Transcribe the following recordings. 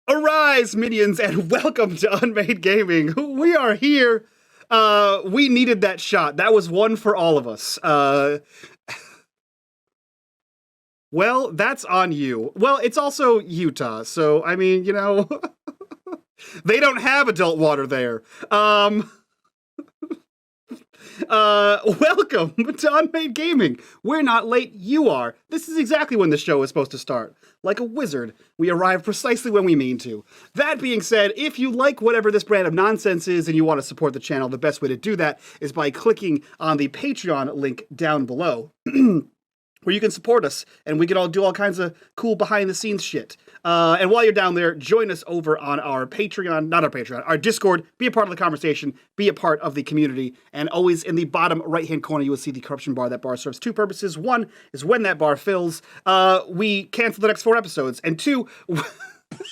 Arise, minions, and welcome to unMadeGaming. We are here. We needed that shot. That was one for all of us. Well, that's on you. Well, it's also Utah, so I mean, they don't have adult water there. Welcome to unMadeGaming. We're not late, you are. This is exactly when the show is supposed to start. Like a wizard, we arrive precisely when we mean to. That being said, if you like whatever this brand of nonsense is and you want to support the channel, the best way to do that is by clicking on the Patreon link down below. Where you can support us, and we can all do all kinds of cool behind-the-scenes shit. And while you're down there, join us over on our Patreon, not our Patreon, our Discord. Be a part of the conversation, be a part of the community, and always in the bottom right-hand corner, you will see the corruption bar. That bar serves two purposes. One is when that bar fills, we cancel the next 4 episodes, and 2,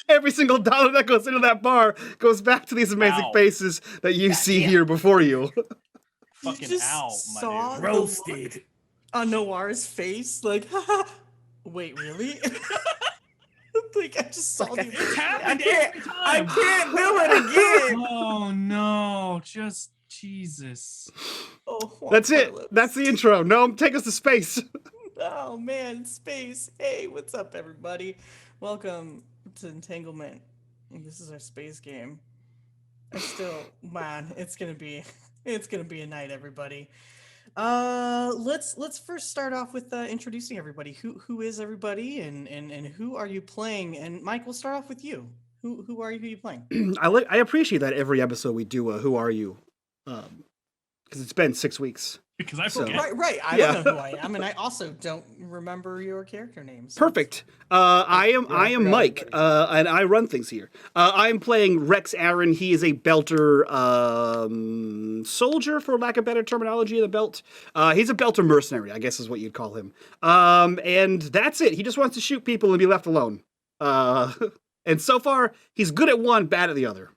every single dollar that goes into that bar goes back to these amazing faces that you see here before you. Fucking just ow, saw my dude. roasted on Noir's face, like, haha. Wait, really? Like, I just saw the. It's happened every time. I can't do it again. Oh no, just Jesus. Oh, Juan That's it. Carlos. That's the intro. No, take us to space. Oh man, space. Hey, what's up, everybody? Welcome to Entanglement. This is our space game. Man, it's gonna be a night, everybody. Let's first start off with introducing everybody. Who is everybody, and who are you playing? And Mike, we'll start off with you. Who are you? Who are you playing? I appreciate that every episode we do Who Are You? Because it's been 6 weeks. Because I So- forget. Right. I don't know who I am, and I also don't remember your character names. Perfect. I am Mike, and I run things here. I'm playing Rex Aaron. He is a belter soldier, for lack of better terminology, of the belt. He's a belter mercenary, I guess is what you'd call him. And that's it. He just wants to shoot people and be left alone. And so far, he's good at one, bad at the other.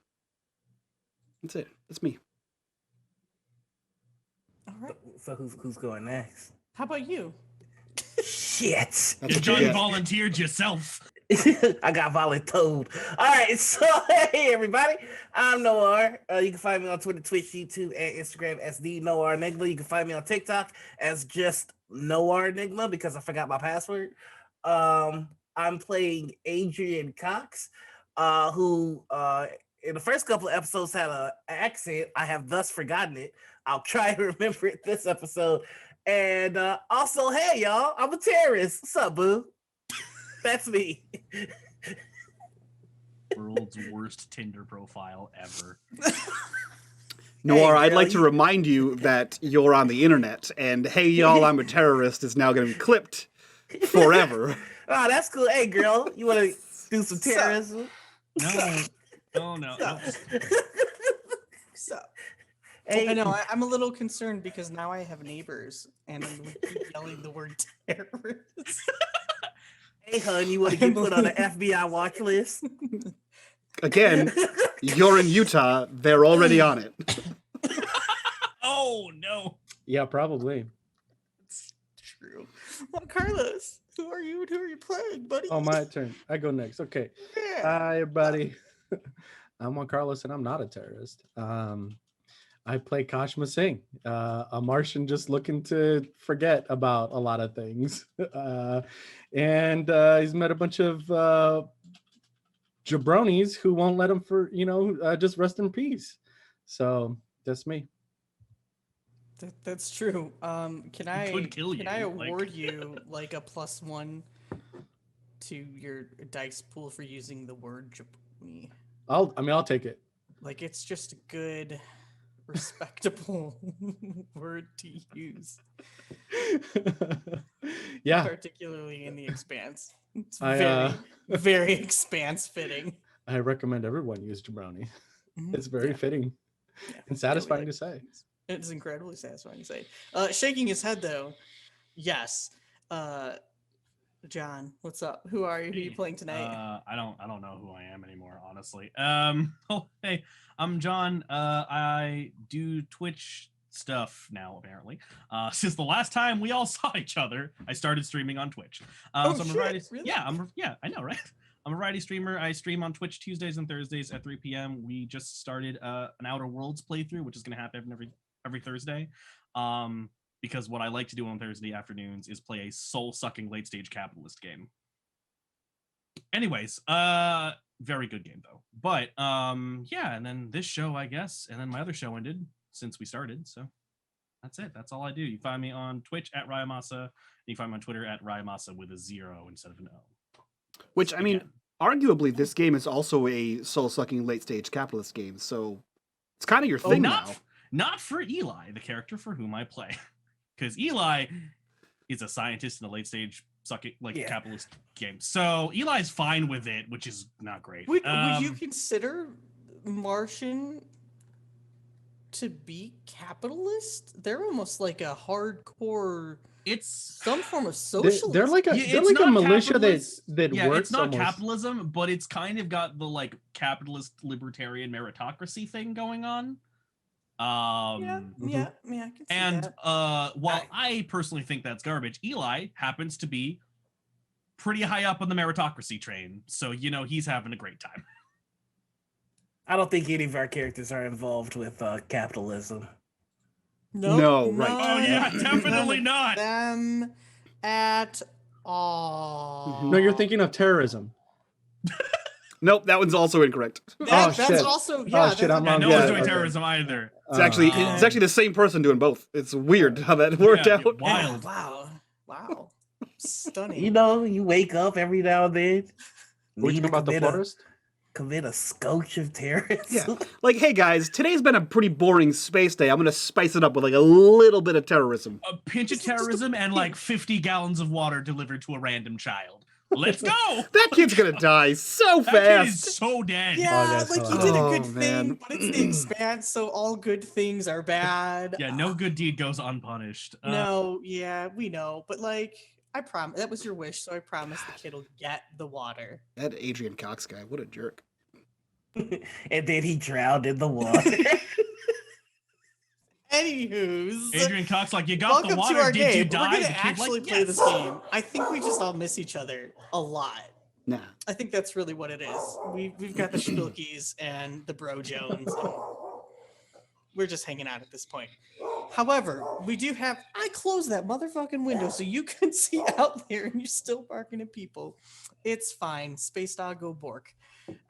That's it. That's me. All right. So who's going next? How about you? Shit. That's You what you done get. volunteered yourself. I got volunteered. All right, so hey everybody, I'm Noir. You can find me on Twitter, Twitch, YouTube, and Instagram as the Noir Enigma. You can find me on TikTok as just Noir Enigma because I forgot my password. I'm playing Adrian Cox, who in the first couple of episodes had an accent. I have thus forgotten it. I'll try to remember it this episode. And also, hey y'all, I'm a terrorist. What's up, boo? That's me. World's worst Tinder profile ever. Noir, Hey, I'd like girl, to remind you that you're on the internet, and hey y'all, I'm a terrorist is now going to be clipped forever. Oh, that's cool. Hey, girl, you want to do some terrorism? No. So, Hey, I know I'm a little concerned because now I have neighbors, and we keep yelling the word terrorist. hey, hun, you want to get put on the FBI watch list? Again, you're in Utah, they're already on it. Oh no. Yeah, probably. It's true. Well, Carlos, who are you? And who are you playing, buddy? Oh, my turn. I go next. Okay. Yeah. Hi, everybody. I'm Juan Carlos, and I'm not a terrorist. I play Kashma Singh, a Martian just looking to forget about a lot of things. And he's met a bunch of jabronis who won't let him just rest in peace. So that's me. That's true. Can I could kill can I you, like- award you like a +1 to your dice pool for using the word jabroni? I'll take it. Like, it's just a good, respectable word to use, Yeah. particularly in the Expanse. It's I, very, very Expanse fitting. I recommend everyone use jabroni. Mhm. It's very Yeah. fitting Yeah. and satisfying like to say. It's incredibly satisfying to say. Shaking his head though, yes. John, what's up? Who are you? Who are you playing tonight? I don't know who I am anymore, honestly. Oh hey, I'm John. I do Twitch stuff now, apparently. Since the last time we all saw each other, I started streaming on Twitch. Oh, so I'm shit, invited. really? Yeah, I know, right? I'm a variety streamer. I stream on Twitch Tuesdays and Thursdays at 3 p.m. We just started an Outer Worlds playthrough, which is going to happen every Thursday. Because what I like to do on Thursday afternoons is play a soul-sucking late-stage capitalist game. Anyways, very good game though. But yeah, and then this show, I guess, and then my other show ended since we started. So that's it. That's all I do. You find me on Twitch at Ryamasa, and you find me on Twitter at Ryamasa with a 0 instead of an O. Which, I mean, arguably, this game is also a soul-sucking late-stage capitalist game, so it's kind of your thing now. Not for Eli, the character for whom I play. Because Eli is a scientist in a late-stage capitalist game. So Eli's fine with it, which is not great. Would you consider Martian to be capitalist? They're almost like a hardcore. It's some form of socialism. They're like a militia that works. It's not almost. capitalism, but it's kind of got the like capitalist libertarian meritocracy thing going on. I can see that. While I personally think that's garbage, Eli happens to be pretty high up on the meritocracy train, so he's having a great time. I don't think any of our characters are involved with capitalism. No, right. Oh yeah, definitely not. Them at all. No, you're thinking of terrorism. Nope, that one's also incorrect. That's shit. also Oh, shit, I'm wrong. No one's doing terrorism either. It's actually the same person doing both. It's weird how that worked out. Wild. Wow. Stunning. You wake up every now and then. We're talking about the forest? Commit a scotch of terrorism. Yeah. Like, hey guys, today's been a pretty boring space day. I'm going to spice it up with like a little bit of terrorism. A pinch of terrorism and like 50 gallons of water delivered to a random child. Let's go! That kid's going to die so That fast. kid is so dead. Yeah, Oh, like you did a good oh, thing, man. but it's the Expanse, so all good things are bad. Yeah, no good deed goes unpunished. No, yeah, we know, but like, I promise that was your wish, so I promise the kid will get the water. That Adrian Cox guy, what a jerk. And then he drowned in the water. Anywho's, Adrian Cox, like, you got welcome the water. to our Did game. you die? We're gonna The kid, actually like, play yes. this game. I think we just all miss each other a lot. Nah. I think that's really what it is. We've got the Spilkies and the Bro Jones. And we're just hanging out at this point. However, we do have. I closed that motherfucking window so you can see out there, and you're still barking at people. It's fine. Space Dog, go Bork.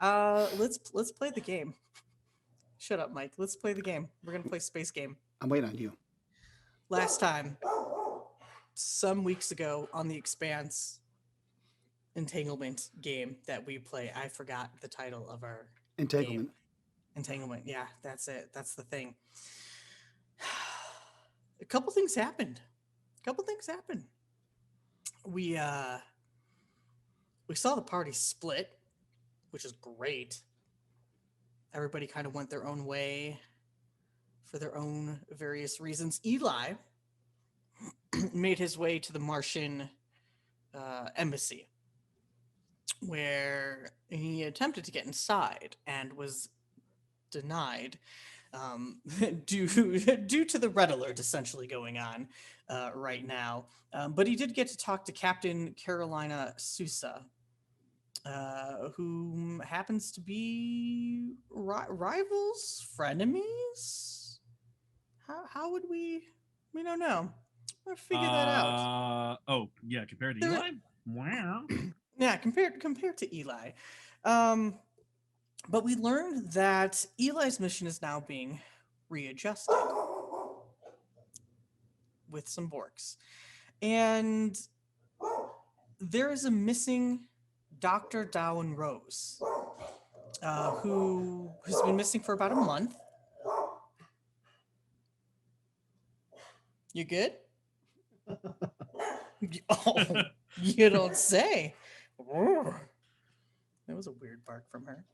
Let's play the game. Shut up, Mike. Let's play the game. We're gonna play Space Game. I'm waiting on you. Last time, some weeks ago on the Expanse Entanglement game that we play, I forgot the title of our Entanglement. game. Entanglement. Yeah, that's it. That's the thing. A couple things happened. We saw the party split, which is great. Everybody kind of went their own way for their own various reasons. Eli made his way to the Martian embassy, where he attempted to get inside and was denied due to the red alert essentially going on right now. But he did get to talk to Captain Carolina Sousa, who happens to be rivals, frenemies. How would we don't know. We'll figure that out. Oh yeah, compared to Eli. Wow. Yeah, compared to Eli. But we learned that Eli's mission is now being readjusted with some Borks. And there is a missing Dr. Darwin Rose, who's been missing for about a month. You good? Oh, you don't say. That was a weird bark from her.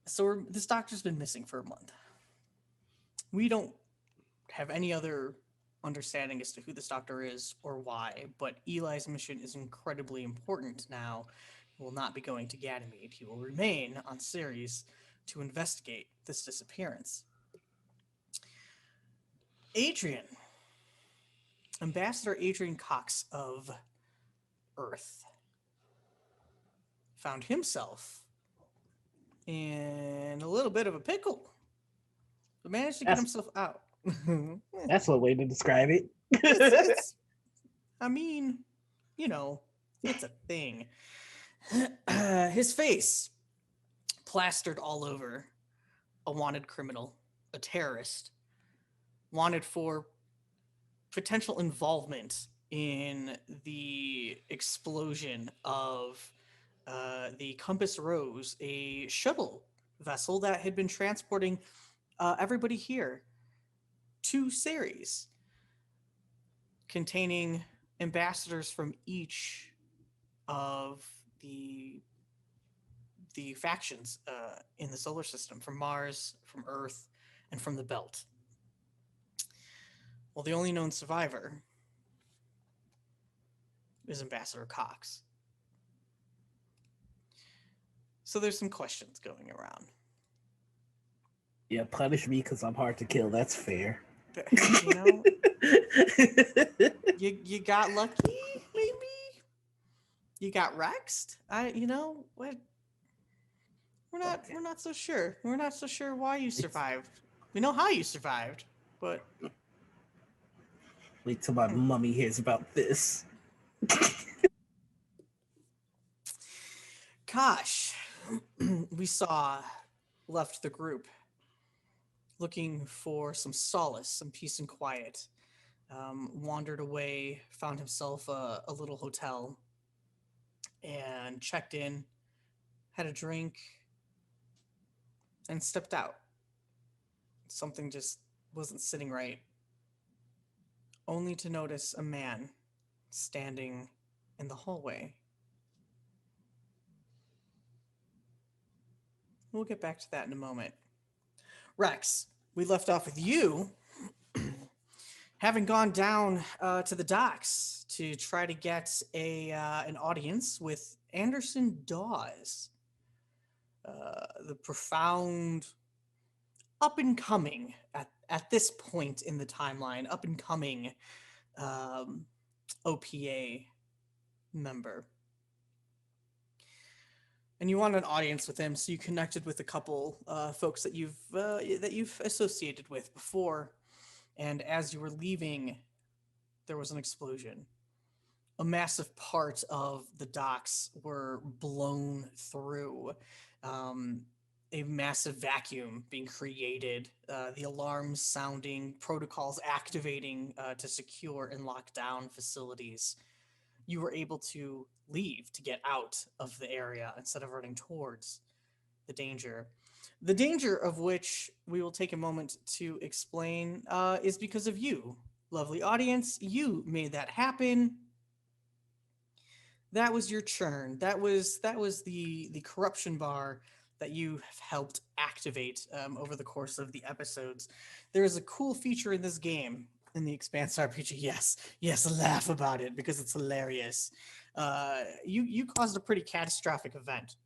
So this doctor's been missing for a month. We don't have any other understanding as to who this doctor is or why, but Eli's mission is incredibly important now. He will not be going to Ganymede. He will remain on Ceres to investigate this disappearance. Ambassador Adrian Cox of Earth found himself in a little bit of a pickle, but managed to get That's- himself out. That's one way to describe it. it's, I mean, you know, it's a thing. His face plastered all over, a wanted criminal, a terrorist, wanted for potential involvement in the explosion of the Compass Rose, a shuttle vessel that had been transporting everybody here to Ceres, containing ambassadors from each of the factions in the solar system, from Mars, from Earth, and from the Belt. Well, the only known survivor is Ambassador Cox. So there's some questions going around. Yeah, punish me because I'm hard to kill. That's fair. You know, you got lucky, maybe. You got Rexed. What? We're not so sure. We're not so sure why you survived. We know how you survived, but Wait till my mummy hears about this. Kosh, we saw, left the group looking for some solace, some peace and quiet. Wandered away, found himself a little hotel, and checked in, had a drink, and stepped out. Something just wasn't sitting right. Only to notice a man standing in the hallway. We'll get back to that in a moment. Rex, we left off with you having gone down to the docks to try to get an audience with Anderson Dawes, the profound, up and coming at this point in the timeline, up and coming OPA member. And you wanted an audience with him, so you connected with a couple folks that you've associated with before. And as you were leaving, there was an explosion. A massive part of the docks were blown through. A massive vacuum being created, the alarms sounding, protocols activating to secure and lock down facilities. You were able to leave, to get out of the area instead of running towards the danger. The danger of which we will take a moment to explain is because of you, lovely audience. You made that happen. That was your churn. That was the corruption bar that you have helped activate over the course of the episodes. There is a cool feature in this game, in the Expanse RPG. Yes, laugh about it because it's hilarious. You caused a pretty catastrophic event.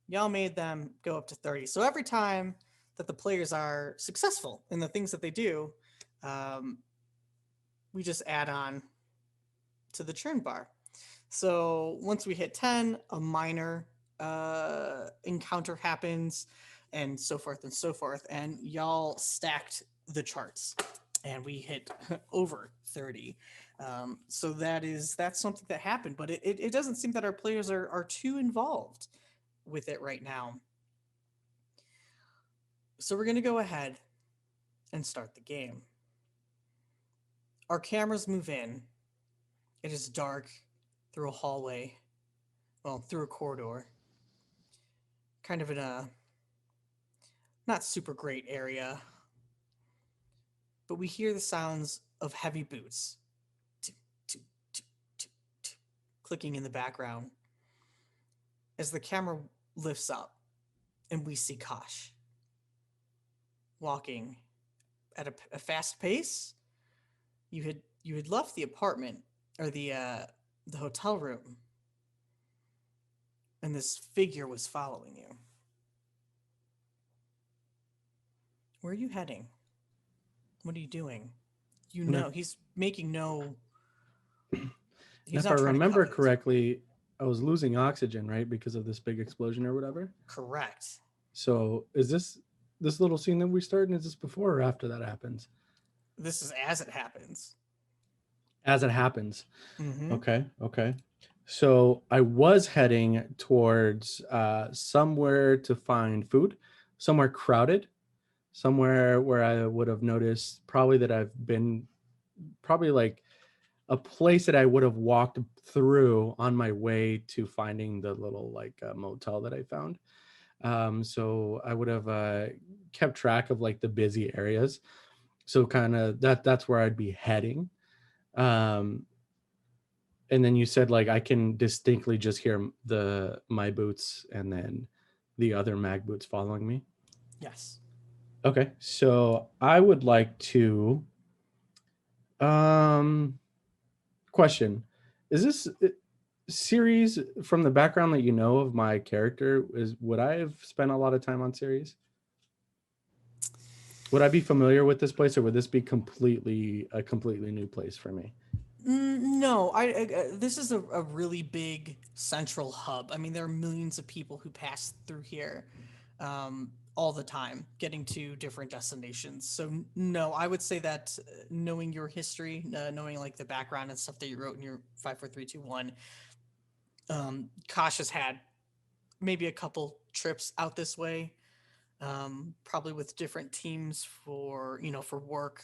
Y'all made them go up to 30. So every time that the players are successful in the things that they do, we just add on to the churn bar. So once we hit 10, a minor encounter happens, and so forth and so forth. And y'all stacked the charts, and we hit over 30. So that's something that happened, but it doesn't seem that our players are too involved with it right now. So we're going to go ahead and start the game. Our cameras move in. It is dark through a hallway, through a corridor, kind of in a not super great area, but we hear the sounds of heavy boots clicking in the background as the camera lifts up and we see Kosh walking at a fast pace. You had left the apartment or the hotel room, and this figure was following you. Where are you heading? What are you doing? You know, he's making no. He's If not I trying to remember covet. correctly, I was losing oxygen, right, because of this big explosion or whatever. Correct. So is this little scene that we started? Is this before or after that happens? This is as it happens. As it happens. Mm-hmm. Okay. Okay. So I was heading towards somewhere to find food, somewhere crowded, somewhere where I would have noticed probably that I've been probably like a place that I would have walked through on my way to finding the little like motel that I found. So I would have kept track of like the busy areas. So kind of that's where I'd be heading. Um, and then you said like I can distinctly just hear the my boots and then the other mag boots following me. Yes. Okay, so I would like to um question. Is this series from the background that you know of my character is would I have spent a lot of time on series? Would I be familiar with this place or would this be completely a completely new place for me? No, this is a really big central hub. I mean, there are millions of people who pass through here all the time, getting to different destinations. So, no, I would say that knowing your history, knowing like the background and stuff that you wrote in your 54321, Kosh has had maybe a couple trips out this way, probably with different teams for for work.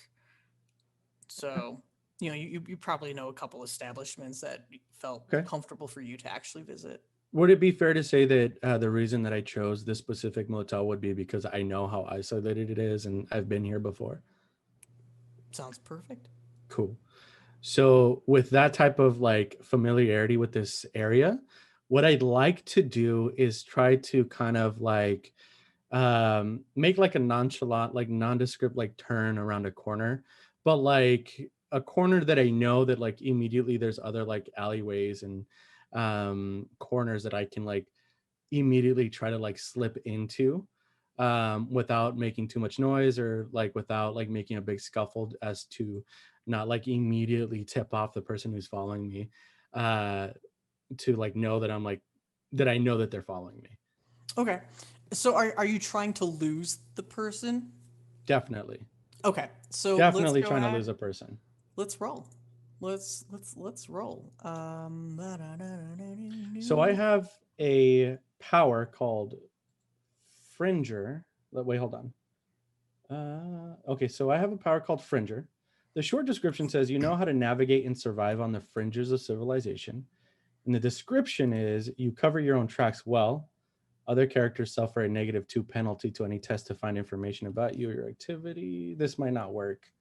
So, you probably know a couple establishments that felt Okay. comfortable for you to actually visit. Would it be fair to say that the reason that I chose this specific motel would be because I know how isolated it is and I've been here before? Sounds perfect. Cool. So, with that type of like familiarity with this area, what I'd like to do is try to kind of like make like a nonchalant, like nondescript, like turn around a corner, but like a corner that I know that like immediately there's other like alleyways and corners that I can like immediately try to like slip into without making too much noise or like without like making a big scuffle as to not like immediately tip off the person who's following me uh to like know that I'm like that I know that they're following me. Okay. So are you trying to lose the person? Definitely. Okay. So let's Definitely go trying to ahead. lose a person. Let's roll. Let's roll. So I have a power called Fringer. Wait, hold on. Okay, so I have a power called Fringer. The short description says you know how to navigate and survive on the fringes of civilization. And the description is you cover your own tracks well. Other characters suffer a -2 penalty to any test to find information about you or your activity. This might not work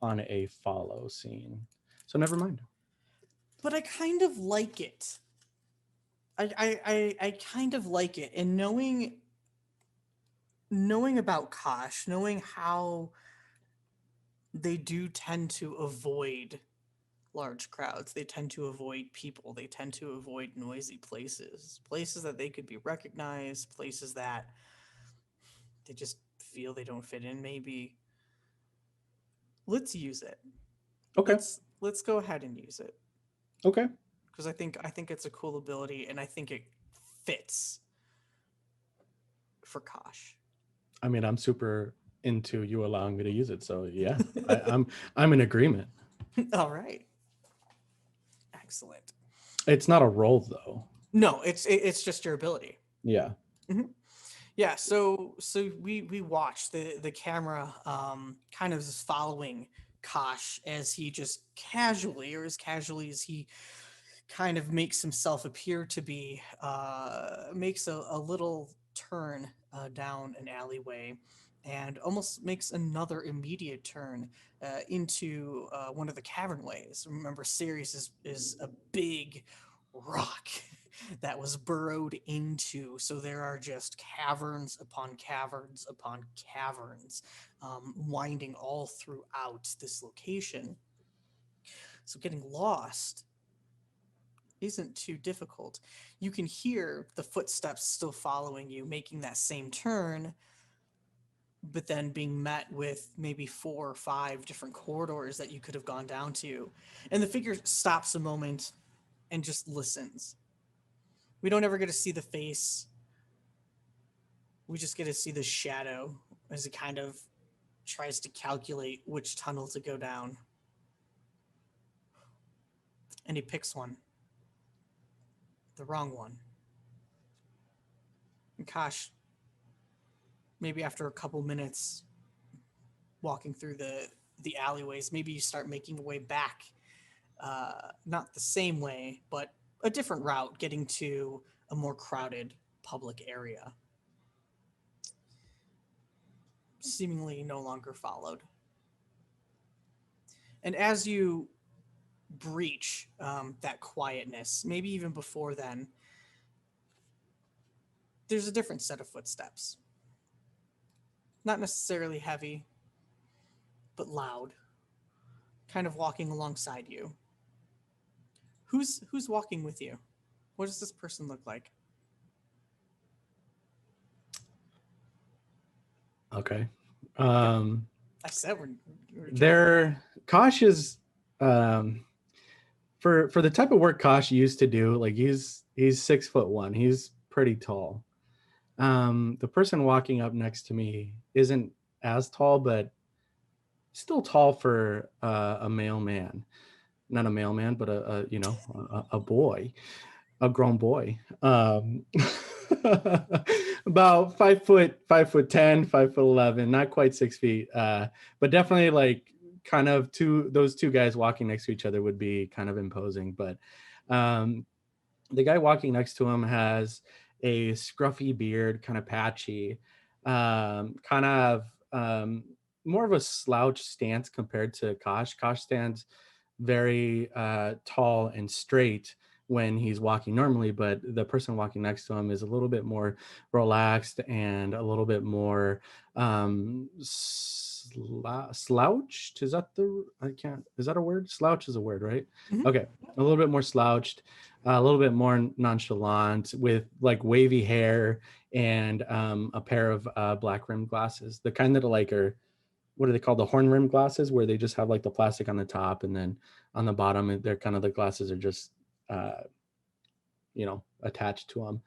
on a follow scene. So never mind. But I kind of like it. I kind of like it. And knowing about Kosh, knowing how they do tend to avoid large crowds. They tend to avoid people. They tend to avoid noisy places. Places that they could be recognized, places that they just feel they don't fit in maybe. Let's use it. Okay. Let's go ahead and use it. Okay. Because I think it's a cool ability and I think it fits for Kosh. I mean, I'm super into you allowing me to use it. So yeah, I'm in agreement. All right. Excellent. It's not a roll though. No, it's just your ability. Yeah. Mm-hmm. Yeah, so we watch the camera kind of is following Kosh as he just casually, or as casually as he kind of makes himself appear to be, makes a little turn down an alleyway and almost makes another immediate turn into one of the cavern ways. Remember, Sirius is a big rock that was burrowed into. So there are just caverns upon caverns upon caverns winding all throughout this location. So getting lost isn't too difficult. You can hear the footsteps still following you, making that same turn, but then being met with maybe 4 or 5 different corridors that you could have gone down to. And the figure stops a moment and just listens. We don't ever get to see the face. We just get to see the shadow as it kind of tries to calculate which tunnel to go down. And he picks one. The wrong one. And Kosh, maybe after a couple minutes walking through the alleyways, maybe you start making your way back. Not the same way, but a different route, getting to a more crowded public area. Seemingly no longer followed. And as you breach that quietness, maybe even before then, there's a different set of footsteps. Not necessarily heavy, but loud, kind of walking alongside you. Who's walking with you? What does this person look like? Okay. I said we're They're cautious for the type of work Kosh used to do. Like he's 6'1". He's pretty tall. The person walking up next to me isn't as tall, but still tall for a male man. Not a mailman, but a boy, a grown boy. About 5'10", 5'10", 5'11", not quite 6 feet. But definitely like kind of those two guys walking next to each other would be kind of imposing. But the guy walking next to him has a scruffy beard, kind of patchy, kind of more of a slouch stance compared to Kosh. Kosh stands very tall and straight when he's walking normally, but the person walking next to him is a little bit more relaxed and a little bit more slouched. Is that a word? Slouch is a word, right? Mhm. Okay. A little bit more slouched, a little bit more nonchalant, with like wavy hair and a pair of black rimmed glasses, the kind that are what are they called? The horn rim glasses, where they just have like the plastic on the top, and then on the bottom, they're kind of, the glasses are just, attached to them.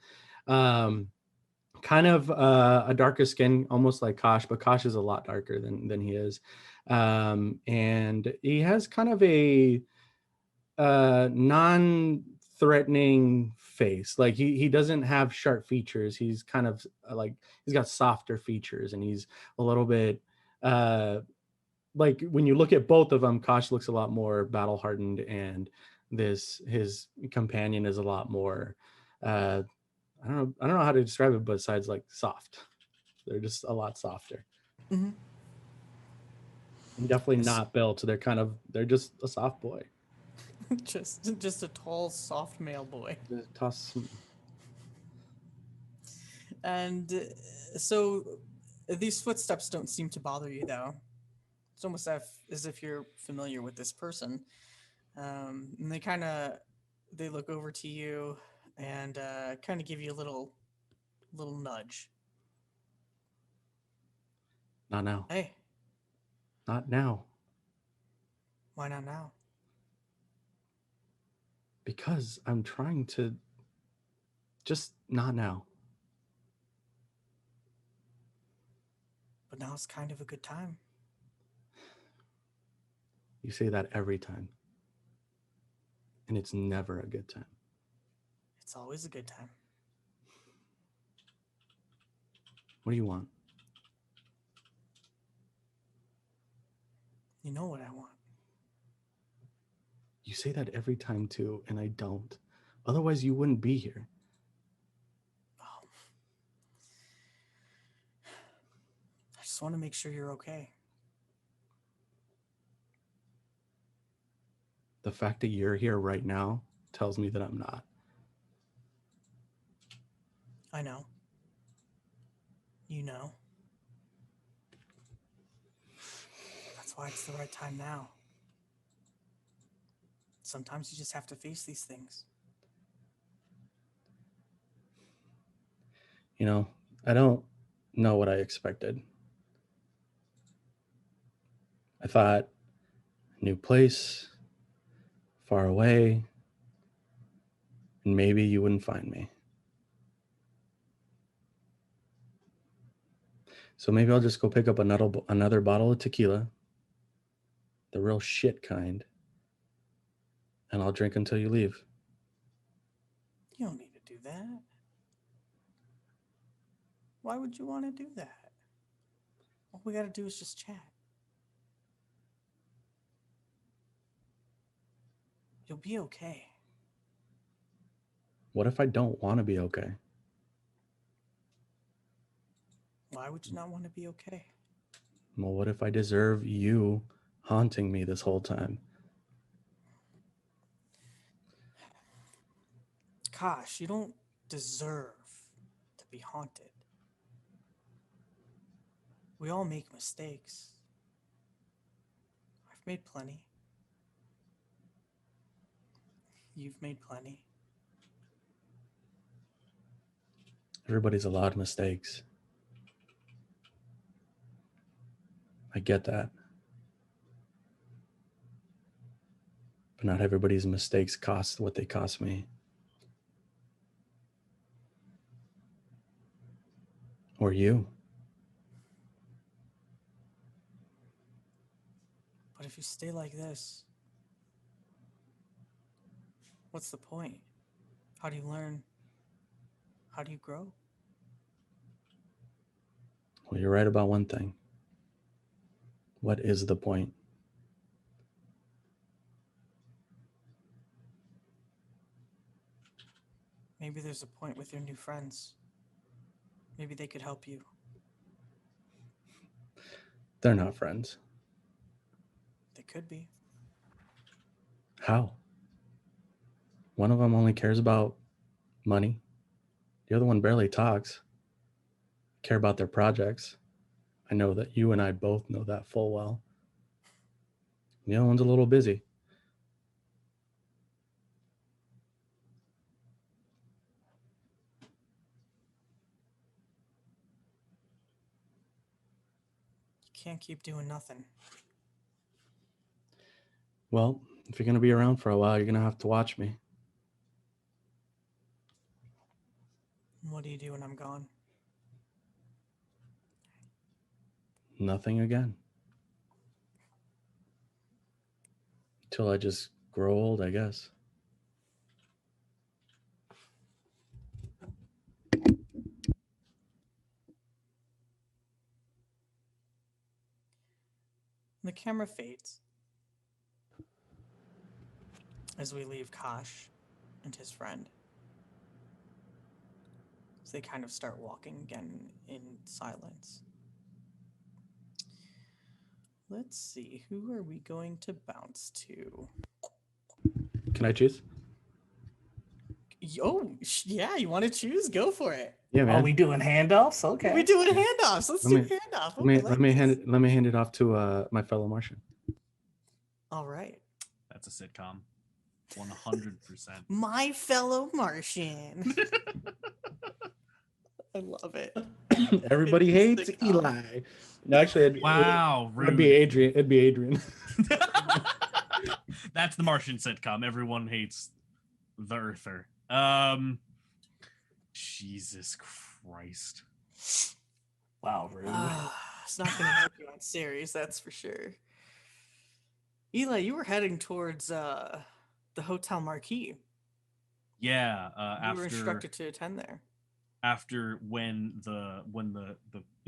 Kind of a darker skin, almost like Kosh, but Kosh is a lot darker than he is. And he has kind of a non-threatening face. Like he doesn't have sharp features. He's kind of like, he's got softer features, and he's a little bit, like when you look at both of them, Kosh looks a lot more battle hardened, and his companion is a lot more, I don't know how to describe it, besides like soft. They're just a lot softer. Mhm. And definitely Yes. not built. They're just a soft boy. just a tall, soft male boy. Just toss some. And so these footsteps don't seem to bother you, though. It's almost as if you're familiar with this person. And they look over to you and kind of give you a little nudge. Not now. Hey, Not now. why not now? Because I'm trying to just not now. But now it's kind of a good time. You say that every time. And it's never a good time. It's always a good time. What do you want? You know what I want. You say that every time too, and I don't. Otherwise, you wouldn't be here. Oh. I just want to make sure you're okay. The fact that you're here right now tells me that I'm not. I know. You know. That's why it's the right time now. Sometimes you just have to face these things. I don't know what I expected. I thought, new place, far away, and maybe you wouldn't find me. So maybe I'll just go pick up another bottle of tequila, the real shit kind, and I'll drink until you leave. You don't need to do that. Why would you want to do that? All we gotta do is just chat. You'll be okay. What if I don't want to be okay? Why would you not want to be okay? Well, what if I deserve you haunting me this whole time? Gosh, you don't deserve to be haunted. We all make mistakes. I've made plenty. You've made plenty. Everybody's allowed mistakes. I get that. But not everybody's mistakes cost what they cost me. Or you. But if you stay like this, what's the point? How do you learn? How do you grow? Well, you're right about one thing. What is the point? Maybe there's a point with your new friends. Maybe they could help you. They're not friends. They could be. How? One of them only cares about money. The other one barely talks. Care about their projects. I know that you and I both know that full well. The other one's a little busy. You can't keep doing nothing. Well, if you're going to be around for a while, you're going to have to watch me. What do you do when I'm gone? Nothing again. Till I just grow old, I guess. The camera fades as we leave Kosh and his friend. As they kind of start walking again in silence. Let's see, who are we going to bounce to? Can I choose? Oh, yeah, you want to choose? Go for it. Yeah, man. Are we doing handoffs? Okay. We're doing handoffs. Let's do handoff. Oh, I like this. Let me hand it off to my fellow Martian. All right. That's a sitcom. 100%. My fellow Martian. I love it. Everybody hates Sitcom. Eli. No, actually, Wow, it'd rude. be Adrian. It'd be Adrian. That's the Martian sitcom. Everyone hates the Earther. Jesus Christ. Wow, rude. It's not going to help you on series, that's for sure. Eli, you were heading towards the Hotel Marquis. Yeah, You were instructed to attend there. after when the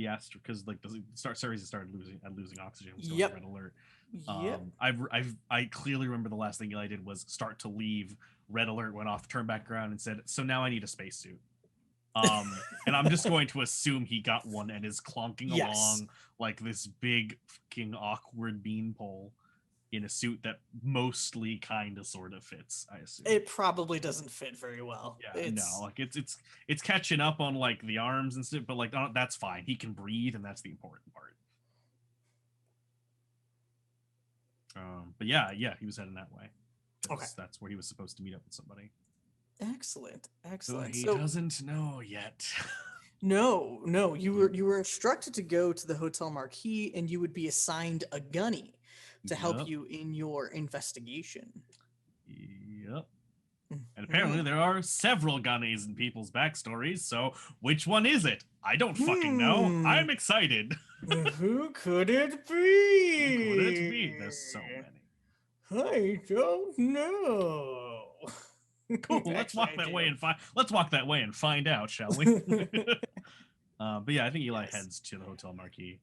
asteroid, because like the series started losing oxygen, was going Yep. red alert. Yep. I clearly remember the last thing Eli did was start to leave. Red alert went off, turned back around, and said, "So now I need a spacesuit." And I'm just going to assume he got one and is clonking Yes. along like this big fucking awkward beanpole in a suit that mostly kind of sort of fits, I assume. It probably doesn't fit very well. Yeah, no, like it's catching up on like the arms and stuff, but like that's fine. He can breathe, and that's the important part. But yeah, he was heading that way. Okay. That's where he was supposed to meet up with somebody. Excellent. So he So, doesn't know yet. no, you were instructed to go to the Hotel Marquis, and you would be assigned a gunny to help Yep. you in your investigation. Yep. Mm. And Apparently, there are several Gunnies in people's backstories, so which one is it? I don't fucking know. I'm excited. Who could it be? Who could it be? There's so many. I don't know. Cool. Let's walk Actually, I that way do. and find. Let's walk that way and find out, shall we? But yeah, I think Eli Yes. heads to the Hotel Marquis,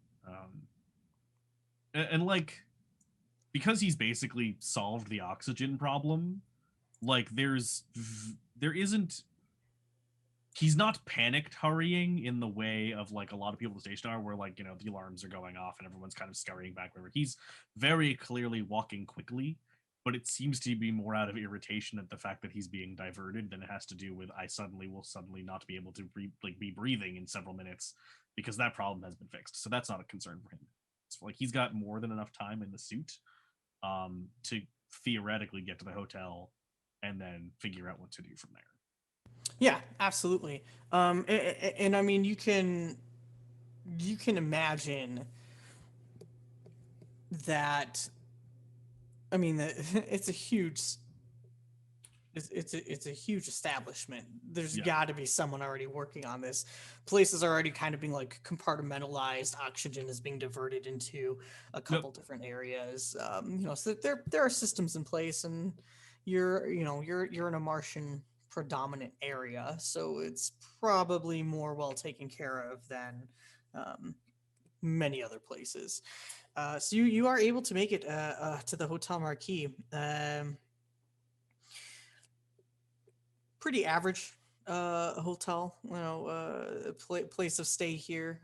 and like because he's basically solved the oxygen problem. Like there isn't. He's not panicked hurrying in the way of like a lot of people at the station are, where like the alarms are going off and everyone's kind of scurrying back. Wherever he's very clearly walking quickly, but it seems to be more out of irritation at the fact that he's being diverted than it has to do with I will suddenly not be able to be breathing in several minutes because that problem has been fixed. So that's not a concern for him. It's like he's got more than enough time in the suit to theoretically get to the hotel and then figure out what to do from there. Yeah, absolutely. And I mean, you can imagine that. I mean, it's a huge. It's a huge establishment. There's got to be someone already working on this. Places are already kind of being like compartmentalized. Oxygen is being diverted into a couple different areas. So there are systems in place, and you're in a Martian predominant area, so it's probably more well taken care of than many other places. So you are able to make it to the Hotel Marquis. Pretty average hotel, place of stay here.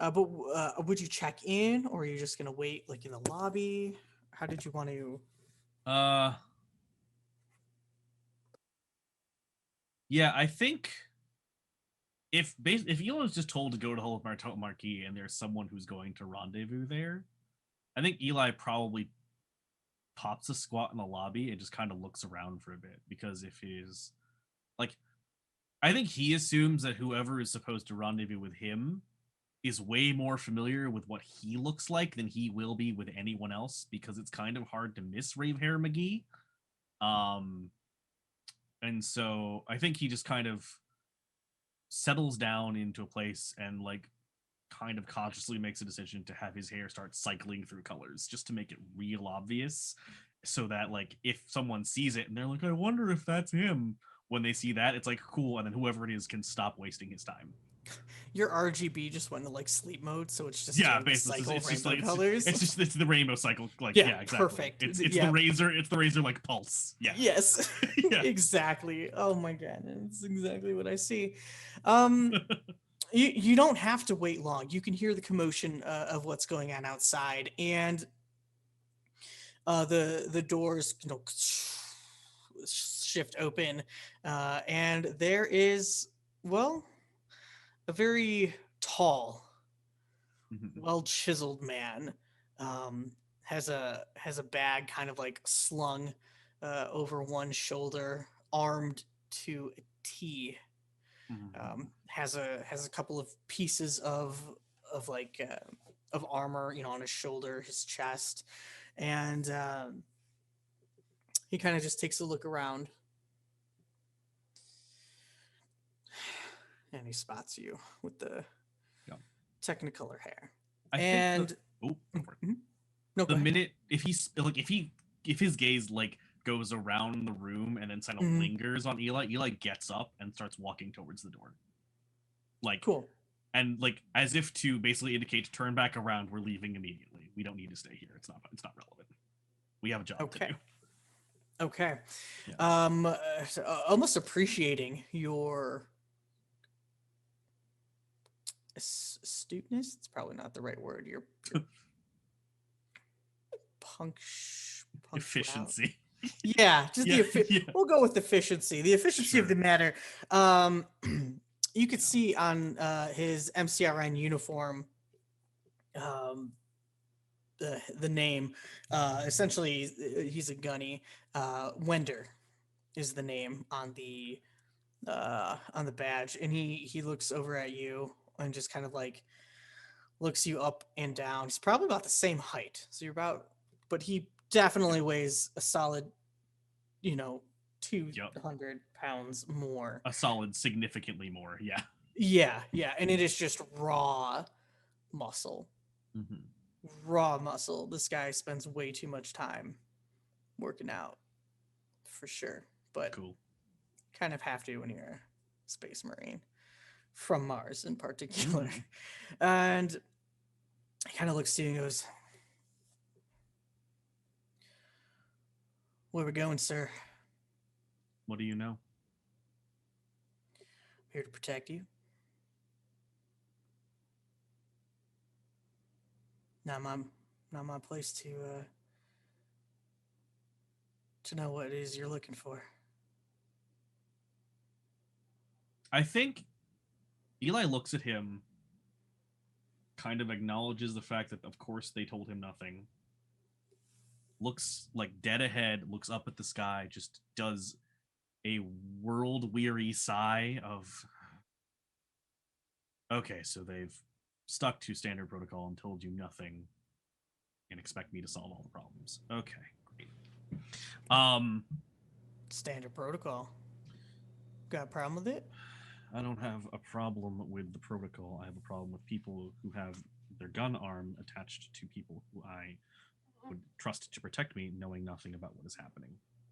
But would you check in, or are you just gonna wait like in the lobby? How did you want to? Yeah, I think if Eli's just told to go to Hotel Marquis and there's someone who's going to rendezvous there, I think Eli probably pops a squat in the lobby and just kind of looks around for a bit, because if he's like, I think he assumes that whoever is supposed to rendezvous with him is way more familiar with what he looks like than he will be with anyone else, because it's kind of hard to miss Rave Hair McGee. And so I think he just kind of settles down into a place and like kind of consciously makes a decision to have his hair start cycling through colors just to make it real obvious, so that like if someone sees it and they're like, I wonder if that's him, when they see that, it's like cool, and then whoever it is can stop wasting his time. Your RGB just went to like sleep mode, so it's just Yeah, doing the basically cycle it's just rainbow like colors. it's the rainbow cycle, like Yeah, exactly. perfect. It's Yeah. the razor like pulse. Yeah. Yes, Yeah. exactly. Oh my god, it's exactly what I see. You don't have to wait long. You can hear the commotion of what's going on outside, and the doors shift open, and there is, well, a very tall, well chiseled man, has a bag kind of like slung over one shoulder, armed to a T. Has a couple of pieces of armor, on his shoulder, his chest, and he kind of just takes a look around, and he spots you with the Technicolor hair. I and think go for it. No, the minute if his gaze like goes around the room and then kind of lingers on Eli gets up and starts walking towards the door. Like cool. And like as if to basically indicate to turn back around, we're leaving immediately. We don't need to stay here. It's not relevant. We have a job to do. Okay. Yeah. Almost appreciating your astuteness. It's probably not the right word. Your efficiency. Yeah, just we'll go with efficiency. The efficiency of the matter. You could see on his MCRN uniform, the name. Essentially, he's a gunny. Wender is the name on the badge, and he looks over at you and just kind of like looks you up and down. He's probably about the same height, so you're about, but he definitely weighs a solid, 200 pounds more. A solid significantly more. Yeah. Yeah, and it is just raw muscle. Mm-hmm. Raw muscle. This guy spends way too much time working out, for sure. But Cool. kind of have to when you're a space marine from Mars in particular. And he kind of looks to you and goes, "Where we going, sir? What do you know? Here to protect you. Not my place to know what it is you're looking for." I think Eli looks at him, kind of acknowledges the fact that, of course, they told him nothing. Looks like dead ahead, looks up at the sky, just does a world-weary sigh of, okay, so they've stuck to standard protocol and told you nothing and expect me to solve all the problems. Okay, great. Standard protocol. Got a problem with it? I don't have a problem with the protocol. I have a problem with people who have their gun arm attached to people who I would trust to protect me, knowing nothing about what is happening.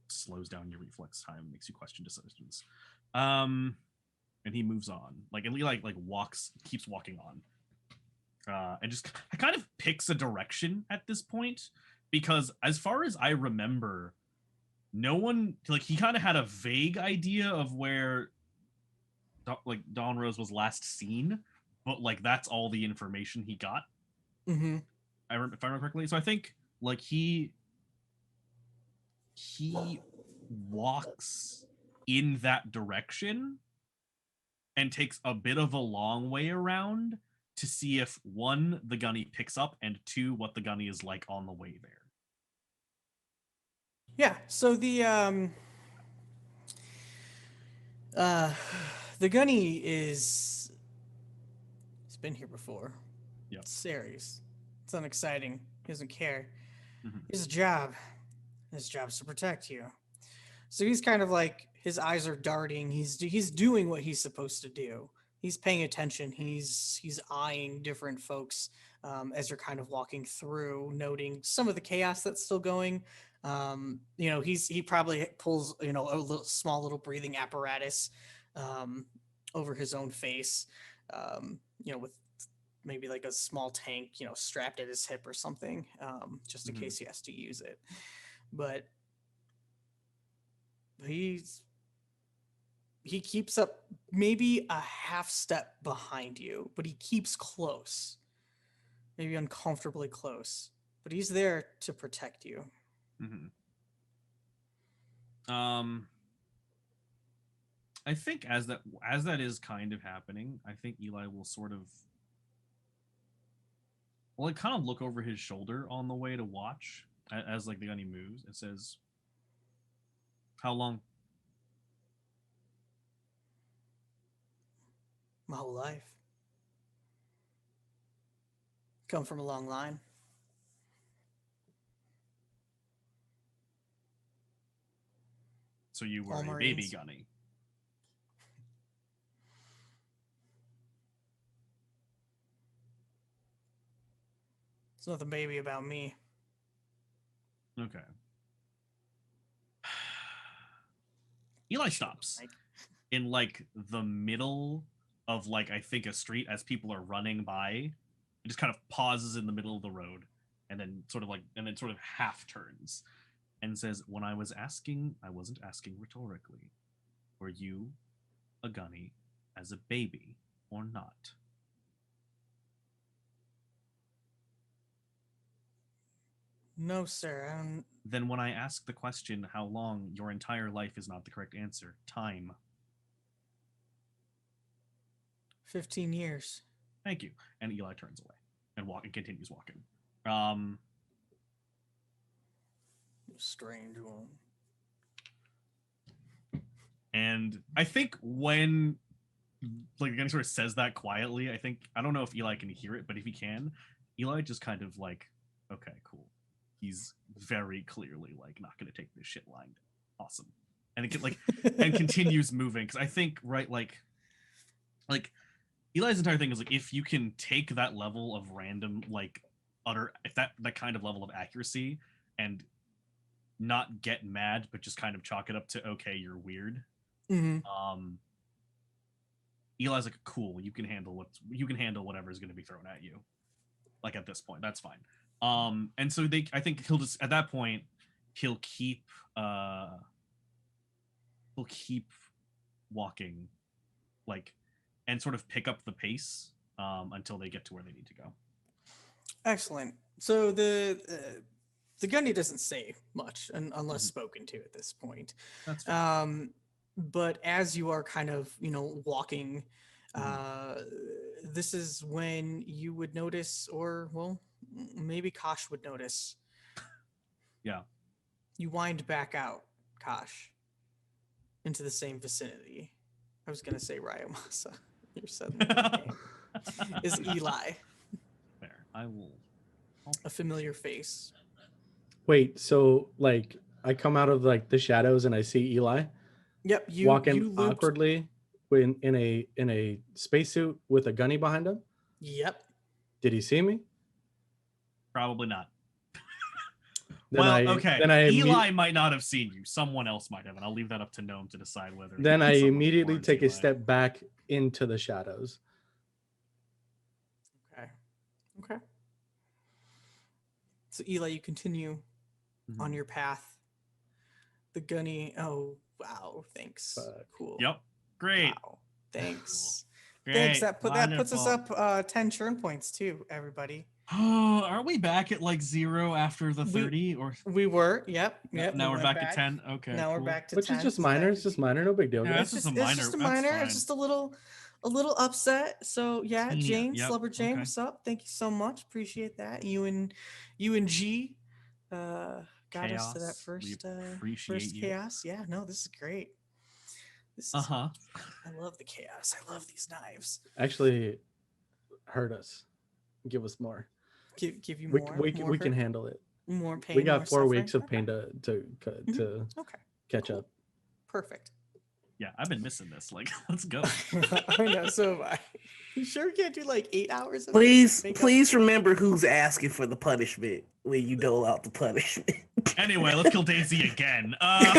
Slows down your reflex time, makes you question decisions. And he moves on. Like, and he like keeps walking on. And just kind of picks a direction at this point, because as far as I remember, no one, like, he kind of had a vague idea of where like Dawn Rose was last seen, but like that's all the information he got. Mm-hmm. If I remember correctly. So I think like he walks in that direction and takes a bit of a long way around to see if, one, the gunny picks up, and two, what the gunny is like on the way there. Yeah, so the gunny is, he's been here before. Yeah. It's Ares. It's unexciting. He doesn't care. Mm-hmm. His job. His job's to protect you. So he's kind of like, his eyes are darting. He's doing what he's supposed to do. He's paying attention. He's eyeing different folks as you're kind of walking through, noting some of the chaos that's still going. He probably pulls a small little breathing apparatus over his own face, with maybe like a small tank, strapped at his hip or something, just in case he has to use it. But he keeps up maybe a half step behind you, but he keeps close, maybe uncomfortably close, but he's there to protect you. Mm-hmm. I think as that is kind of happening, I think Eli will sort of, well, like, kind of look over his shoulder on the way to watch as like the gunny moves and says, "How long?" My whole life. Come from a long line. So you were All a baby Marines. gunny. There's nothing baby about me. Okay. Eli stops in like the middle of, like, I think a street as people are running by. It just kind of pauses in the middle of the road and then sort of half turns and says, "When I was asking, I wasn't asking rhetorically. Were you a gunny as a baby or not?" No, sir. Then when I ask the question, how long, your entire life is not the correct answer. Time. 15 years. Thank you. And Eli turns away and continues walking. Strange one. And I think when, like, the guy sort of says that quietly, I don't know if Eli can hear it, but if he can, Eli just kind of like, okay, cool. He's very clearly like not going to take this shit lying down. Awesome. and it and continues moving. Because I think like Eli's entire thing is like, if you can take that level of random, like if that kind of level of accuracy and not get mad, but just kind of chalk it up to, okay, you're weird. Eli's like, cool, you can handle whatever is going to be thrown at you. Like at this point, that's fine. And so I think he'll just, at that point, he'll keep walking, like, and sort of pick up the pace until they get to where they need to go. Excellent. So the gunny doesn't say much unless spoken to at this point. That's fine. But as you are kind of, walking, this is when you would notice, or well, maybe Kosh would notice. Yeah. You wind back out, Kosh, into the same vicinity. I was gonna say Ryomasa. You're suddenly is Eli. There, I will. A familiar face. Wait, so like I come out of like the shadows and I see Eli. Yep, you walking you looped. awkwardly in a spacesuit with a gunny behind him. Yep. Did he see me? Probably not. Then Eli might not have seen you. Someone else might have, and I'll leave that up to Gnome to decide whether. Then I someone immediately warns take a Eli. step back into the shadows. Okay. So Eli, you continue on your path. The gunny. Oh wow! Thanks. Cool. Yep. Great. Wow. Thanks. Great. Thanks. That puts us Wonderful. up 10 churn points too, everybody. Oh, are we back at like 0 after the 30? We were. Yep. Now we we're went back at 10. Okay. Now cool. we're back to Which 10. is just minor. It's just minor. No big deal. Yeah, guys. it's just a It's minor. just a That's minor. fine. It's just a little upset. So yeah, Teeny, Jane, yep, Slubber Jane, okay. what's up? Thank you so much. Appreciate that. You and G got us to that Chaos. We first appreciate you. chaos. Yeah, no, this is great. This is Uh-huh. I love the chaos. I love these knives. Actually, hurt us. Give us more. Give you We more. we can handle it. more pain. We more got 4 weeks of suffering? pain to Okay. catch Cool. up. Perfect. Yeah, I've been missing this. Like, let's go. I know, so have I. You sure we can't do like 8 hours of Please, makeup? please remember who's asking for the punishment when you dole out the punishment. Anyway, let's kill Daisy again. Wow.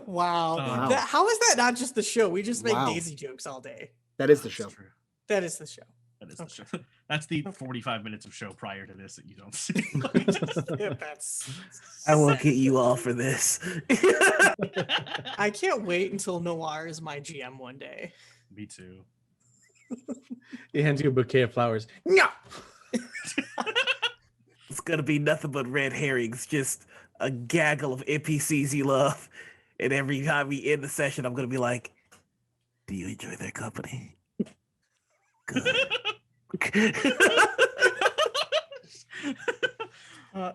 Wow. How is that not just the show? We just make Wow. Daisy jokes all day. That is the That's show. true. That is the show. That is the show. That's the 45 minutes of show prior to this that you don't see. Yeah, that's I won't get you all for this. I can't wait until Noir is my GM one day. Me too. He hands you a bouquet of flowers. No. It's gonna be nothing but red herrings, just a gaggle of NPCs you love. And every time we end the session, I'm gonna be like, "Do you enjoy their company?" Good.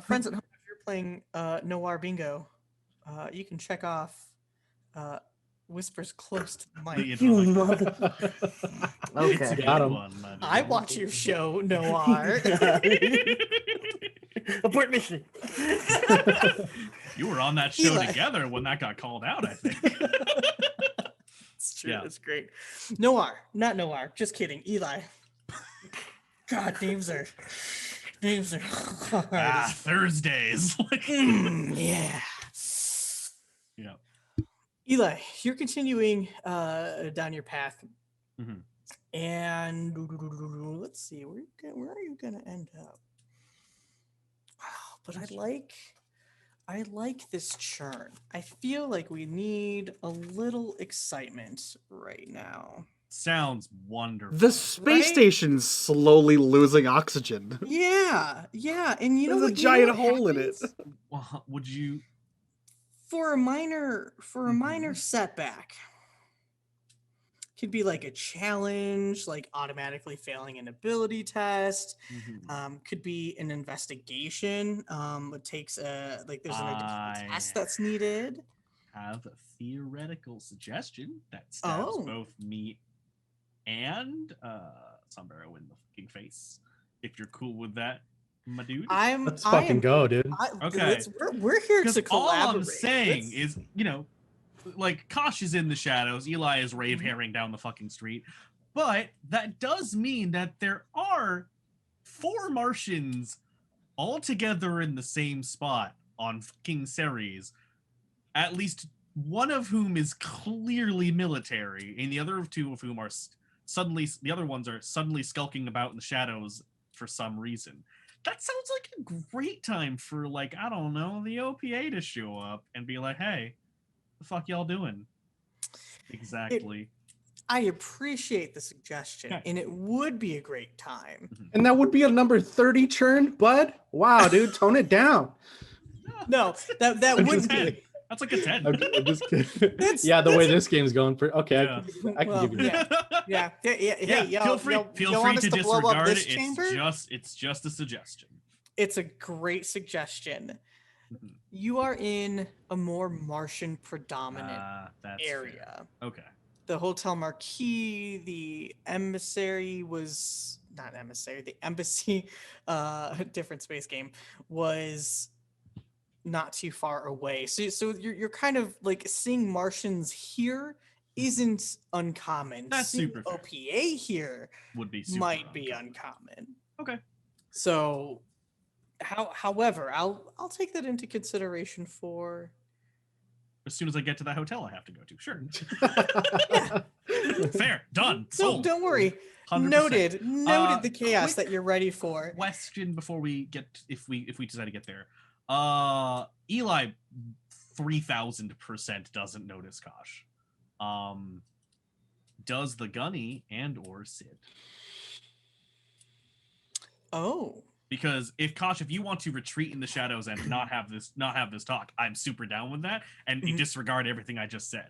Friends at home, if you're playing Noir Bingo, you can check off whispers close to the mic. It's You like- mother. It's a Okay. good Got 'em. one, my dude. I watch your show, Noir. Abort mission. You were on that show Eli. together when that got called out, I think. It's true. Yeah. It's great. Noir, not Noir. Just kidding. Eli. God, names are hard. Thursdays. Like, Yeah. yeah. Eli, you're continuing down your path, Mhm. and let's see where are you gonna end up? Wow, but I like this churn. I feel like we need a little excitement right now. Sounds wonderful. The space Right? station's slowly losing oxygen. Yeah, and you know There's a what? giant what hole in it. happens? Well, would you? For a minor Mhm. setback. Could be like a challenge, like automatically failing an ability test. Mhm. Could be an investigation. It takes there's an additional I test that's needed. have a theoretical suggestion that stabs Oh. both me and Sombrero in the fucking face. If you're cool with that, my dude. Let's fucking go, dude. Okay. We're here Because to collaborate. all I'm saying is, like Kosh is in the shadows, Eli is rave herring down the fucking street, but that does mean that there are 4 Martians all together in the same spot on fucking Ceres, at least one of whom is clearly military, and the other 2 of whom are the other ones are suddenly skulking about in the shadows for some reason. That sounds like a great time for, like, I don't know, the OPA to show up and be like, hey, the fuck y'all doing? Exactly. I appreciate the suggestion, Okay. and it would be a great time. And that would be a number 30 churn, bud. Wow, dude, tone it down. No, that I'm wouldn't just be. kidding. That's like a 10. I'm just kidding. Yeah, the way this game's going. Okay, Yeah. I can Well, give you that. Yeah. Hey, feel free want us to to blow up disregard this it. chamber? It's just a suggestion. It's a great suggestion. Mhm. You are in a more Martian predominant That's area. fair. Okay. The Hotel Marquis, the emissary was not emissary, the embassy, different space game, was not too far away. So you're kind of like seeing Martians here isn't uncommon. That's Seeing super fair. OPA here Would be super might be uncommon. uncommon. Okay. So however, I'll take that into consideration for As soon as I get to that hotel I have to go to. Sure. Fair. Done. So Sold. don't worry. 100%. Noted the chaos quick that you're ready for. Question before we get, if we decide to get there. Eli 3000% doesn't notice Kosh. Does the Gunny and or Sid? Oh. Because if Kosh, if you want to retreat in the shadows and not have this talk, I'm super down with that, and you disregard everything I just said.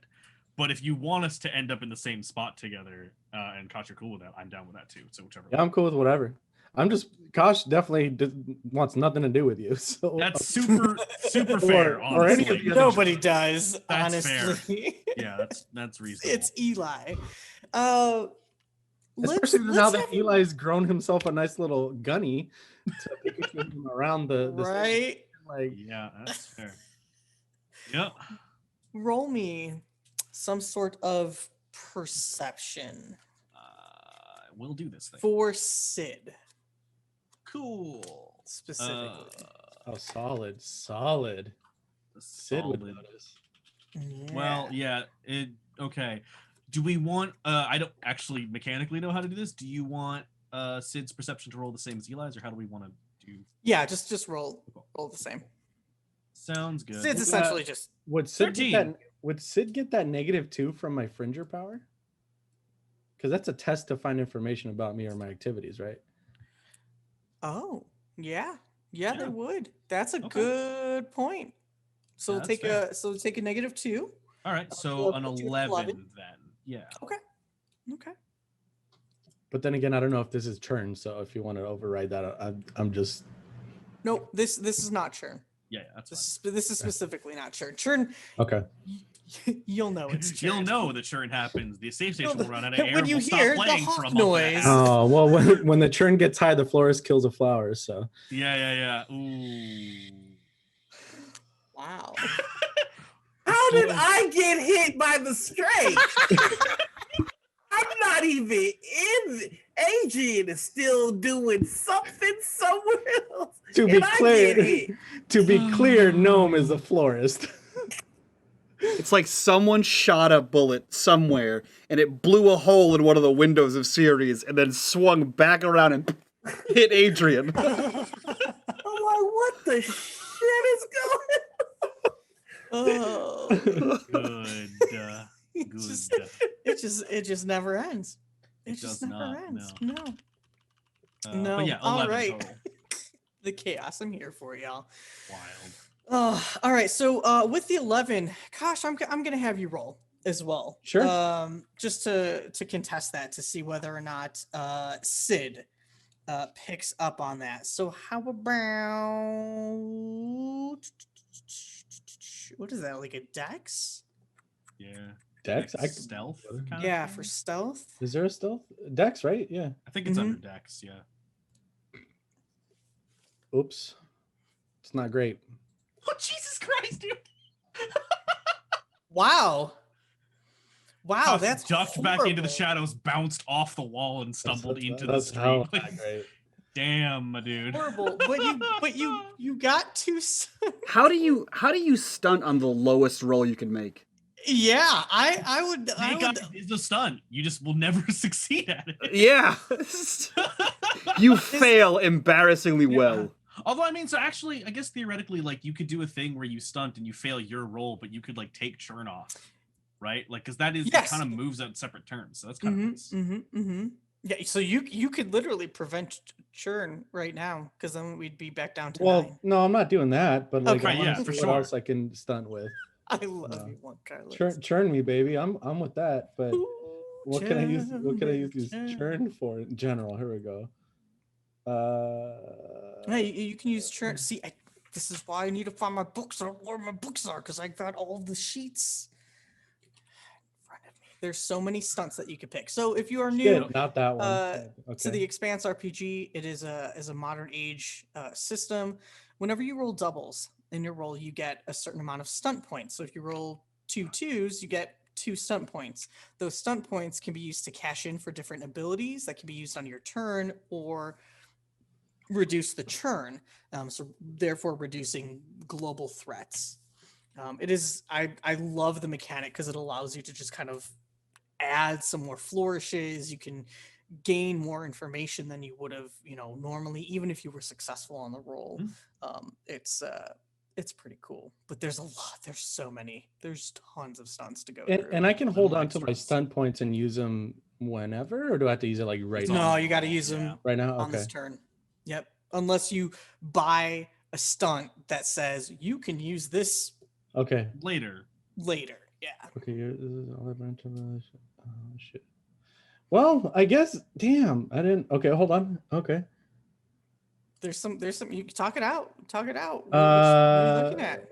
But if you want us to end up in the same spot together, and Kosh, you're cool with that, I'm down with that too. So whichever. Yeah, I'm cool with whatever. Kosh definitely wants nothing to do with you. So That's super fair. or any of Honestly. the other Nobody does, That's fair. honestly. Yeah, that's reasonable. It's Eli. Especially now let's that have- Eli's grown himself a nice little gunny to pick him around the right. like Yeah, that's fair. Yep. Roll me some sort of perception We'll do this thing. for Sid Cool. specifically. oh solid. Sid would Solid. notice. Well, yeah. Okay. Do we want? I don't actually mechanically know how to do this. Do you want Sid's perception to roll the same as Eli's, or how do we want to do? Yeah, just roll the same. Sounds good. Sid's essentially just Would Sid 13. get that? Would Sid get that -2 from my Fringer power? Because that's a test to find information about me or my activities, right? oh yeah they Yeah. would. That's a Okay. good point. So That's take fair. a -2. All right. So I'll an put you at 11 11. then. Yeah. Okay. But then again, I don't know if this is churn. So if you want to override that, I'm just Nope. This is not churn. Yeah. That's fine. This is specifically not churn. Churn. okay. You'll know it's churn. You'll know the churn happens. The safe station You'll- will run out of when air. you We'll stop hear the playing for a hawk month and a noise. half. Oh well, when the churn gets high, the florist kills the flowers. So Yeah. Ooh. Wow. How did I get hit by the stray? I'm not even in. Adrian is still doing something somewhere else. to be and I clear, get hit. to be clear, Gnome is the florist. It's like someone shot a bullet somewhere and it blew a hole in one of the windows of Ceres and then swung back around and hit Adrian. I'm like, what the shit is going? Oh. Good. It Good. just it just never ends. It It just does never not, ends. no. No. But No, yeah, all 11 right. total. The chaos. I'm here for y'all. Wild. Oh, all right. So with the 11, gosh, I'm gonna have you roll as well. Sure. Just to contest that to see whether or not Sid picks up on that. So how about what is that, like a dex? Yeah. Dex? Like stealth. kind of Yeah, thing? for stealth. Is there a stealth? Dex, right? Yeah. I think it's Mhm. under Dex. Yeah. Oops. It's not great. Oh, Jesus Christ, dude. Wow. Wow, Kosh that's ducked back into the horrible. shadows, bounced off the wall, and stumbled into the That's street. hell Like, not great. damn, my dude. Horrible. But you got two. How do you stunt on the lowest roll you can make? Yeah, I would. Snake Eyes is a stunt. You just will never succeed at it. Yeah. You fail embarrassingly well. Although, I mean, so actually, I guess theoretically, like, you could do a thing where you stunt and you fail your roll, but you could, like, take churn off, right? Like, because that is, it Yes. kind of moves at separate turns, so that's kind of nice. Yeah, so you could literally prevent churn right now, because then we'd be back down to 9. Well, no, I'm not doing that, but like, Okay, I wanna yeah, see for what sure. else I can stunt with. I love you, one Carlos. Churn me, baby. I'm with that. But Ooh, what can I use? What can I use baby, this churn for in general? Here we go. Hey, you can use churn. See, this is why I need to find my books or where my books are, because I got all the sheets in front of me. There's so many stunts that you could pick. So if you are new, Shit, not that one. Okay. to the Expanse RPG, it is a modern age system. Whenever you roll doubles in your roll, you get a certain amount of stunt points. So if you roll 2 2s, you get 2 stunt points. Those stunt points can be used to cash in for different abilities that can be used on your turn or reduce the churn. So therefore reducing global threats. It is, I love the mechanic because it allows you to just kind of add some more flourishes. You can gain more information than you would have, normally, even if you were successful on the roll. It's pretty cool, but there's a lot. There's tons of stunts to go through. And I can hold on like to my stunts. stunt points and use them whenever, or do I have to use it like right It's now? No, you got to use them Right now? on Okay. this turn. Yep. Unless you buy a stunt that says you can use this Okay. Later. later. Yeah. Okay. This is all I've learned. Oh shit. Well, I guess. Damn, I didn't. Okay, hold on. Okay. There's some. You can talk it out. Talk it out. What are you looking at?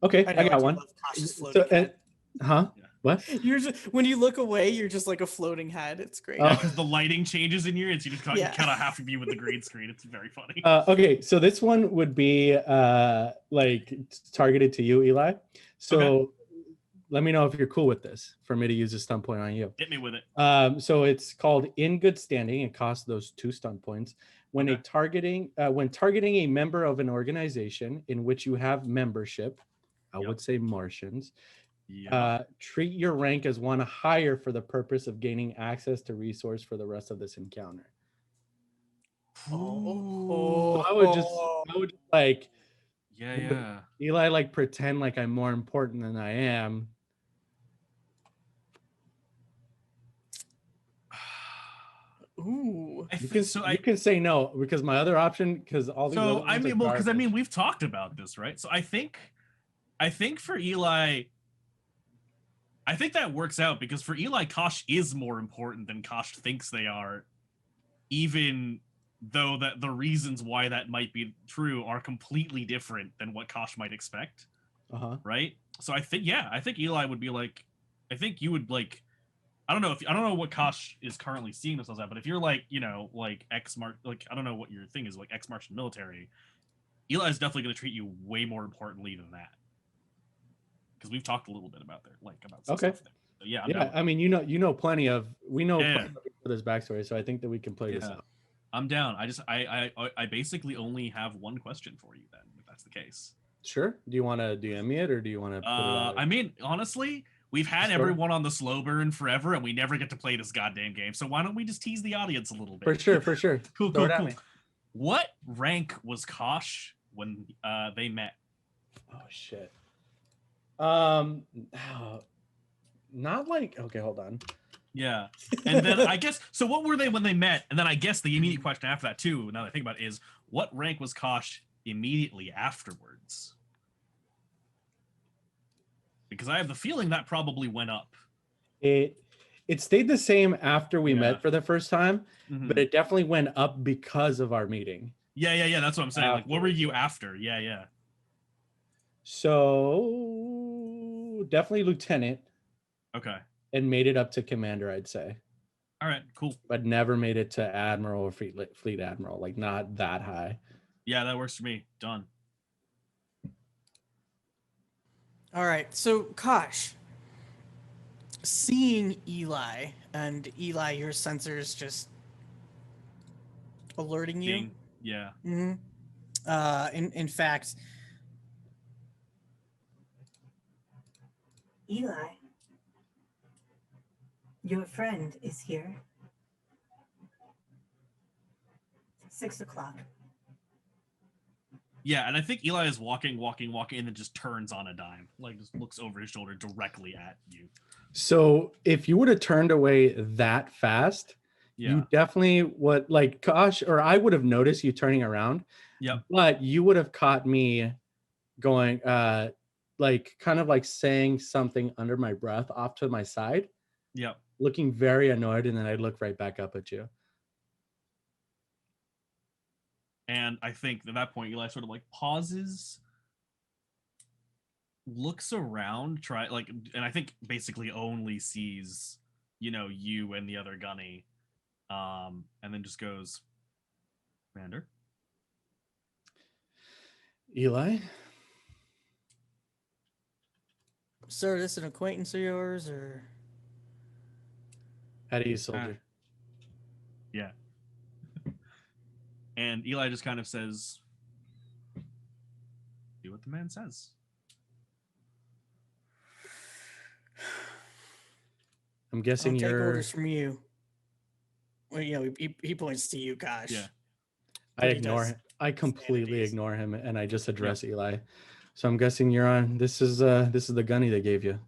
Okay, know, I got do one. love Kosh's So, floating head. huh? Yeah. What? You're just, when you look away, you're just like a floating head. It's great. Yeah, because the lighting changes in here, and so you just cut, Yeah. cut out half of you with the green screen. It's very funny. Okay, so this one would be like targeted to you, Eli. So Okay. let me know if you're cool with this for me to use a stunt point on you. Hit me with it. So it's called In Good Standing. It costs those 2 stunt points. When Okay. when targeting a member of an organization in which you have membership, I Yep. would say Martians, Yeah. treat your rank as one higher for the purpose of gaining access to resource for the rest of this encounter. Oh. I would like Yeah. Eli like pretend like I'm more important than I am. Ooh. You can say no because my other option, because all these other So ones I mean, are well, because I mean, garbage. we've talked about this, right? So I think for Eli, I think that works out because for Eli, Kosh is more important than Kosh thinks they are, even though that the reasons why that might be true are completely different than what Kosh might expect, right? So I think Eli would be like, I think you would like, I don't know what Kosh is currently seeing themselves at, but if you're like, like I don't know what your thing is, like ex-Martian military, Eli is definitely going to treat you way more importantly than that. Because we've talked a little bit about some Okay. stuff there. So yeah, I'm yeah. down. I mean, we know plenty of Yeah. for this backstory, so I think that we can play this Yeah. out. I'm down. I basically only have one question for you then, if that's the case. Sure. Do you want to DM me it, or do you want to put it out? I mean, honestly, we've had Sure. everyone on the slow burn forever, and we never get to play this goddamn game. So why don't we just tease the audience a little bit? For sure. Cool. Throw it at me. What rank was Kosh when they met? Oh shit. Not like, okay, hold on. Yeah. And then I guess, so what were they when they met? And then I guess the immediate question after that too, now that I think about it, is what rank was Kosh immediately afterwards? Because I have the feeling that probably went up. It stayed the same after we Yeah. met for the first time, Mhm. but it definitely went up because of our meeting. Yeah. That's what I'm saying. Like, what were you after? Yeah. So definitely lieutenant, Okay. and made it up to commander, I'd say. All right, cool. but never made it to admiral or fleet admiral. Like not that high. Yeah, that works for me. Done. All right, so Kosh, seeing Eli, and Eli, your sensors just alerting you. Ding. Yeah. hmm in fact, Eli, your friend is here. 6 o'clock. Yeah, and I think Eli is walking, and then just turns on a dime. Like, just looks over his shoulder directly at you. So if you would have turned away that fast, Yeah. you definitely would like gosh, or I would have noticed you turning around. Yep. But you would have caught me going like kind of like saying something under my breath off to my side, Yep. looking very annoyed, and then I'd look right back up at you. And I think at that point, Eli sort of like pauses, looks around, and I think basically only sees, you and the other gunny, and then just goes, Commander. Eli? sir, is this an acquaintance of yours, or? At ease, soldier. Yeah. And Eli just kind of says, do what the man says. I'm guessing I'll take you're. orders from you. Well, he points to you, Kosh. Yeah. I But he ignore does him. I completely ease. ignore him, and I just address Eli. So I'm guessing you're on. This is the gunny they gave you.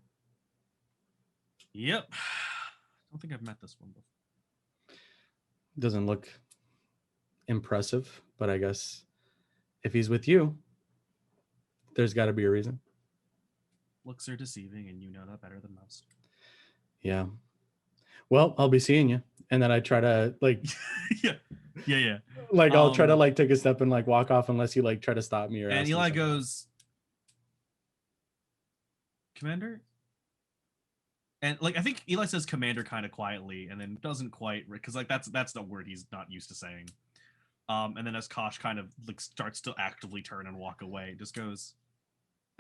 Yep. I don't think I've met this one before. Doesn't look impressive, but I guess if he's with you, there's got to be a reason. Looks are deceiving, and you know that better than most. Yeah. Well, I'll be seeing you, and then I try to like, yeah. like I'll try to like take a step and like walk off unless you like try to stop me or. And ask me Eli something. goes, Commander. And like I think Eli says commander kind of quietly, and then doesn't quite, because like that's the word he's not used to saying. And then as Kosh kind of like starts to actively turn and walk away, just goes.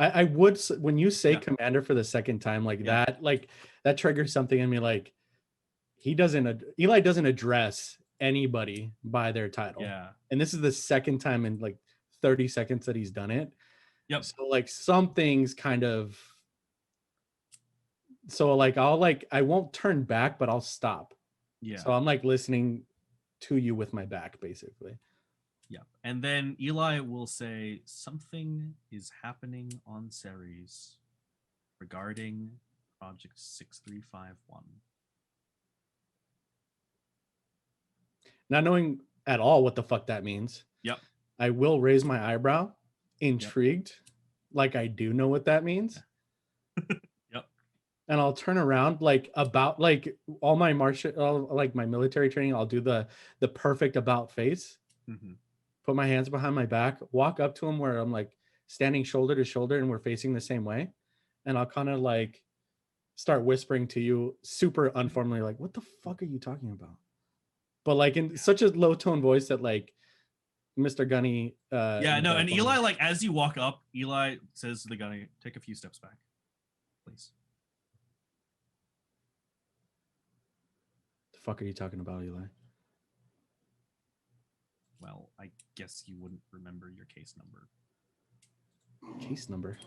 I would, when you say Yeah. commander for the second time like Yeah. that triggers something in me. Like Eli doesn't address anybody by their title. Yeah. And this is the second time in like 30 seconds that he's done it. Yep. So like something's kind of. So like I won't turn back, but I'll stop. Yeah. So I'm like listening to you with my back, basically. Yeah. And then Eli will say something is happening on Ceres regarding Project 6351. Not knowing at all what the fuck that means. Yep. I will raise my eyebrow, intrigued, like I do know what that means. Yep. And I'll turn around like about like all my like my military training. I'll do the perfect about face. Mm-hmm. Put my hands behind my back, walk up to him where I'm like standing shoulder to shoulder and we're facing the same way. And I'll kind of like start whispering to you super unformally, like, what the fuck are you talking about? But like in such a low tone voice that like Mr. Gunny. And Eli, like as you walk up, Eli says to the Gunny, take a few steps back, please. The fuck are you talking about, Eli? Well, I guess you wouldn't remember your case number. Case number?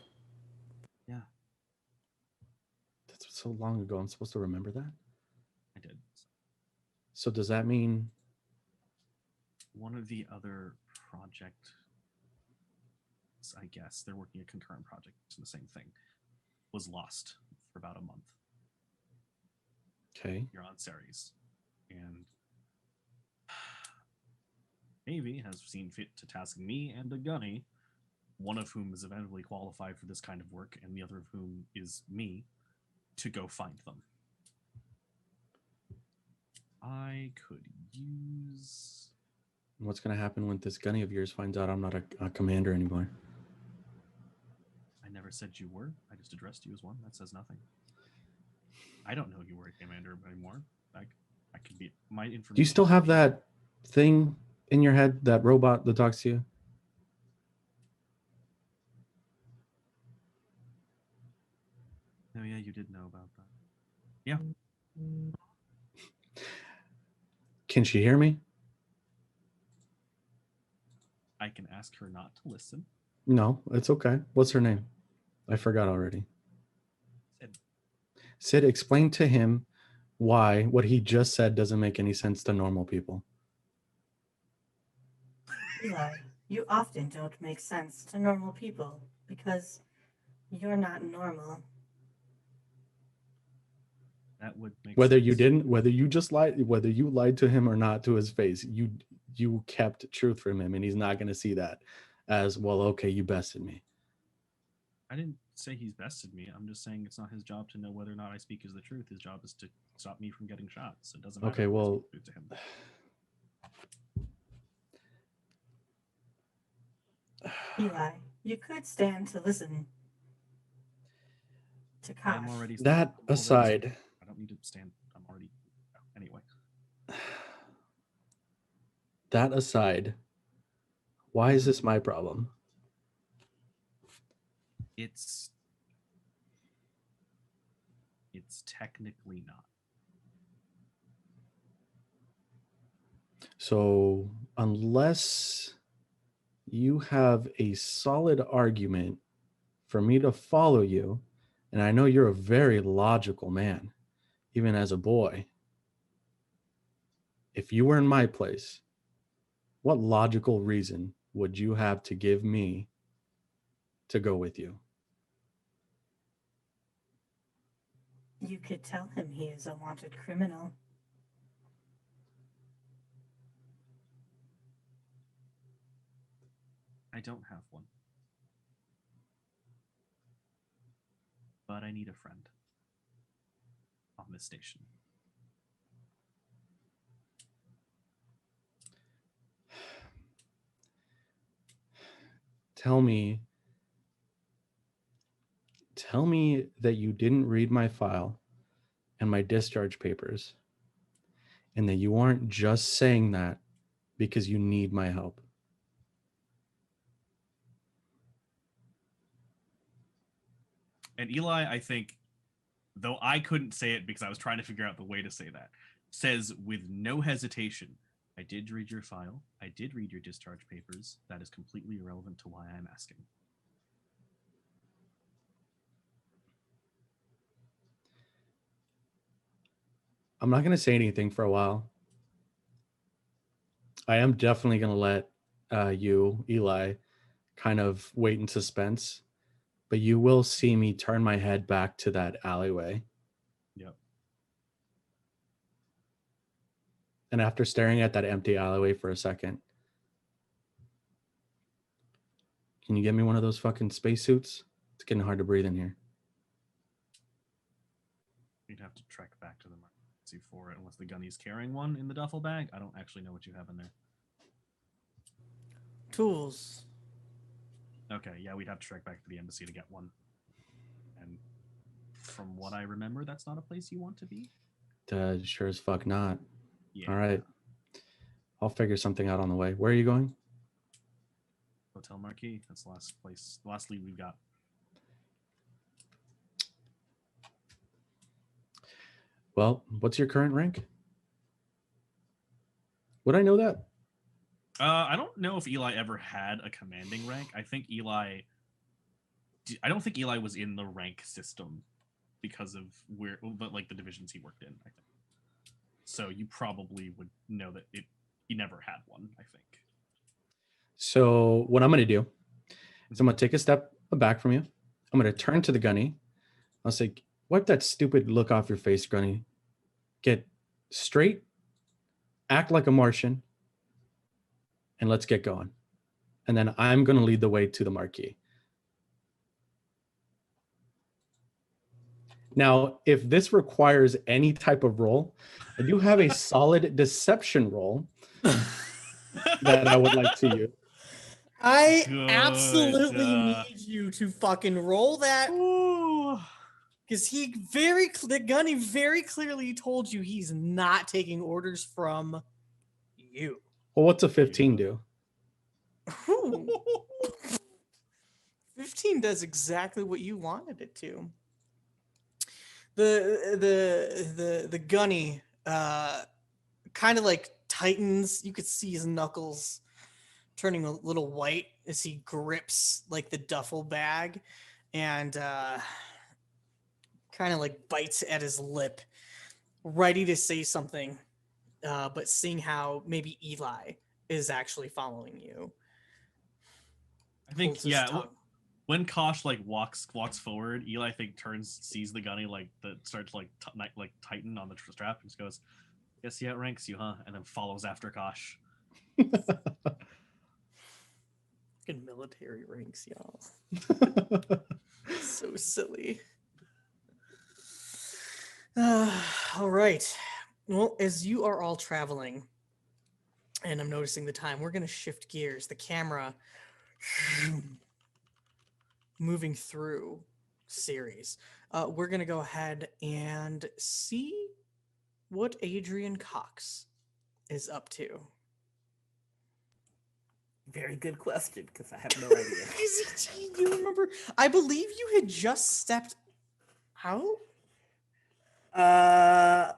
Yeah. That's so long ago. I'm supposed to remember that? I did. So does that mean one of the other project, I guess they're working a concurrent project to the same thing, was lost for about a month. Okay. You're on Ceres. And Navy has seen fit to task me and a Gunny, one of whom is eventually qualified for this kind of work, and the other of whom is me, to go find them. I could use... What's going to happen when this Gunny of yours finds out I'm not a commander anymore? I never said you were. I just addressed you as one. That says nothing. I don't know you were a commander anymore. I could be my information. Do you still have that thing in your head, that robot that talks to you? Oh yeah, you did know about that. Yeah. Can she hear me? I can ask her not to listen. No, it's okay. What's her name? I forgot already. Sid. Sid, explain to him why what he just said doesn't make any sense to normal people. Eli, you often don't make sense to normal people because you're not normal. That would make Whether sense. you didn't, whether you just lied, whether you lied to him or not to his face, you kept truth from him, and he's not going to see that as, well, okay, you bested me. I didn't say he's bested me. I'm just saying it's not his job to know whether or not I speak is the truth. His job is to stop me from getting shot. So it doesn't matter. Okay, if I well, speak the truth to him. Eli, you could stand to listen to I'm Kosh. already That aside, I don't need to stand. I'm already anyway. that aside, why is this my problem? It's technically not. So unless you have a solid argument for me to follow you, and I know you're a very logical man, even as a boy, if you were in my place, what logical reason would you have to give me to go with you? You could tell him he is a wanted criminal. I don't have one. But I need a friend on this station. Tell me that you didn't read my file and my discharge papers, and that you aren't just saying that because you need my help. And Eli, I think, though I couldn't say it because I was trying to figure out the way to say that, says with no hesitation, I did read your file. I did read your discharge papers. That is completely irrelevant to why I'm asking. I'm not going to say anything for a while. I am definitely going to let you, Eli, kind of wait in suspense, but you will see me turn my head back to that alleyway. Yep. And after staring at that empty alleyway for a second, can you get me one of those fucking spacesuits? It's getting hard to breathe in here. You'd have to trek back to the emergency for it, unless the gunny's carrying one in the duffel bag. I don't actually know what you have in there. Tools. Okay, yeah, we'd have to trek back to the embassy to get one. And from what I remember, that's not a place you want to be. Sure as fuck not. Yeah. All right. I'll figure something out on the way. Where are you going? Hotel Marquis. That's the last place, the last lead we've got. Well, what's your current rank? Would I know that? I don't know if Eli ever had a commanding rank. I don't think Eli was in the rank system because of like the divisions he worked in, I think. So you probably would know that he never had one, I think. So what I'm going to do is I'm going to take a step back from you. I'm going to turn to the gunny. I'll say, wipe that stupid look off your face, gunny. Get straight, act like a Martian, and let's get going. And then I'm going to lead the way to the marquee. Now, if this requires any type of roll, I do have a solid deception roll that I would like to use. I Good, absolutely need you to fucking roll that. Ooh. Because the gunny very clearly told you he's not taking orders from you. Well, what's a 15 do? Ooh. 15 does exactly what you wanted it to. The gunny kind of like tightens. You could see his knuckles turning a little white as he grips like the duffel bag and kind of like bites at his lip, ready to say something, but seeing how maybe Eli is actually following you. I think Holds his yeah. tongue. When Kosh like walks forward, Eli I think turns, sees the gunny like that starts like tighten on the strap, and just goes, "Guess he outranks you, huh?" And then follows after Kosh. Fucking military ranks, y'all. So silly. All right. Well, as you are all traveling, and I'm noticing the time, we're going to shift gears. The camera moving through series. We're going to go ahead and see what Adrian Cox is up to. Very good question, because I have no idea. Do you remember? I believe you had just stepped out. I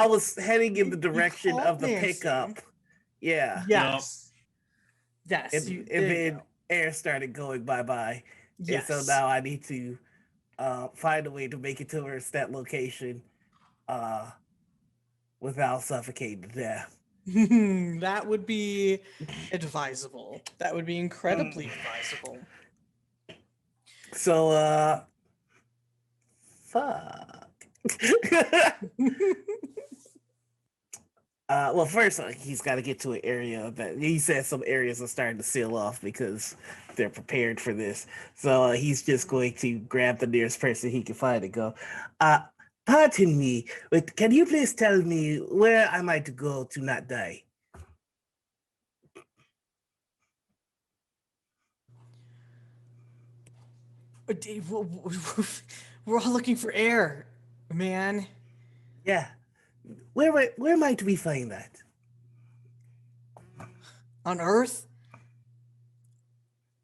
was heading in the direction called of the Nancy. pickup. Yeah. Yes. Yes. And then air started going bye-bye. Yes. And so now I need to find a way to make it towards that location without suffocating to death. That would be advisable. That would be incredibly advisable. So, fuck. Well, first he's got to get to an area that he said some areas are starting to seal off because they're prepared for this. So he's just going to grab the nearest person he can find and go, pardon me, but can you please tell me where I might go to not die? We're all looking for air, man. Yeah. Where might we find that? On Earth?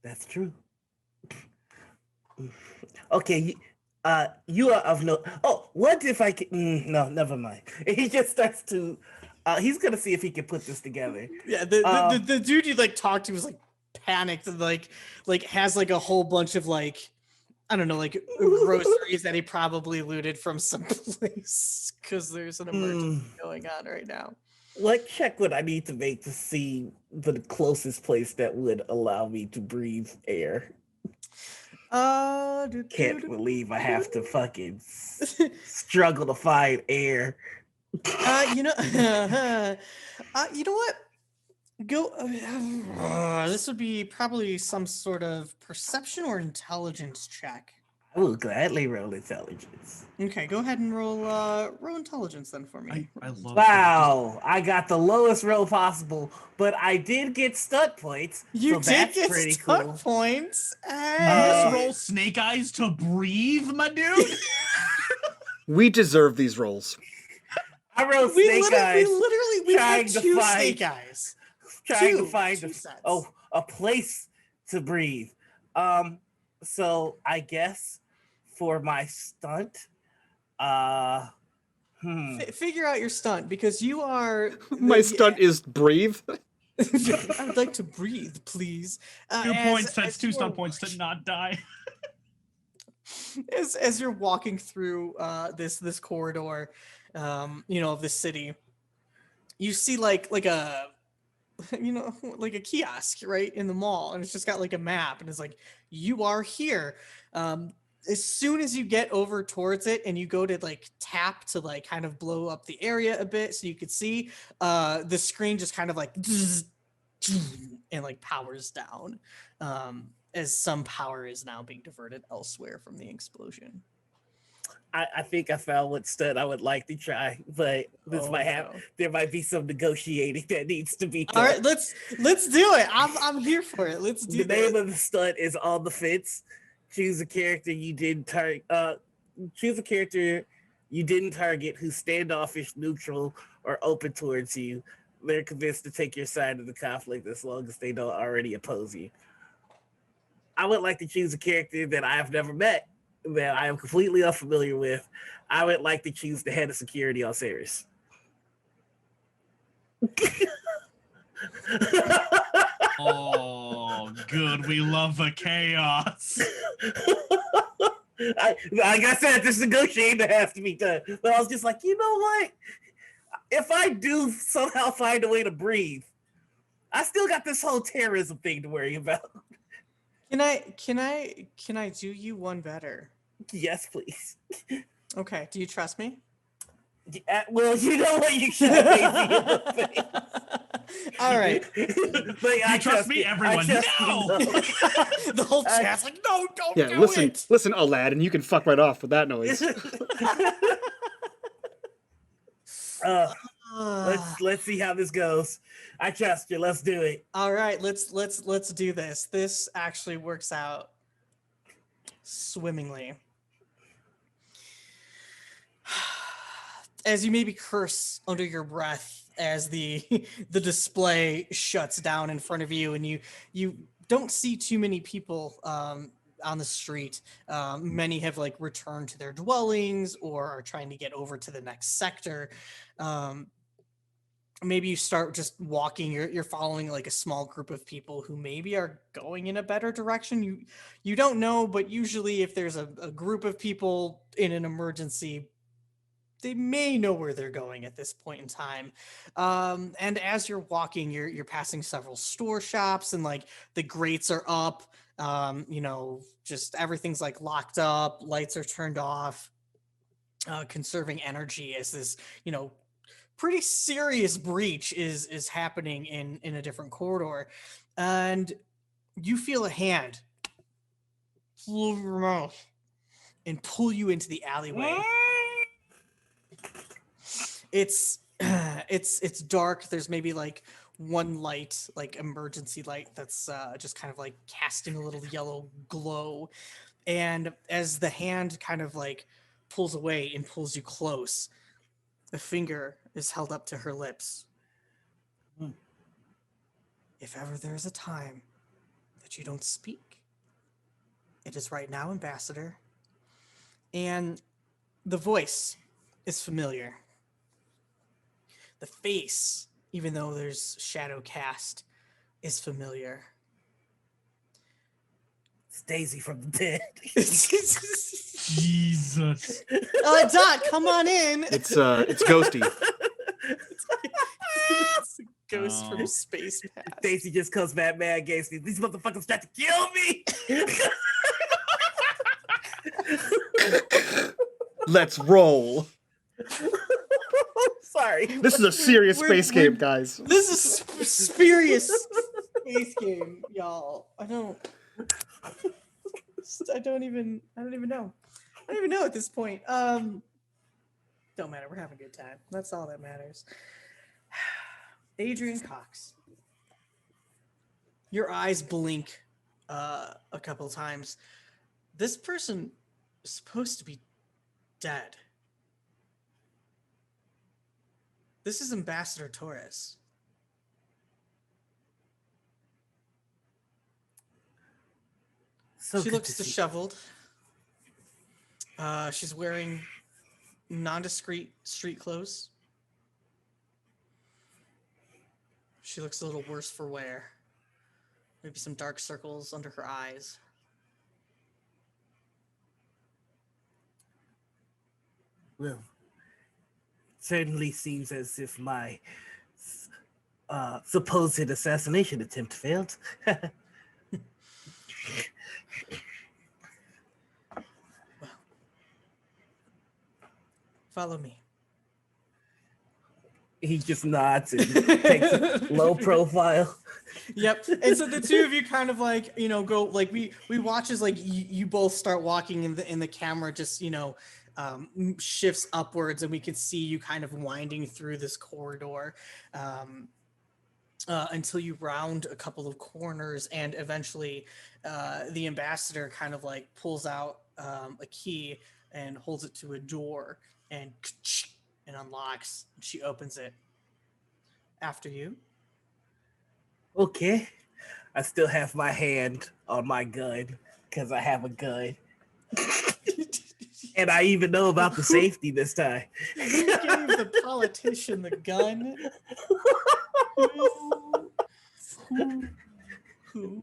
That's true. Okay, you are of no. Oh, what if I can? No, never mind. He just starts to. He's gonna see if he can put this together. Yeah, the dude you like talked to was like panicked and like has like a whole bunch of like, I don't know, like groceries that he probably looted from some place because there's an emergency going on right now. What check would I need to make to see the closest place that would allow me to breathe air? Can't believe I have to fucking struggle to find air. You know what? Go. This would be probably some sort of perception or intelligence check. I will gladly roll intelligence. Okay, go ahead and roll intelligence then for me. I love Wow, I got the lowest roll possible, but I did get stunt points. You so did that's get pretty stunt cool. points. You just roll snake eyes to breathe, my dude. We deserve these rolls. I rolled snake eyes. We trying have to two find- snake eyes. Trying Two to find sets. a place to breathe. So I guess for my stunt, Figure out your stunt because you are. My stunt is breathe. I would like to breathe, please. 2 points. That's as 2 you stun are points to not die. as you're walking through this corridor, of the city, you see like a like a kiosk right in the mall, and it's just got like a map, and it's like you are here. As soon as you get over towards it and you go to like tap to like kind of blow up the area a bit so you could see, the screen just kind of like and like powers down, as some power is now being diverted elsewhere from the explosion. I think I found what stunt I would like to try, but this there might be some negotiating that needs to be done. All right, let's do it. I'm here for it. Let's do The name this. of the stunt is On the Fence. choose a character you didn't target. Choose a character you didn't target who's standoffish, neutral, or open towards you. They're convinced to take your side of the conflict as long as they don't already oppose you. I would like to choose a character that I've never met, that I am completely unfamiliar with. I would like to choose the head of security on Ceres. Oh, good. We love the chaos. Like I said, this negotiating has to be done. But I was just like, you know what? If I do somehow find a way to breathe, I still got this whole terrorism thing to worry about. Can I do you one better? Yes, please. Okay. Do you trust me? Yeah, well, you know what? You should have made me a thing. All right. But You trust me, everyone? No! The whole chat's like, no, don't Yeah, do listen, it. listen, Aladdin, you can fuck right off with that noise. Let's see how this goes. I trust you. Let's do it. All right, let's do this. This actually works out swimmingly. As you maybe curse under your breath as the display shuts down in front of you, and you don't see too many people on the street. Many have like returned to their dwellings or are trying to get over to the next sector. Maybe you start just walking. You're following like a small group of people who maybe are going in a better direction. You don't know, but usually if there's a group of people in an emergency, they may know where they're going at this point in time. And as you're walking, you're passing several store shops, and like the grates are up. Just everything's like locked up, lights are turned off, conserving energy as this, pretty serious breach is happening in a different corridor. And you feel a hand pull over your mouth and pull you into the alleyway. It's dark. There's maybe like one light, like emergency light, that's just kind of like casting a little yellow glow. And as the hand kind of like pulls away and pulls you close, the finger is held up to her lips. If ever there's a time that you don't speak, it is right now, Ambassador. And the voice is familiar. The face, even though there's shadow cast, is familiar. It's Daisy from the dead. Jesus. Dot, come on in. It's Ghosty. It's a ghost Oh. from space past. Daisy just comes back mad against me. These motherfuckers tried to kill me. Let's roll. Sorry. This is a serious We're- space we're- game, guys. This is serious space game, y'all. I don't even know. I don't even know at this point. Don't matter. We're having a good time. That's all that matters. Adrian Cox. Your eyes blink a couple times. This person is supposed to be dead. This is Ambassador Torres. So She good looks to see- disheveled. She's wearing nondescript street clothes. She looks a little worse for wear. Maybe some dark circles under her eyes. Well, certainly seems as if my supposed assassination attempt failed. Follow me. He just nods and takes a low profile. Yep. And so the two of you kind of like, go like we watch as like you both start walking in the camera just, shifts upwards, and we can see you kind of winding through this corridor. until you round a couple of corners, and eventually the ambassador kind of like pulls out a key and holds it to a door, and it unlocks. She opens it. After you. Okay. I still have my hand on my gun because I have a gun. And I even know about the safety this time. You gave the politician the gun.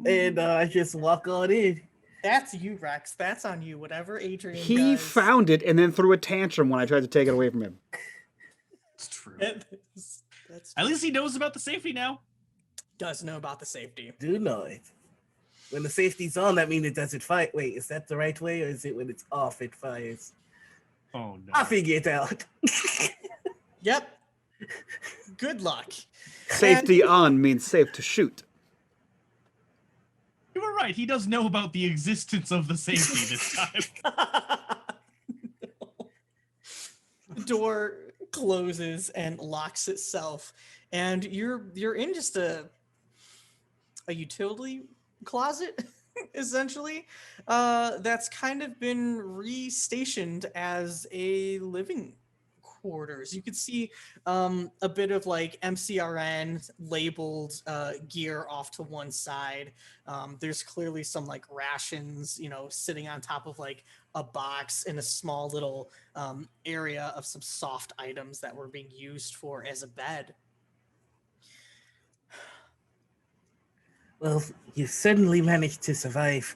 And I just walk on in. That's you, Rex. That's on you. Whatever Adrian He does. found it and then threw a tantrum when I tried to take it away from him. It's true. That's At least he knows about the safety now. does know about the safety. Do know it. When the safety's on, that means it doesn't fire. Wait, is that the right way, or is it when it's off it fires? Oh no. I'll figure it out. Yep. Good luck. Safety on means safe to shoot. You were right. He does know about the existence of the safety this time. The door closes and locks itself, and you're in just a utility closet, essentially. That's kind of been restationed as a living quarters. You could see a bit of like MCRN labeled gear off to one side. There's clearly some like rations, sitting on top of like a box in a small little area of some soft items that were being used for as a bed. Well, you certainly managed to survive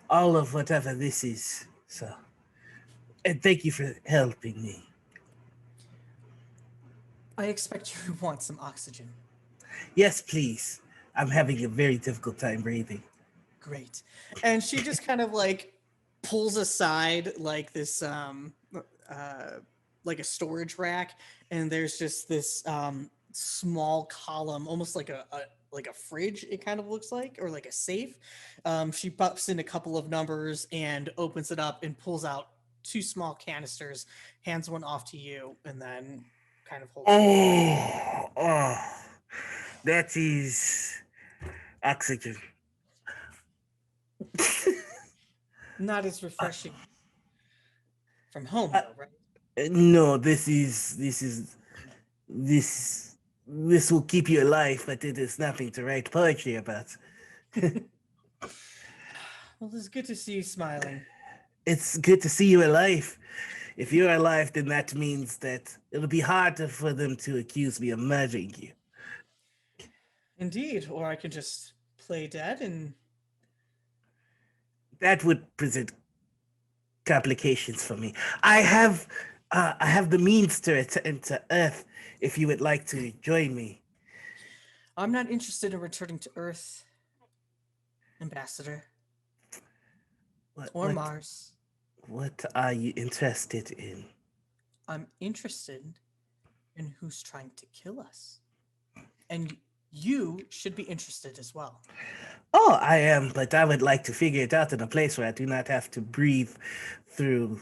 all of whatever this is. So, and thank you for helping me. I expect you want some oxygen. Yes, please. I'm having a very difficult time breathing. Great. And she just kind of like pulls aside like this like a storage rack, and there's just this small column, almost like a fridge, it kind of looks like, or like a safe. She pops in a couple of numbers and opens it up and pulls out 2 small canisters, hands one off to you, and then kind of holds That is oxygen. Not as refreshing from home, though, right? No, this will keep you alive, but it is nothing to write poetry about. Well, it's good to see you smiling. It's good to see you alive. If you're alive, then that means that it'll be harder for them to accuse me of murdering you. Indeed, or I could just play dead and... That would present complications for me. I have the means to return to Earth if you would like to join me. I'm not interested in returning to Earth, Ambassador. Or Mars. What are you interested in? I'm interested in who's trying to kill us. And you should be interested as well. Oh, I am, but I would like to figure it out in a place where I do not have to breathe through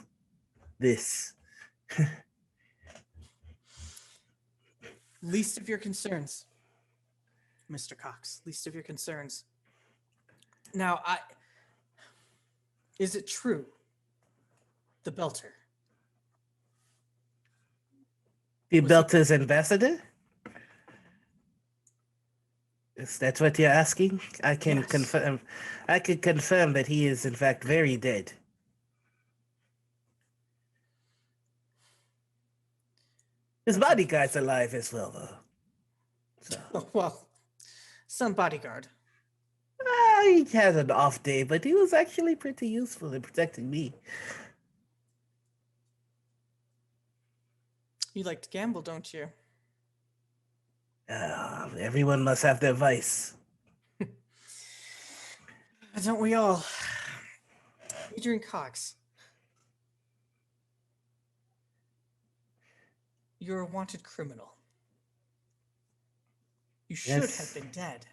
this. Least of your concerns, Mr. Cox. Least of your concerns. Now, is it true? The Belter. The Belter's ambassador? Is that what you're asking? I can Yes. confirm. I can confirm that he is in fact very dead. His bodyguard's alive as well, though. So. Well, some bodyguard. He had an off day, but he was actually pretty useful in protecting me. You like to gamble, don't you? Everyone must have their vice. Don't we all? Adrian Cox. You're a wanted criminal. You should Yes. have been dead.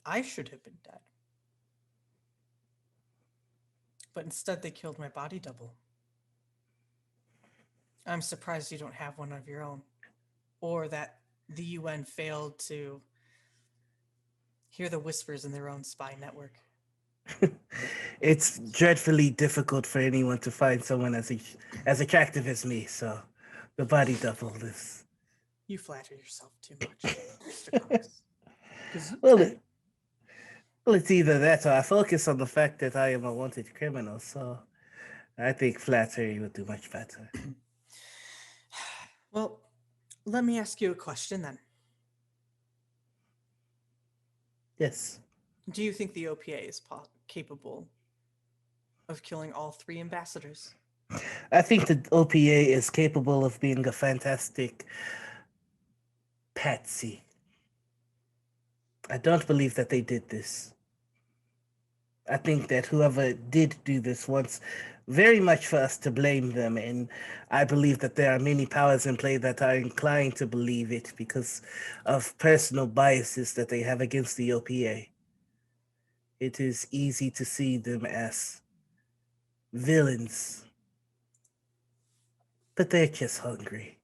I should have been dead. But instead they killed my body double. I'm surprised you don't have one of your own. Or that the UN failed to Hear the whispers in their own spy network. It's dreadfully difficult for anyone to find someone as attractive as me. So, the body double is You flatter yourself too much, Mr. Cox. well. Well, it's either that or I focus on the fact that I am a wanted criminal. So, I think flattery would do much better. Well, let me ask you a question then. Yes. Do you think the OPA is capable of killing all 3 ambassadors? I think the OPA is capable of being a fantastic patsy. I don't believe that they did this. I think that whoever did do this wants very much for us to blame them, and I believe that there are many powers in play that are inclined to believe it because of personal biases that they have against the OPA. It is easy to see them as villains, but they're just hungry.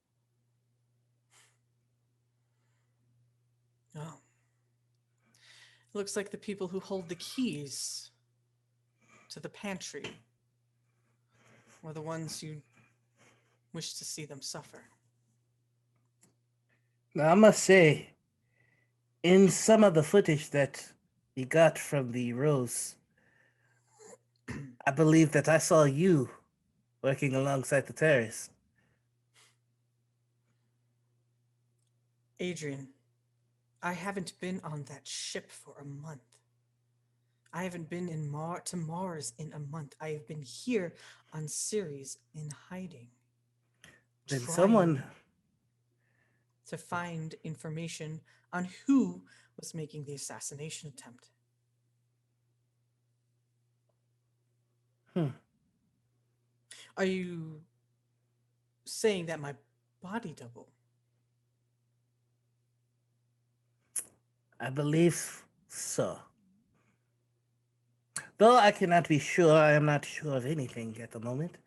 Oh. Looks like the people who hold the keys to the pantry were the ones you wish to see them suffer. Now, I must say, in some of the footage that we got from the Rose, I believe that I saw you working alongside the terrorists. Adrian, I haven't been on that ship for a month. I haven't been to Mars in a month. I have been here on Ceres in hiding. Then trying someone to find information on who was making the assassination attempt. Are you saying that my body double? I believe so. Though I cannot be sure, I am not sure of anything at the moment.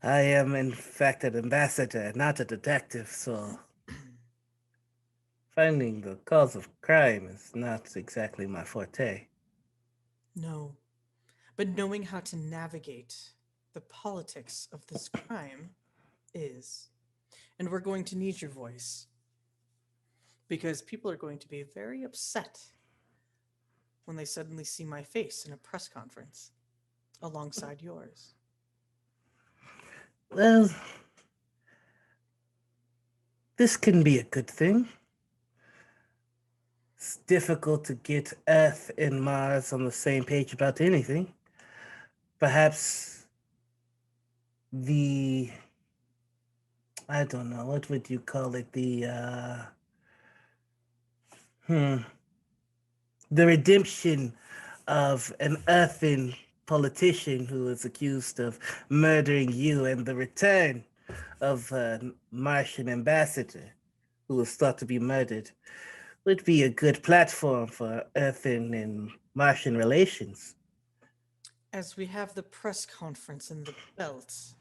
I am, in fact, an ambassador, not a detective, so finding the cause of crime is not exactly my forte. No. But knowing how to navigate the politics of this crime is. And we're going to need your voice. Because people are going to be very upset when they suddenly see my face in a press conference alongside yours. Well, this can be a good thing. It's difficult to get Earth and Mars on the same page about anything. Perhaps I don't know, what would you call it? The redemption of an earthen politician who was accused of murdering you, and the return of a Martian ambassador who was thought to be murdered would be a good platform for earthen and Martian relations. As we have the press conference in the belt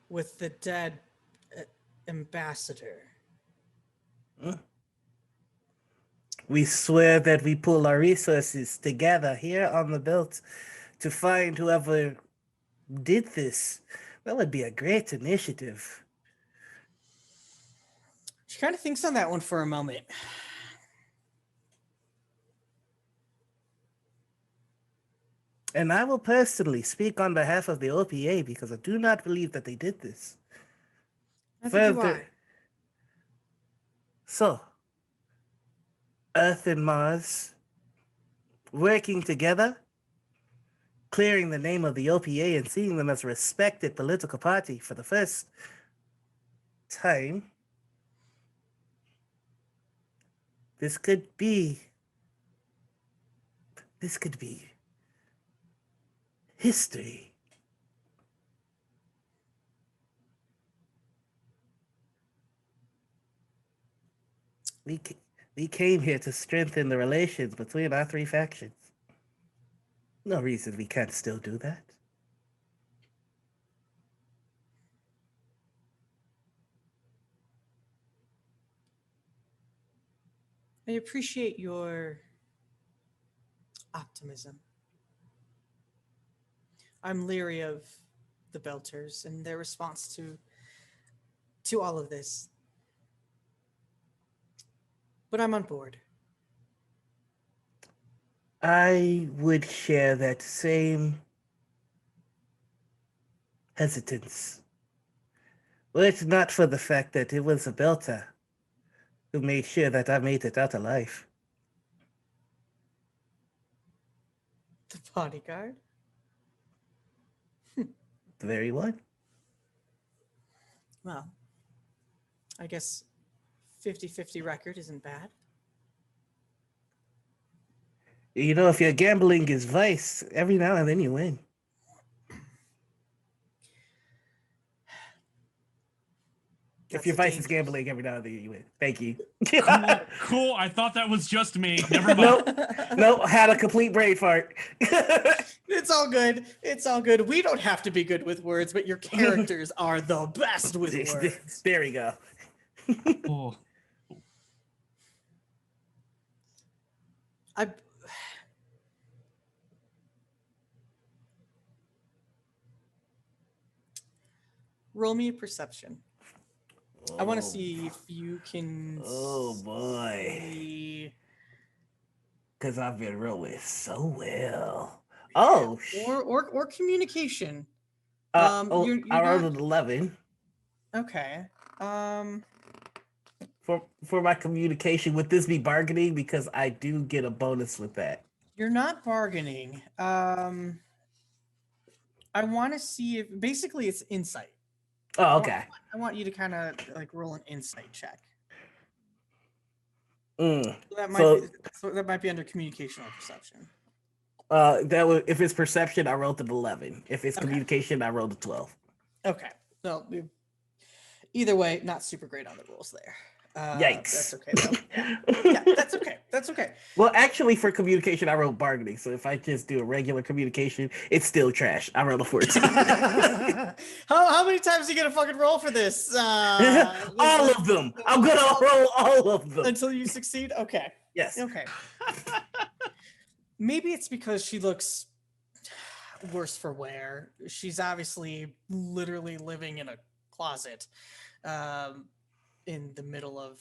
with the dead ambassador. We swear that we pull our resources together here on the belt to find whoever did this. That would be a great initiative. She kind of thinks on that one for a moment. And I will personally speak on behalf of the OPA because I do not believe that they did this. Neither do I. So, Earth and Mars working together, clearing the name of the OPA and seeing them as a respected political party for the first time. This could be history. We came here to strengthen the relations between our 3 factions. No reason we can't still do that. I appreciate your optimism. I'm leery of the Belters and their response to all of this. But I'm on board. I would share that same hesitance. Well, it's not for the fact that it was a Belter who made sure that I made it out alive. The bodyguard? The very one. Well, I guess 50-50 record isn't bad. You know, if your gambling is vice, every now and then you win. If your vice is gambling, every now and then you win. Thank you. Cool. I thought that was just me. Never mind. Nope, had a complete brain fart. It's all good. It's all good. We don't have to be good with words, but your characters are the best with words. There we go. Oh. Roll me a perception. I want to see if you can. Oh boy. Because I've been rolling so well. Oh. Or communication. I you're rolled not- an 11. Okay. For my communication, would this be bargaining? Because I do get a bonus with that. You're not bargaining. I want to see if basically it's insight. Oh, okay. I want you to kind of like roll an insight check. Mm. So that might be under communication or perception. That would, if it's perception, I rolled an 11. If it's communication, I rolled a 12. Okay. So either way, not super great on the rolls there. Yikes. That's okay though. Yeah, that's okay. That's okay. Well, actually, for communication, I wrote bargaining. So if I just do a regular communication, it's still trash. I rolled a 14. How many times are you gonna fucking roll for this? All of them. I'm gonna roll all of them until you succeed. Okay. Yes. Okay. Maybe it's because she looks worse for wear. She's obviously literally living in a closet, in the middle of,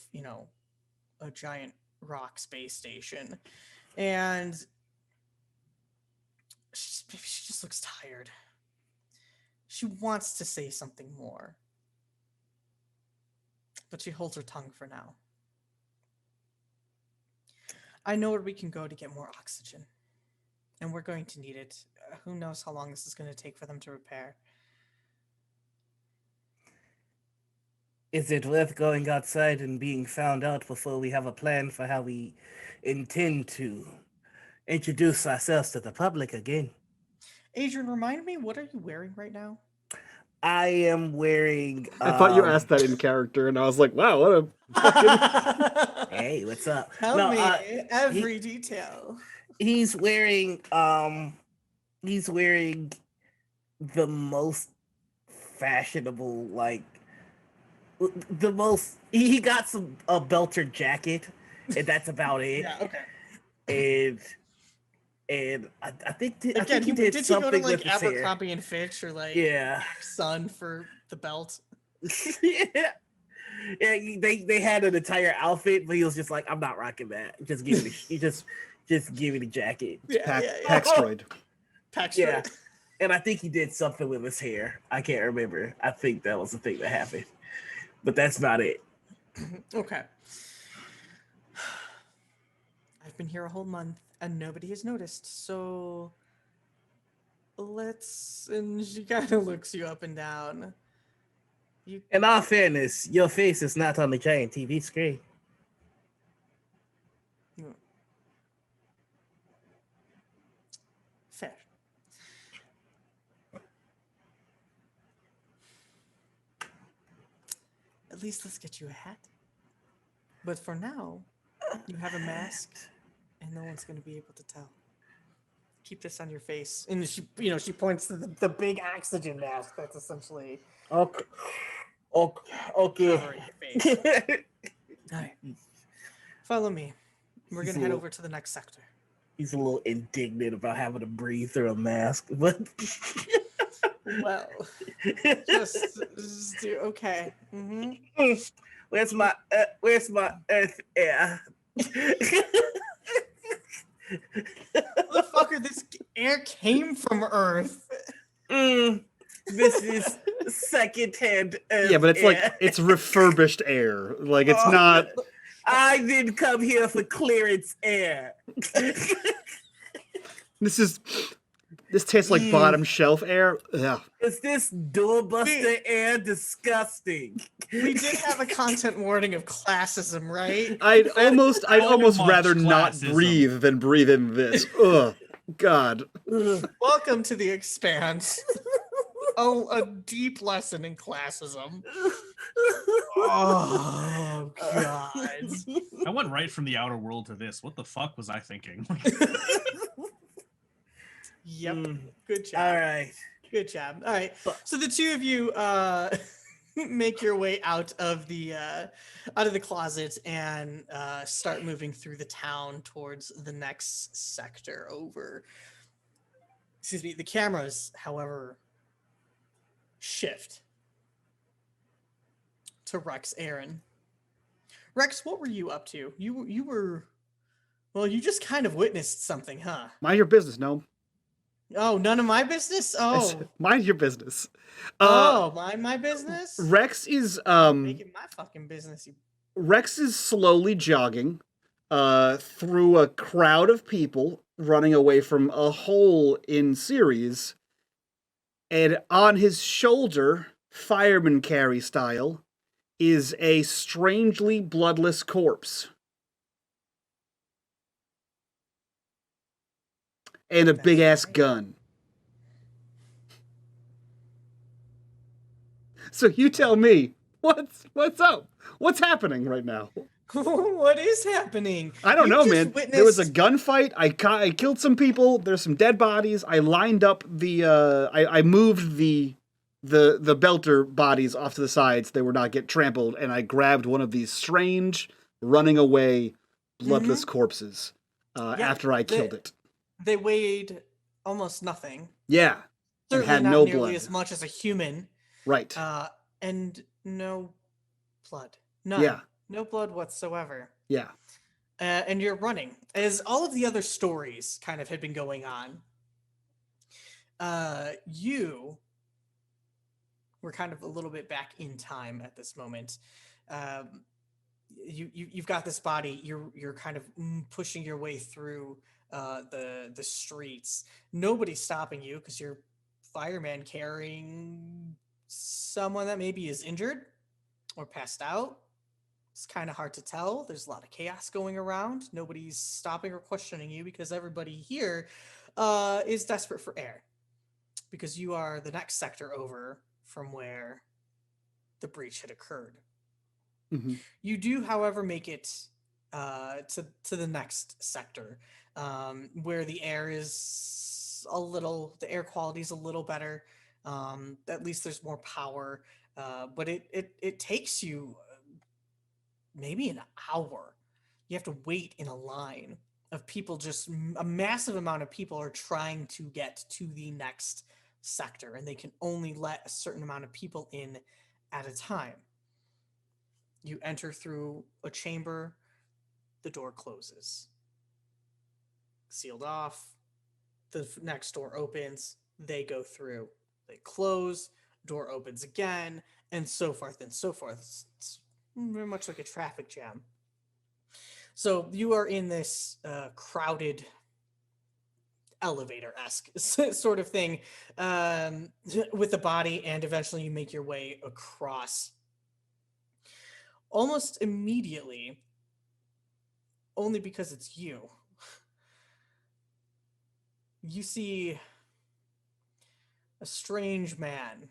a giant rock space station, and she just looks tired. She wants to say something more, but she holds her tongue for now. I know where we can go to get more oxygen, and we're going to need it. Who knows how long this is going to take for them to repair. Is it worth going outside and being found out before we have a plan for how we intend to introduce ourselves to the public again? Adrian, remind me, what are you wearing right now? I am wearing... I thought you asked that in character, and I was like, wow, what a fucking... Hey, what's up? Tell me every detail. He's wearing the most fashionable, like, the most... He got a Belter jacket, and that's about it. Yeah, okay. And I think he did did he go to something like with his hair. Abercrombie and Fitch or like Sun for the belt? Yeah, they had an entire outfit, but he was just like, I'm not rocking that. Just give me just give me the jacket. Paxtroid. Yeah, and I think he did something with his hair. I can't remember. I think that was the thing that happened, but that's about it. Okay. I've been here a whole month and nobody has noticed, so and she kind of looks you up and down. In all fairness, your face is not on the giant TV screen. Fair. At least let's get you a hat. But for now, you have a mask, and no one's going to be able to tell. Keep this on your face. And she points to the big oxygen mask that's essentially Okay. covering your face. All right. Follow me. We're going to head over to the next sector. He's a little indignant about having to breathe through a mask, but Well, just do okay. where's my earth air? Motherfucker, this air came from Earth. This is secondhand earth Yeah, but it's air. like it's refurbished air. Like it's Oh. not. I didn't come here for clearance air. This tastes like bottom shelf air. Ugh. Is this doorbuster air disgusting? We did have a content warning of classism, right? I'd almost much rather not classism. breathe than breathe in this. Ugh. God. Welcome to the Expanse. Oh, a deep lesson in classism. Oh God. I went right from the outer world to this. What the fuck was I thinking? Yep. Good job. All right. Good job. All right. So the two of you make your way out of the closet and start moving through the town towards the next sector over. Excuse me. The cameras, however, shift to Rex Aaron. Rex, what were you up to? You were, well, you just kind of witnessed something, huh? Mind your business, gnome. Oh, none of my business? Oh. Mind your business. Mind my business? Rex is Making my fucking business. Rex is slowly jogging through a crowd of people running away from a hole in Ceres. And on his shoulder, fireman carry style, is a strangely bloodless corpse. And a big ass gun. So you tell me, what's up? What's happening right now? What is happening? I don't know, just man. There was a witnessed- gunfight. I killed some people. There's some dead bodies. I lined up the I moved the belter bodies off to the sides. They were not get trampled, and I grabbed one of these strange running away bloodless corpses after I killed it. They weighed almost nothing. Yeah. And Certainly had not no nearly blood. as much as a human. Right. And no blood. None. Yeah. No blood whatsoever. Yeah. And you're running. As all of the other stories kind of had been going on, you were kind of a little bit back in time at this moment. You've got this body. You're kind of pushing your way through the streets. Nobody's stopping you because you're fireman carrying someone that maybe is injured or passed out. It's kind of hard to tell. There's a lot of chaos going around. Nobody's stopping or questioning you because everybody here is desperate for air, because you are the next sector over from where the breach had occurred. Mm-hmm. You do, however, make it to the next sector, where the air is the air quality is a little better. At least there's more power, but it takes you maybe an hour. You have to wait in a line of people. Just a massive amount of people are trying to get to the next sector, and they can only let a certain amount of people in at a time. You enter through a chamber, the door closes. Sealed off, the next door opens, they go through, they close, door opens again, and so forth and so forth. It's very much like a traffic jam. So you are in this crowded elevator-esque sort of thing with the body, and eventually you make your way across. Almost immediately, only because it's you, you see a strange man,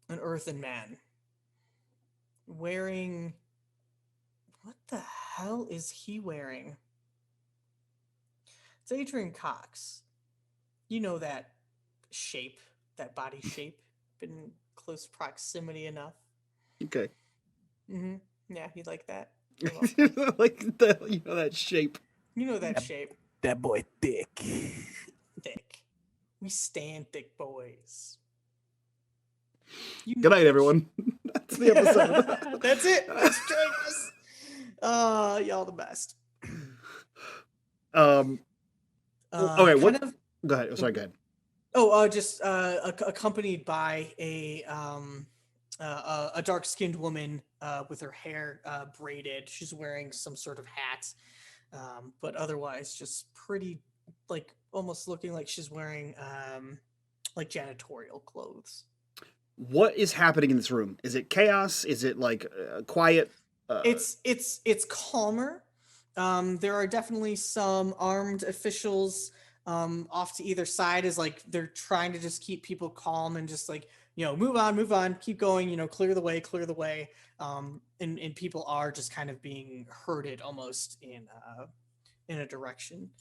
an earthen man, wearing... What the hell is he wearing? It's Adrian Cox. You know that shape, that body shape, been in close proximity enough. Okay. Mm-hmm. Yeah, you like that? Like that shape. You know that shape. That boy thick. Thick. We stand thick boys. You Good night, everyone. That's the episode. That's it. Let's join us. Y'all the best. Okay, what? Kind of, Go ahead. Sorry, go ahead. just accompanied by a dark-skinned woman with her hair braided. She's wearing some sort of hat, but otherwise just pretty, like almost looking like she's wearing like janitorial clothes. What is happening in this room? Is it chaos? Is it like quiet? It's calmer. There are definitely some armed officials off to either side, as like they're trying to just keep people calm and just like, move on, keep going, clear the way. And people are just kind of being herded almost in a direction.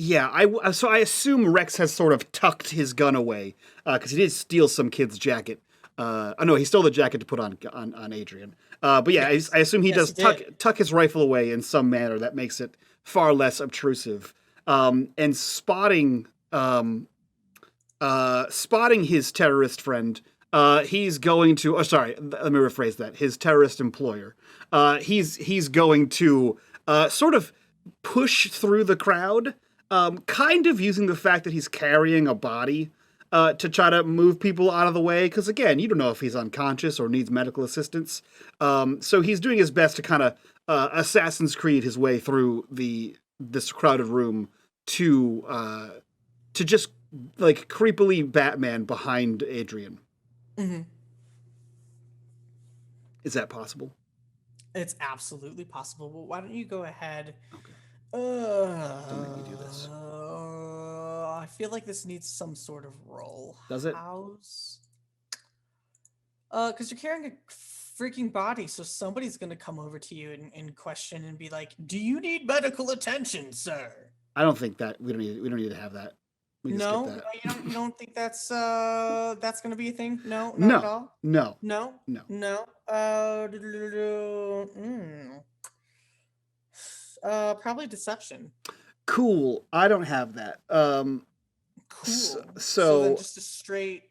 Yeah, so I assume Rex has sort of tucked his gun away because he did steal some kid's jacket. No, he stole the jacket to put on Adrian. But yeah, Yes. I assume he Yes, does he did. tuck his rifle away in some manner that makes it far less obtrusive. And spotting his terrorist friend, he's going to. Oh, sorry, let me rephrase that. His terrorist employer. He's going to sort of push through the crowd, kind of using the fact that he's carrying a body to try to move people out of the way. Because again, you don't know if he's unconscious or needs medical assistance. So he's doing his best to kind of Assassin's Creed his way through this crowded room to just like creepily Batman behind Adrian. Mm-hmm. Is that possible? It's absolutely possible. But why don't you go ahead? Okay. Don't make me do this. I feel like this needs some sort of roll. Does it? House. Because you're carrying a freaking body, so somebody's gonna come over to you and question and be like, "Do you need medical attention, sir?" I don't think that we don't need to have that. We can No, skip that. you don't think that's gonna be a thing? No, not at all. No. No, No. no. Probably deception. Cool. I don't have that. Cool. So then just a straight,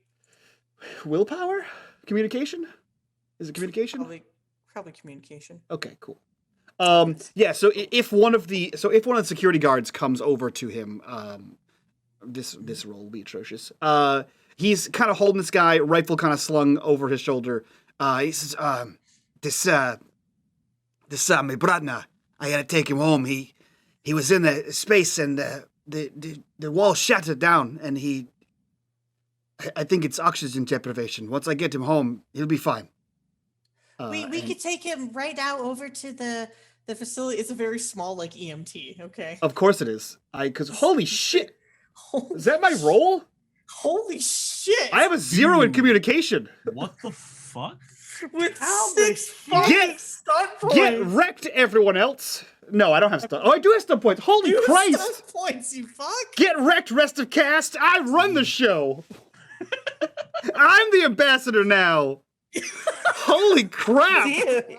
willpower? Communication? Is it communication? probably communication. Okay, cool. Yeah, so if one of the security guards comes over to him, this roll will be atrocious. He's kind of holding this guy, rifle kind of slung over his shoulder. He says, this my brother, I gotta take him home. He was in the space and the wall shattered down, and I think it's oxygen deprivation. Once I get him home, he'll be fine. We could take him right now over to the facility. It's a very small, like, EMT, okay? Of course it is. Because holy shit, is that my roll? Holy shit! I have a 0 in communication. What the fuck? With How 6 the fucking Get- stunt points! Get wrecked, everyone else. No, I don't have stuff. Oh, I do have stuff points. Holy You Christ! stunt points, you fuck! Get wrecked, rest of cast. I run the show. I'm the ambassador now. Holy crap!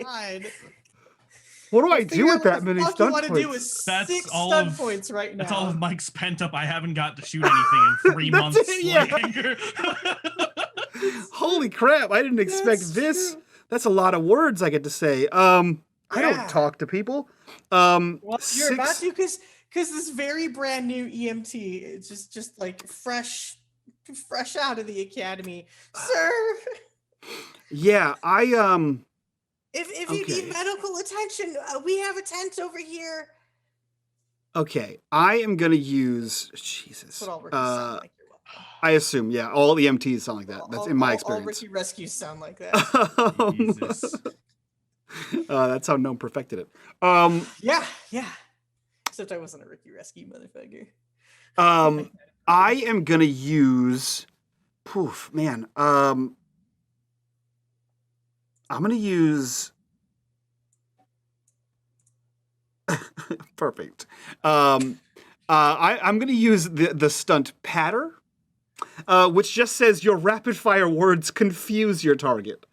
God. What do I Figure do out with that what the many fuck stunt you want to do points? with That's 6 all stunt of- points right now. That's all of Mike's pent up. I haven't got to shoot anything in 3 That's months. it, yeah. Like- Holy crap! I didn't expect That's this. true. That's a lot of words I get to say. I Yeah. don't talk to people. Well, you're 6 about to because this very brand new EMT, it's just like fresh out of the academy, sir. Yeah, If you Okay. need medical attention, we have a tent over here. okay. I am gonna use Jesus. That's what all Rickies sound like. You're welcome. I assume, yeah, all EMTs sound like that. That's in my All experience. Ricky rescues sound like that. Jesus. That's how Gnome perfected it. Yeah. Except I wasn't a Ricky rescue motherfucker. I am gonna use. Poof, man. I'm gonna use. Perfect. I'm gonna use the stunt patter, which just says your rapid fire words confuse your target.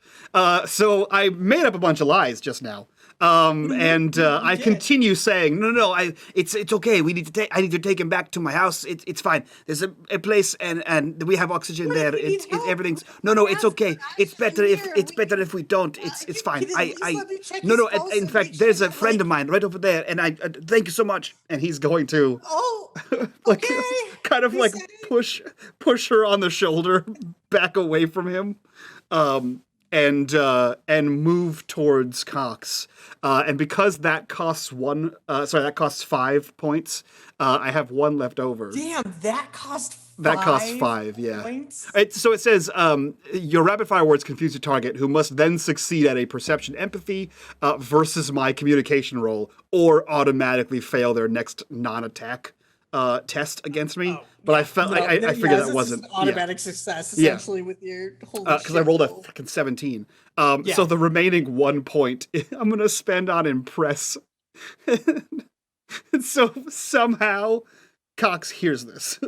So I made up a bunch of lies just now. And I did. continue saying, no, it's okay. I need to take him back to my house. It's fine. There's a place, and we have oxygen What if there. you need It's help? everything's no. It's Ask okay. for It's better oxygen if here. we don't. It's fine. Can at least let me check No. his pulse In and fact, make sure there's a that, friend of like- mine right over there, and I thank you so much. And he's going to Oh, like okay. kind of He like said it. push her on the shoulder back away from him. And move towards Cox. And because that costs that costs 5 points. I have one left over. Damn, that cost 5 That costs 5, yeah. points? So it says, your rapid fire words confuse your target, who must then succeed at a perception empathy versus my communication roll, or automatically fail their next non-attack test against me. But I felt I figured that wasn't an automatic success Yeah. essentially with your holy because I rolled a roll. fucking 17. Yeah. So the remaining 1 point I'm gonna spend on impress. And so somehow Cox hears this.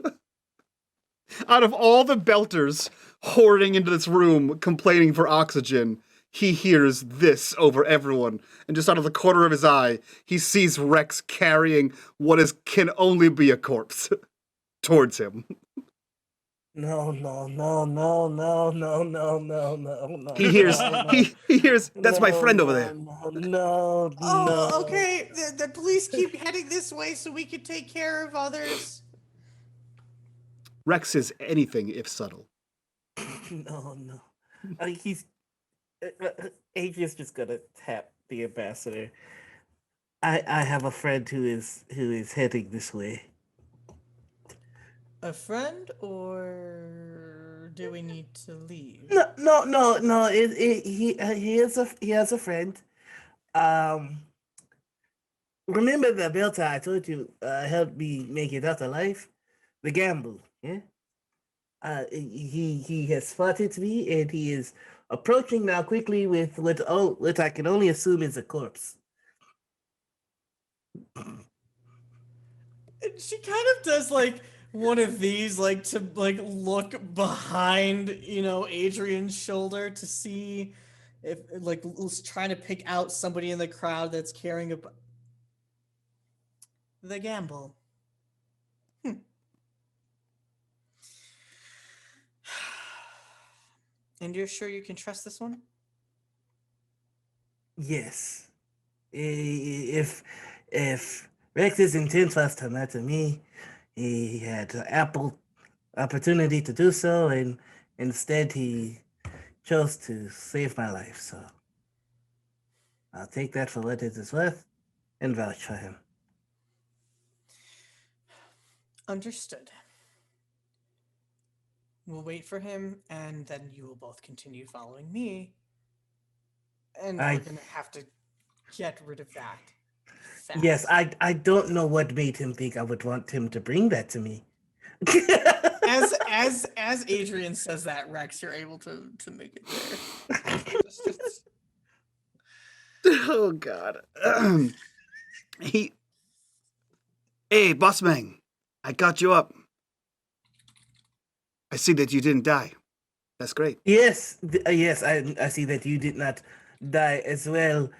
Out of all the belters hoarding into this room complaining for oxygen, he hears this over everyone. And just out of the corner of his eye, he sees Rex carrying what can only be a corpse towards him. No. He hears no. he hears that's my friend over there. No. Oh, okay. The police keep heading this way so we can take care of others. Rex is anything if subtle. No. He's Adrian's just gonna tap the ambassador. I have a friend who is heading this way. A friend, or do we need to leave? No. He has a friend. Remember the belter I told you helped me make it out alive? The gamble, yeah. He has spotted me, and he is approaching now quickly with what I can only assume is a corpse. And she kind of does like one of these, like to like look behind, Adrian's shoulder to see if like trying to pick out somebody in the crowd that's carrying the gamble. And you're sure you can trust this one? Yes. If Rex's intent was to murder me, he had ample opportunity to do so, and instead he chose to save my life. So I'll take that for what it is worth and vouch for him. Understood. We'll wait for him, and then you will both continue following me. And we're gonna have to get rid of that. Fast. Yes, I don't know what made him think I would want him to bring that to me. As Adrian says that, Rex, you're able to make it there. Oh God. Hey, boss man, I got you up. I see that you didn't die. That's great. Yes, yes, I see that you did not die as well.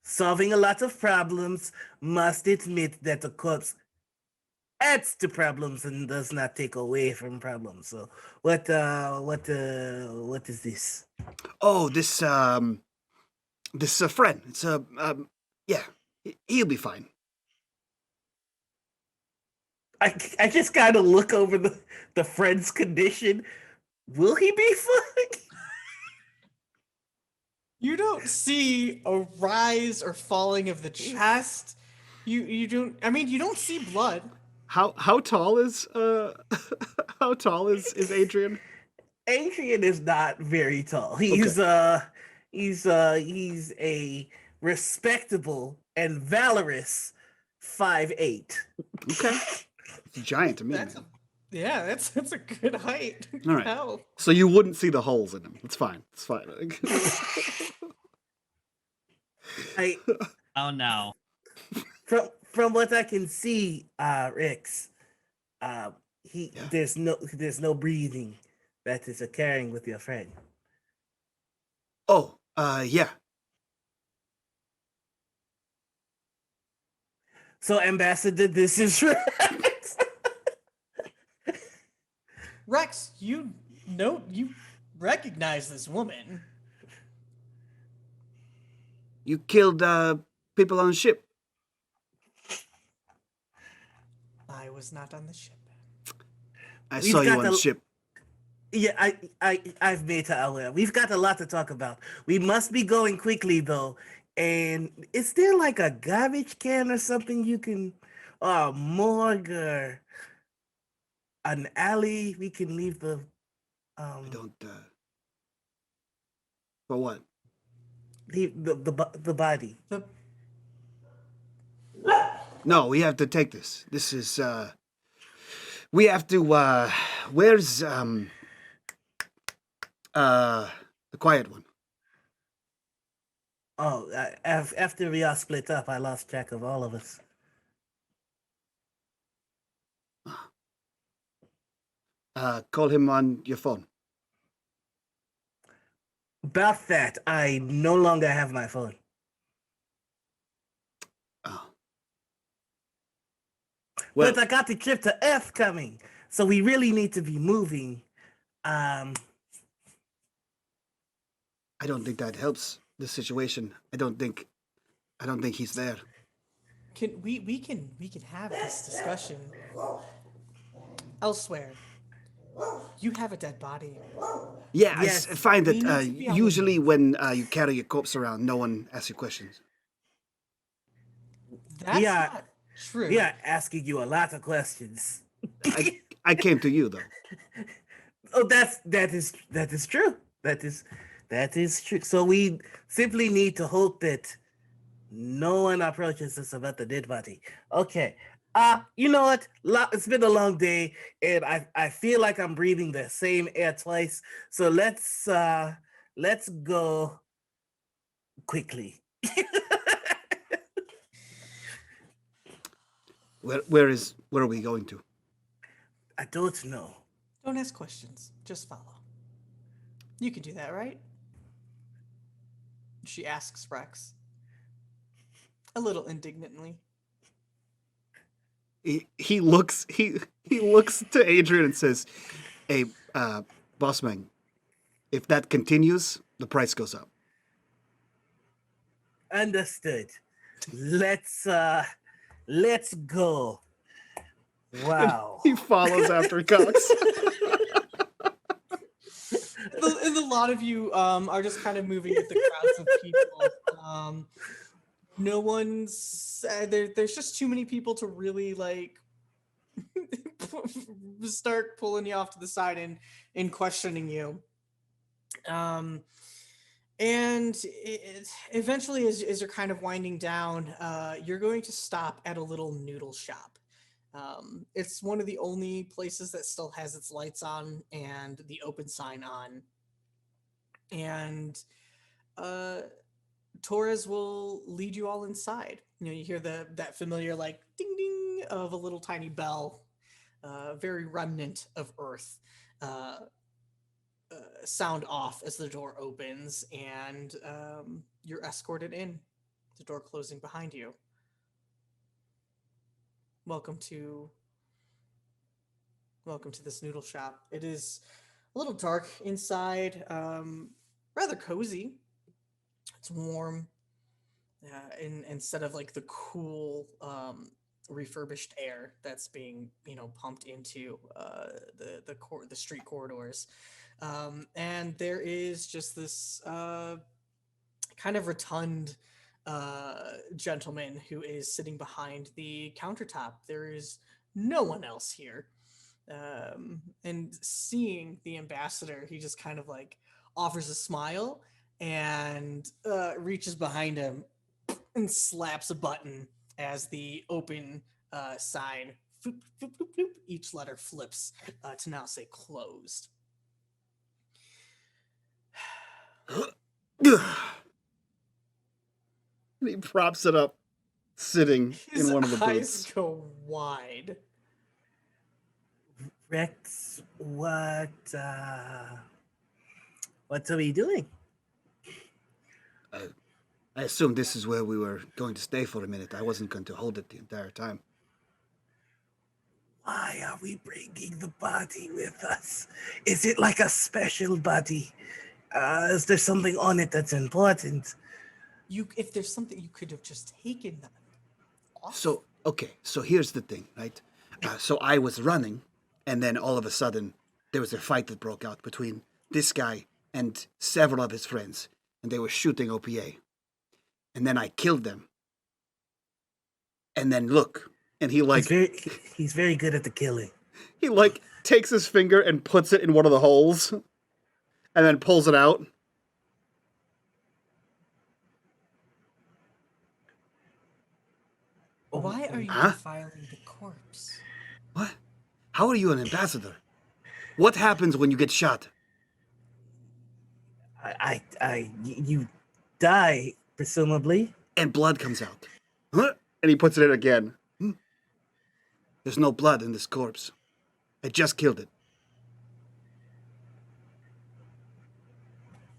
Solving a lot of problems, must admit that the corpse adds to problems and does not take away from problems. So what is this? Oh, this friend. It's yeah, he'll be fine. I just gotta look over the friend's condition. Will he be fine? You don't see a rise or falling of the chest. You don't. I mean, you don't see blood. How tall is Adrian? Adrian is not very tall. He's a respectable and valorous 5'8". Okay, it's a giant to me. That's a good height. All right. Hell. So you wouldn't see the holes in him. It's fine. It's fine. Oh no. From what I can see, Rex, there's no breathing that is occurring with your friend. Oh, Yeah. So, Ambassador, this is Rex. Rex, you recognize this woman. You killed people on the ship. I was not on the ship. I We've saw you got on the a- ship. Yeah, I've made her aware. We've got a lot to talk about. We must be going quickly though. And is there like a garbage can or something you can, or a morgue or an alley we can leave the I don't. For what? leave the body? The No, we have to take this. This is. We have to. Where's the quiet one? Oh, after we all split up, I lost track of all of us. Call him on your phone. About that, I no longer have my phone. Oh. Well, But I got the trip to Earth coming, so we really need to be moving. I don't think that helps the situation. I don't think he's there. can we can have this discussion elsewhere. You have a dead body. Yeah, Yes, I find we that need to be on the usually when you carry a corpse around, no one asks you questions. That's Yeah. not true. We are asking you a lot of questions. I came to you though. Oh, that is true. That is true. So we simply need to hope that no one approaches us about the dead body. Okay. You know what? It's been a long day, and I feel like I'm breathing the same air twice. So let's go quickly. Where are we going to? I don't know. Don't ask questions. Just follow. You can do that, right? She asks Rex. A little indignantly. He looks to Adrian and says, "Hey, boss man, if that continues, the price goes up." Understood. Let's go. Wow. He follows after Cox. And a lot of you are just kind of moving with the crowds of people. No one's there's just too many people to really like start pulling you off to the side and questioning you. And eventually, as you're kind of winding down, you're going to stop at a little noodle shop. It's one of the only places that still has its lights on and the open sign on. And Torres will lead you all inside. You know, you hear that familiar like ding ding of a little tiny bell, very remnant of Earth. Sound off as the door opens, and you're escorted in. The door closing behind you. Welcome to this noodle shop. It is a little dark inside, rather cozy. It's warm, instead of like the cool refurbished air that's being pumped into the street corridors. And there is just this kind of rotund gentleman who is sitting behind the countertop. There is no one else here. And seeing the ambassador, he just kind of like offers a smile and reaches behind him and slaps a button as the open sign, floop, floop, floop, floop, each letter flips to now say closed. He props it up, sitting His in one of the eyes booths. go wide. Rex, what are we doing? I assumed this is where we were going to stay for a minute. I wasn't going to hold it the entire time. Why are we bringing the body with us? Is it like a special body? Is there something on it that's important? If there's something, you could have just taken them off. So, okay, so here's the thing, right? So I was running, and then all of a sudden, there was a fight that broke out between this guy and several of his friends, and they were shooting OPA. And then I killed them. And then look, and he like he's very good at the killing. he like takes his finger and puts it in one of the holes, and then pulls it out. Why are you Huh? defiling the corpse? What? How are you an ambassador? What happens when you get shot? You die, presumably. And blood comes out. Huh? And he puts it in again. There's no blood in this corpse. I just killed it.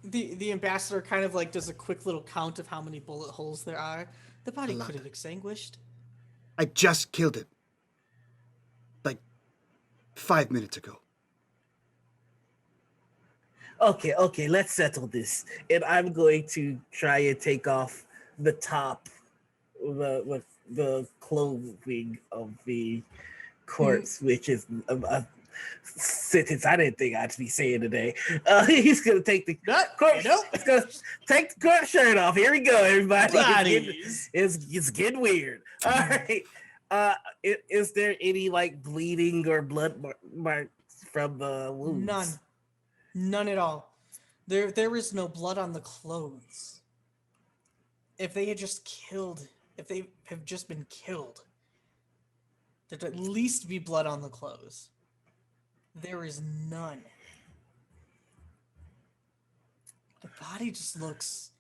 The ambassador kind of like does a quick little count of how many bullet holes there are. The body A lot. could have extinguished. I just killed it. Like 5 minutes ago. Okay, let's settle this. And I'm going to try and take off the top with the clothing of the corpse, which is a sentence I didn't think I'd be saying today. He's gonna take the corpse. Nope. He's gonna take the corpse shirt off. Here we go, everybody. Bodies. It's getting weird. All right. Is there any like bleeding or blood marks from the wounds? None at all. There is no blood on the clothes. If they have just been killed, there'd at least be blood on the clothes. There is none. The body just looks...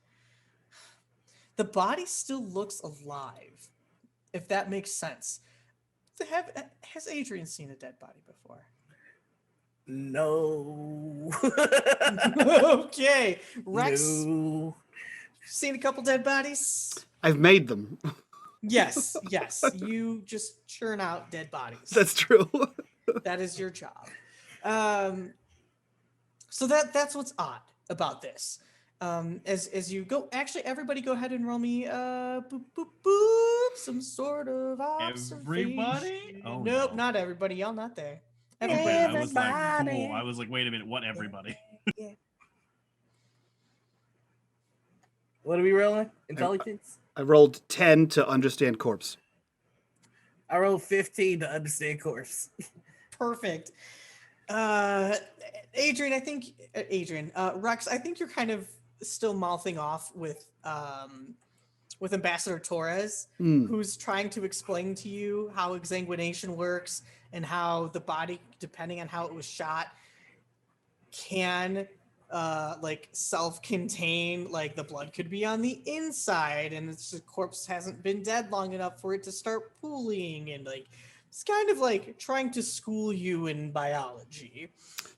The body still looks alive, if that makes sense. Has Adrian seen a dead body before? No. Okay. Rex, No. seen a couple dead bodies? I've made them. Yes. You just churn out dead bodies. That's true. That is your job. So that's what's odd about this. As you go, actually, everybody, go ahead and roll me some sort of observation. Everybody? Oh, nope, no. not everybody. Y'all not there. Okay, Everybody. I was like, cool. I was like, wait a minute, what everybody? What are we rolling? Intelligence? I rolled 10 to understand corpse. I rolled 15 to understand corpse. Perfect. Adrian, Rex, I think you're kind of still mouthing off with Ambassador Torres, who's trying to explain to you how exsanguination works and how the body, depending on how it was shot, can like self-contain. Like the blood could be on the inside, and the corpse hasn't been dead long enough for it to start pooling, and like it's kind of like trying to school you in biology.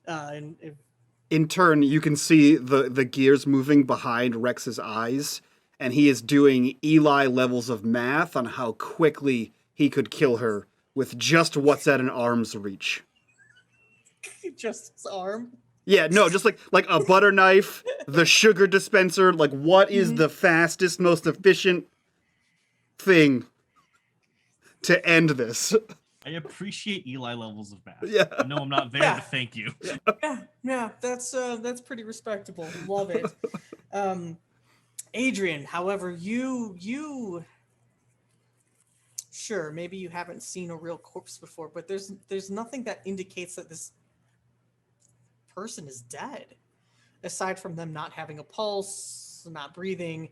In turn, you can see the gears moving behind Rex's eyes, and he is doing Eli levels of math on how quickly he could kill her with just what's at an arm's reach. Just his arm. Yeah, no, just like a butter knife, the sugar dispenser, like what is the fastest, most efficient thing to end this? I appreciate Eli levels of math. Yeah. No, I'm not there to thank you. Yeah, that's pretty respectable. Love it. Adrian, however, you sure, maybe you haven't seen a real corpse before, but there's nothing that indicates that this person is dead, aside from them not having a pulse, not breathing,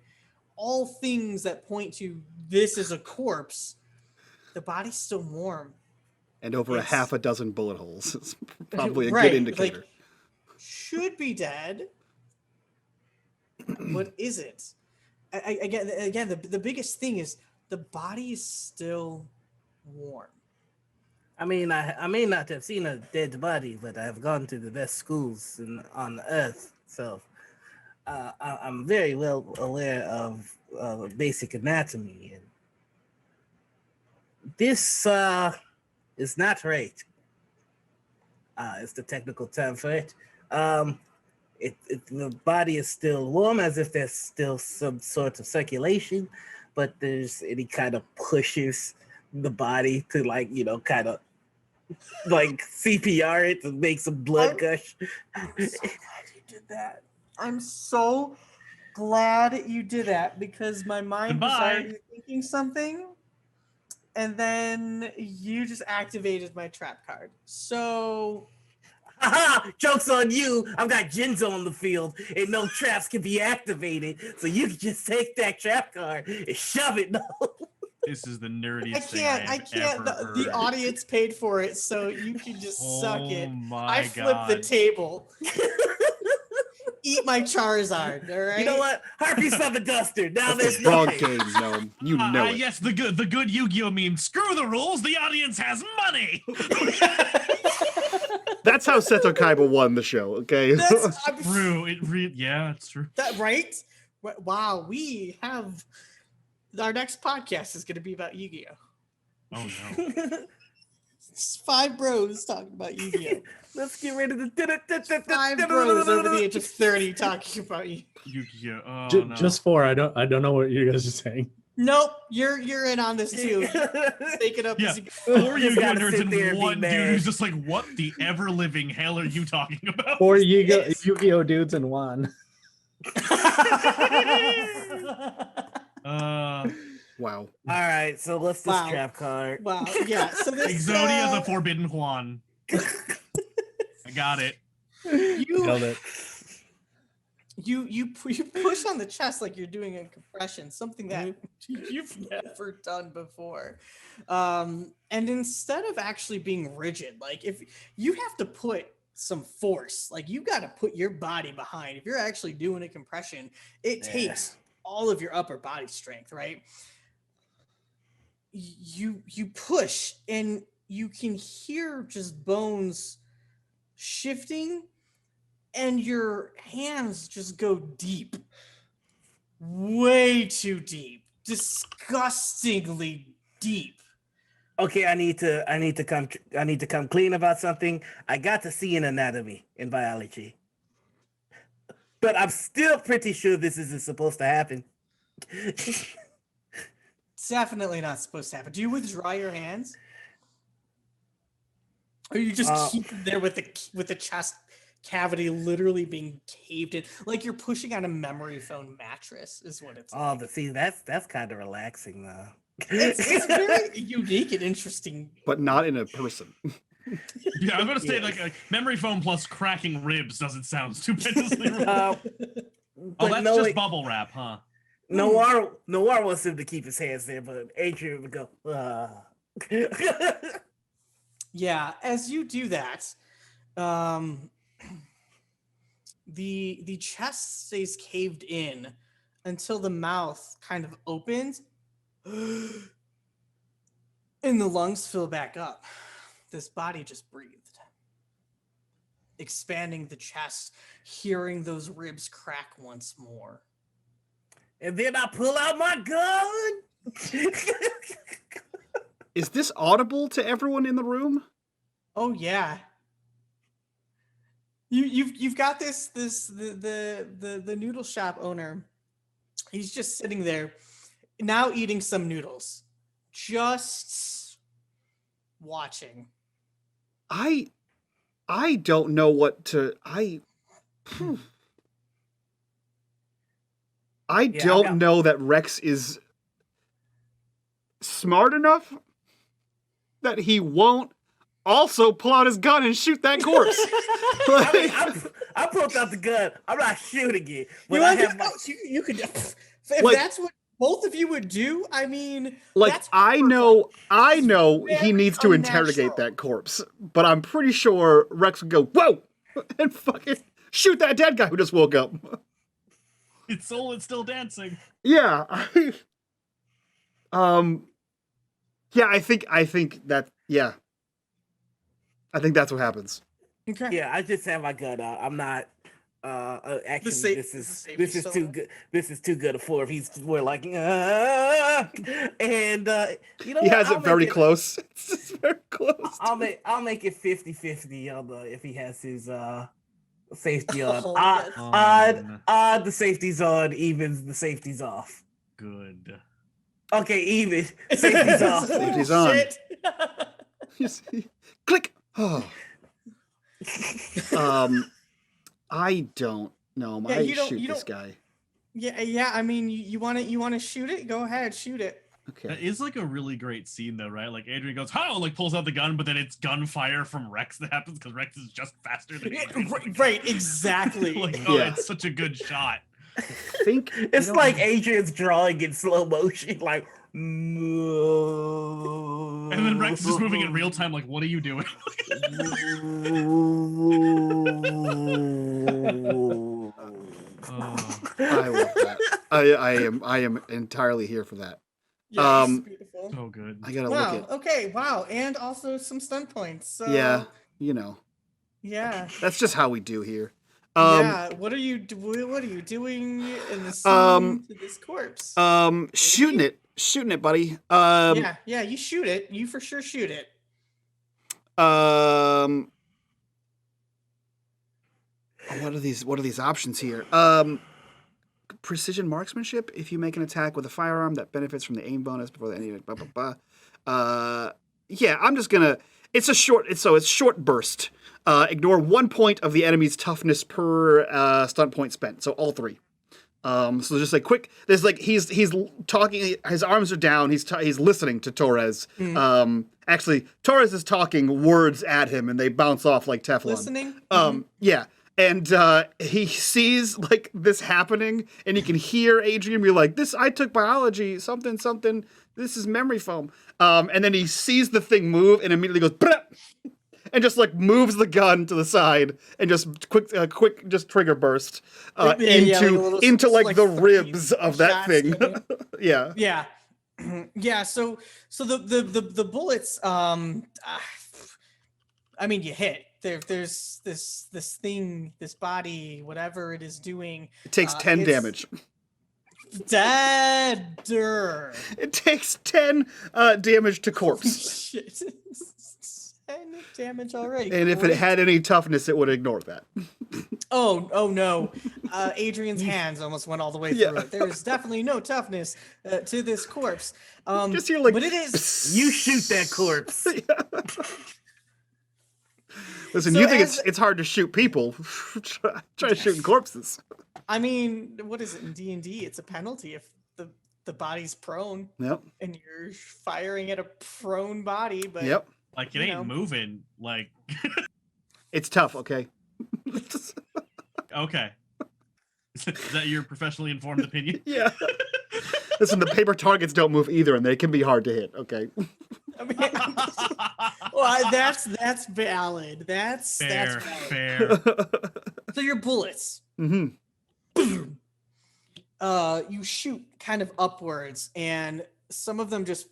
all things that point to this is a corpse. The body's still warm. And over a half a dozen bullet holes. It's probably a Right, good indicator. like, should be dead. What is it? Again, the biggest thing is the body is still warm. I mean, I may not have seen a dead body, but I've gone to the best schools on Earth, so I'm very well aware of basic anatomy, and this is not right. It's the technical term for it. The body is still warm, as if there's still some sort of circulation, but there's any kind of pushes the body to kind of like CPR it to make some blood gush. I'm so glad you did that. I'm so glad you did that because my mind was Goodbye. already thinking something, and then you just activated my trap card. So Haha! Joke's on you! I've got Jinzo on the field, and no traps can be activated, so you can just take that trap card and shove it. No. This is the nerdiest I thing can't. I I have can't. ever The heard. audience paid for it, so you can just suck Oh it. my I flipped the God. table. Eat my Charizard. All right. You know what? Harpy's feather duster. Now That's there's the wrong nothing. game, Gnome. You know it. Yes, the good Yu-Gi-Oh meme. Screw the rules. The audience has money. That's how Seto Kaiba won the show, okay? That's True. Yeah, it's true. that right. Wow, we have our next podcast is going to be about Yu-Gi-Oh. Oh no. It's 5 bros talking about Yu-Gi-Oh. Let's get rid of the 5 bros over the age of 30 talking about you. Yu-Gi-Oh. Oh no. Just 4. I don't know what you guys are saying. Nope, you're in on this too. Take it up. Yeah. As you go. 4 Just Yu-Gi-Oh gotta nerds sit and there and be one dude mad. who's just like, what the ever-living hell are you talking about? 4 Yes. Yu-Gi-Oh dudes and 1. Wow. All right, so what's this Wow. trap card? Wow. Yeah. So this Exodia the Forbidden Juan. I got it. Nailed it. you push on the chest like you're doing a compression, something that you've never done before. And instead of actually being rigid, like if you have to put some force, like you got to put your body behind. If you're actually doing a compression, it takes all of your upper body strength, right? You push and you can hear just bones shifting and your hands just go deep, way too deep, disgustingly deep. Okay, I need to come clean about something. I got to see an anatomy in biology, but I'm still pretty sure this isn't supposed to happen. It's definitely not supposed to happen. Do you withdraw your hands, or you just keep them there with the chest cavity literally being caved in, like you're pushing on a memory foam mattress? Is what it's. Oh, like. but see, that's kind of relaxing though. It's very unique and interesting. But not in a person. Yeah, I'm gonna say Yeah. like memory foam plus cracking ribs doesn't sound stupendously wrong. Oh, That's just bubble wrap, huh? Noir wants him to keep his hands there, but Adrian would go. Yeah, as you do that, the chest stays caved in until the mouth kind of opens and the lungs fill back up. This body just breathed, expanding the chest, hearing those ribs crack once more. And then I pull out my gun. Is this audible to everyone in the room? Oh yeah. You've got the noodle shop owner. He's just sitting there now eating some noodles. Just watching. I don't know what to I don't know that Rex is smart enough that he won't also pull out his gun and shoot that corpse. I pulled out the gun. I'm not shooting it. But You, I want have to- my, you could if Like- that's what both of you would do. I mean, Like that's I know he very needs to interrogate unnatural. that corpse, but I'm pretty sure Rex would go, "Whoa!" and fucking shoot that dead guy who just woke up. Its soul is still dancing. Yeah. Yeah, I think that yeah. I think that's what happens. okay. yeah, I just have my gun out. I'm not Actually, sa- this the is safety still too on? good. This is too good a four. If he's more like, and you know He what? has it very close. It's just very close. I'll make it 50-50 on the if he has his safety on. Oh, Odd, yes. odd. The safety's on. Evens. The safety's off. Good. Okay, even. Safety's off. Safety's on. Shit. You see? Click. Oh. I don't know. Yeah, I you don't- shoot you this don't- guy. Yeah. I mean, you want to shoot it? Go ahead, shoot it. That Okay. is like a really great scene though, right? Like Adrian goes, "How?" Like pulls out the gun, but then it's gunfire from Rex that happens because Rex is just faster than Yeah, Adrian. right, exactly. Like, oh, Yeah. it's such a good shot. I think It's you know, like Adrian's drawing in slow motion, like. And then Rex is just moving in real time. Like, what are you doing? Oh. I love that. I am entirely here for that. Yeah, Um, it's beautiful. So good. I gotta Wow. look at. Okay. Wow. And also some stun points. So Yeah, you know, Yeah. that's just how we do here. Yeah. What are you doing in the scene to this corpse? Shooting it, buddy. Yeah. You shoot it. You for sure shoot it. What are these options here? Precision marksmanship. If you make an attack with a firearm that benefits from the aim bonus before the enemy. Blah blah blah. Yeah, I'm just gonna. It's short burst. Ignore 1 point of the enemy's toughness per stunt point spent. So all 3. So just like quick. There's like he's talking. His arms are down. He's listening to Torres. Actually, Torres is talking words at him, and they bounce off like Teflon. Listening. Yeah. And he sees like this happening, and he can hear Adrian be like, "This I took biology, something. This is memory foam." And then he sees the thing move, and immediately goes, "Brah!" and just like moves the gun to the side, and just quick, just trigger burst into like the ribs of that thing. Yeah. Yeah. Yeah. So the bullets. I mean, you hit. There's this thing, this body, whatever it is doing. It takes 10 damage. Deader. It takes 10 damage to corpse. Shit. 10 damage already. And if it had any toughness, it would ignore that. Oh no. Adrian's hands almost went all the way through it. There is definitely no toughness to this corpse. Just hear like, but it is. You shoot that corpse. Listen, So you think as- it's hard to shoot people? Try shooting corpses. I mean, what is it in D&D? It's a penalty if the body's prone Yep. and you're firing at a prone body. But Yep. Like it You ain't know. moving. Like It's tough. Okay. okay. Is that your professionally informed opinion? Yeah. Listen, the paper targets don't move either, and they can be hard to hit. Okay. I mean, well, that's valid. That's Fair, valid. fair. So your bullets. Mm-hmm. You shoot kind of upwards, and some of them just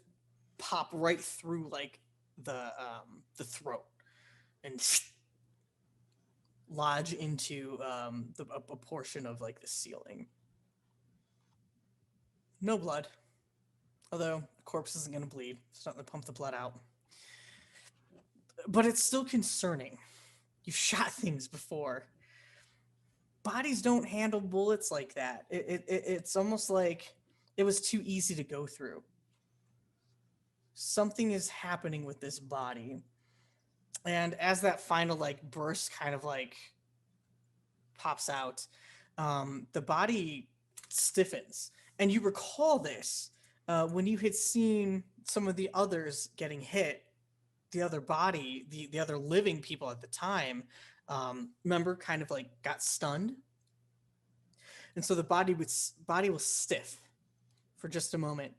pop right through like the throat and lodge into a portion of like the ceiling. No blood, although the corpse isn't going to bleed. It's not going to pump the blood out, but it's still concerning. You've shot things before. Bodies don't handle bullets like that. It's almost like it was too easy to go through. Something is happening with this body. And as that final like burst kind of like pops out, the body stiffens. And you recall this when you had seen some of the others getting hit, the other body, the other living people at the time, remember, kind of like got stunned. And so the body was stiff for just a moment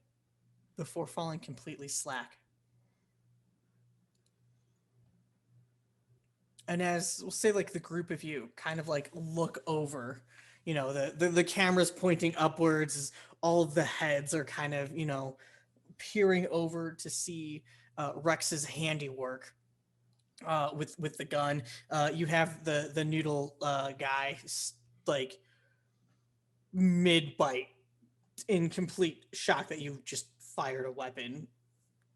before falling completely slack. And as we'll say, like the group of you kind of like look over, you know, the camera's pointing upwards, as all of the heads are kind of, you know, peering over to see Rex's handiwork with the gun. You have the noodle guy like mid bite, in complete shock that you just fired a weapon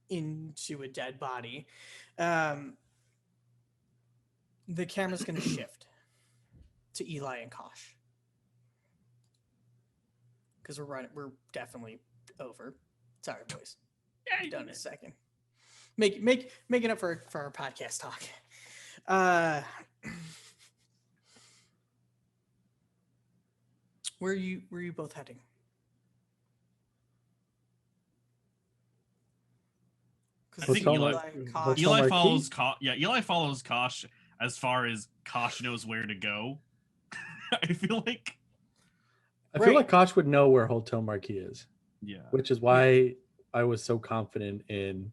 into a dead body. The camera's going to shift to Eli and Kosh because we're definitely over. Sorry, boys. Yeah, Done in a second. Making up for our podcast talk. Where are you both heading? I think Eli Kosh, Eli follows Eli follows Kosh as far as Kosh knows where to go. I feel like Kosh would know where Hotel Marquee is. Yeah. Which is why I was so confident in.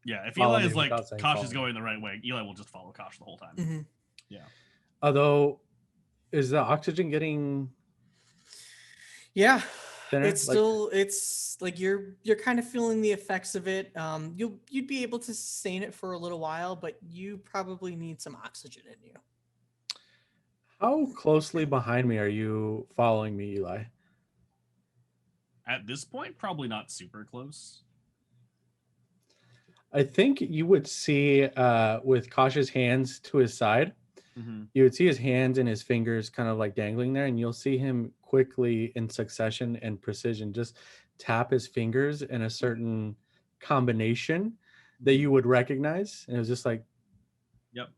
Yeah, if Eli is like Kosh is follow. going the right way, Eli will just follow Kosh the whole time. Mm-hmm. Yeah. Although, is the oxygen getting? Yeah. Thinner? It's still it's like you're kind of feeling the effects of it. You'd be able to sustain it for a little while, but you probably need some oxygen in you. How closely behind me are you following me, Eli? At this point, probably not super close. I think you would see with Kosh's hands to his side, you would see his hands and his fingers kind of like dangling there, and you'll see him quickly in succession and precision just tap his fingers in a certain combination that you would recognize. And it was just like, yep.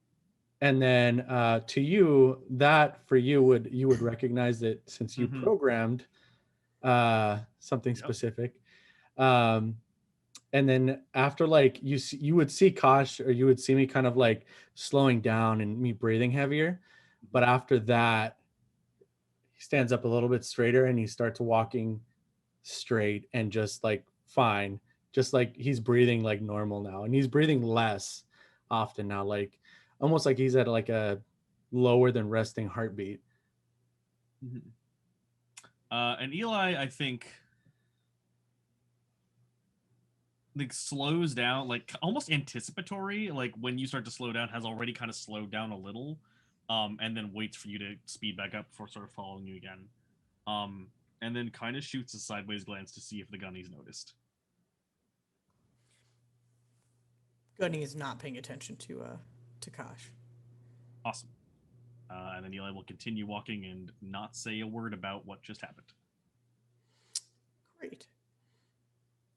And then to you, that for you would recognize that since you programmed something specific. And then after like you would see Kosh, or you would see me kind of like slowing down and me breathing heavier. But after that, he stands up a little bit straighter and he starts walking straight and just like fine, just like he's breathing like normal now, and he's breathing less often now, like almost like he's at like a lower than resting heartbeat. And Eli, I think, like slows down, like almost anticipatory, like when you start to slow down, has already kind of slowed down a little, and then waits for you to speed back up before sort of following you again, and then kind of shoots a sideways glance to see if the gunny's noticed. Gunny is not paying attention to Kosh. Awesome. And then Eli will continue walking and not say a word about what just happened. Great.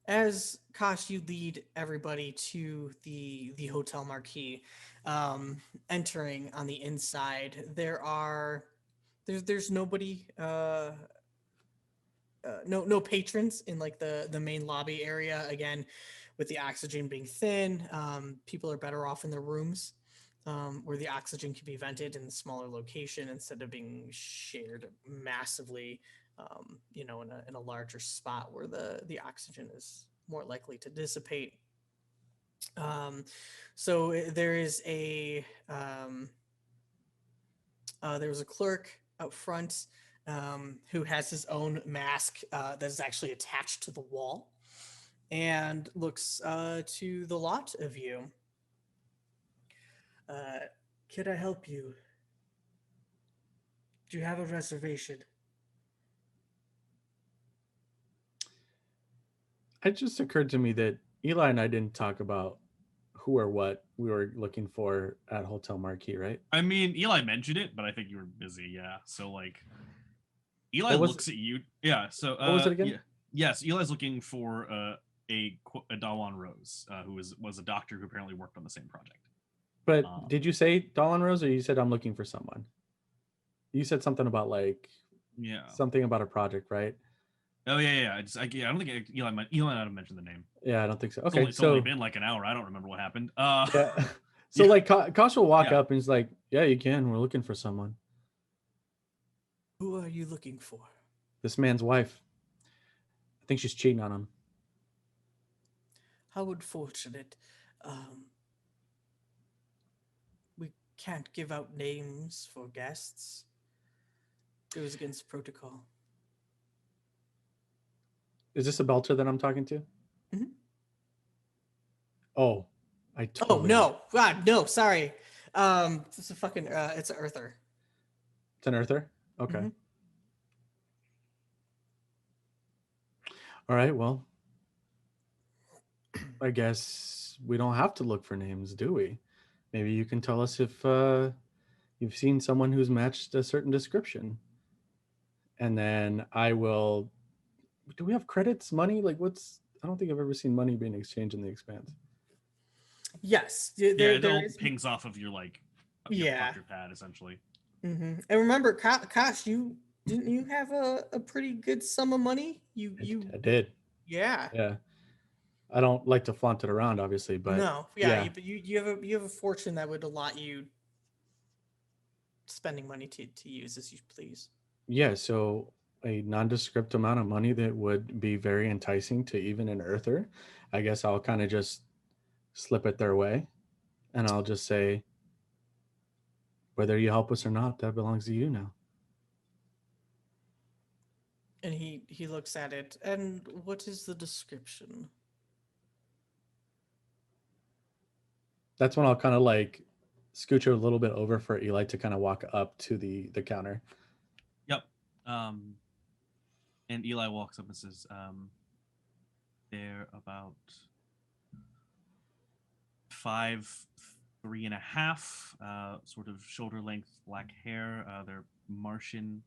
As Kosh, you lead everybody to the Hotel Marquee. Entering on the inside, there's nobody, no patrons in like the main lobby area. Again, with the oxygen being thin, people are better off in their rooms, where the oxygen can be vented in a smaller location instead of being shared massively, in a larger spot where the oxygen is more likely to dissipate. So there is there's a clerk out front who has his own mask that is actually attached to the wall, and looks to the lot of you. Can I help you? Do you have a reservation? It just occurred to me that Eli and I didn't talk about who or what we were looking for at Hotel Marquee, right? I mean, Eli mentioned it, but I think you were busy. Yeah. So like, Eli looks at you. Yeah. So what was it again? Yeah, yes, Eli's looking for a Dawan Rose, who was a doctor who apparently worked on the same project. But did you say Dawn Rose, or you said I'm looking for someone? You said something about like something about a project, right? Oh yeah. I don't think Eli might have mentioned the name. Yeah, I don't think so. Okay, it's only been like an hour. I don't remember what happened. Yeah. So like Kosh will walk up and he's like, "Yeah, you can. We're looking for someone." Who are you looking for? This man's wife. I think she's cheating on him. How unfortunate. We can't give out names for guests. It was against protocol. Is this a belter that I'm talking to? Mm-hmm. Oh, I totally. Oh no! God, no! Sorry. It's a fucking. It's an earther. It's an earther. Okay. Mhm. All right. Well, I guess we don't have to look for names, do we? Maybe you can tell us if you've seen someone who's matched a certain description. And then I will. Do we have credits, money? Like, what's. I don't think I've ever seen money being exchanged in the Expanse. Yes, Yeah, there, it all there is. pings off of your like Yeah. your pad essentially. And remember, Kosh, you didn't you have a pretty good sum of money? I did. Yeah. Yeah. I don't like to flaunt it around, obviously, but No, yeah, yeah. but you have a fortune that would allot you spending money to use as you please. Yeah, so a nondescript amount of money that would be very enticing to even an earther. I guess I'll kind of just slip it their way and I'll just say, whether you help us or not, that belongs to you now. And he looks at it. And what is the description? That's when I'll kind of like scooch a little bit over for Eli to kind of walk up to the counter. Yep. And Eli walks up and says, they're about 5'3.5", sort of shoulder length black hair. They're Martian,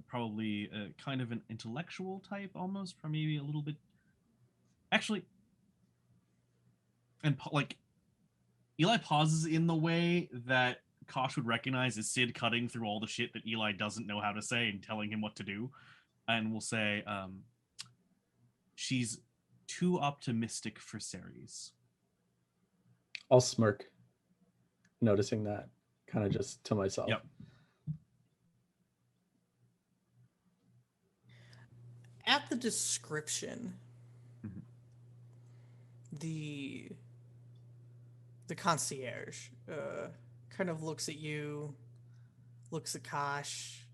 probably kind of an intellectual type almost, or maybe a little bit. Actually, and like Eli pauses in the way that Kosh would recognize as Sid cutting through all the shit that Eli doesn't know how to say and telling him what to do, and will say, she's too optimistic for Ceres. I'll smirk, noticing that, kind of just to myself. Yep. At the description, Mhm. the concierge kind of looks at you, looks at Kosh,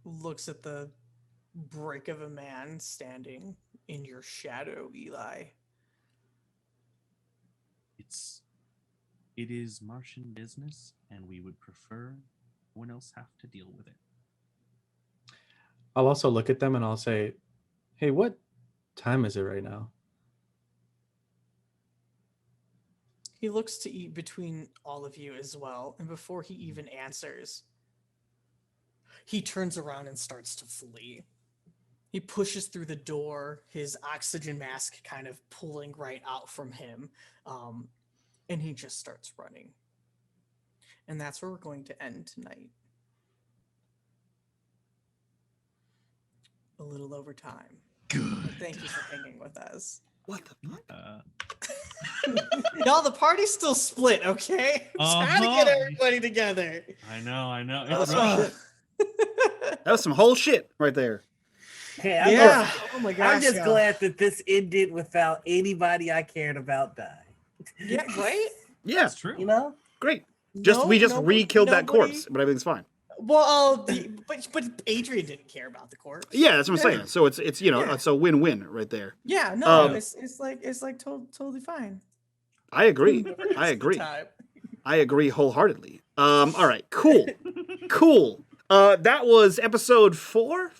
looks at the brick of a man standing in your shadow, Eli. It is Martian business, and we would prefer no one else have to deal with it. I'll also look at them and I'll say, hey, what time is it right now? He looks to eat between all of you as well, and before he even answers, he turns around and starts to flee. He pushes through the door, his oxygen mask kind of pulling right out from him, and he just starts running. And that's where we're going to end tonight. A little over time. Good. Thank you for hanging with us. What the fuck? Y'all, the party's still split, okay? I'm trying to get everybody together. I know. That's It's some rough. shit. That was some whole shit right there. Hey, Yeah. Oh my gosh. I'm just y'all. glad that this ended without anybody I cared about dying. Yeah, right? Yeah, It's true. You know? great. We just No- re-killed that nobody- corpse, but everything's fine. Well, but Adrian didn't care about the corpse. Yeah, that's what I'm saying. So it's Yeah. it's a win-win right there. Yeah, no, Um, it's like totally fine. I agree. The I rest of the agree. time. I agree wholeheartedly. All right, cool. That was episode 5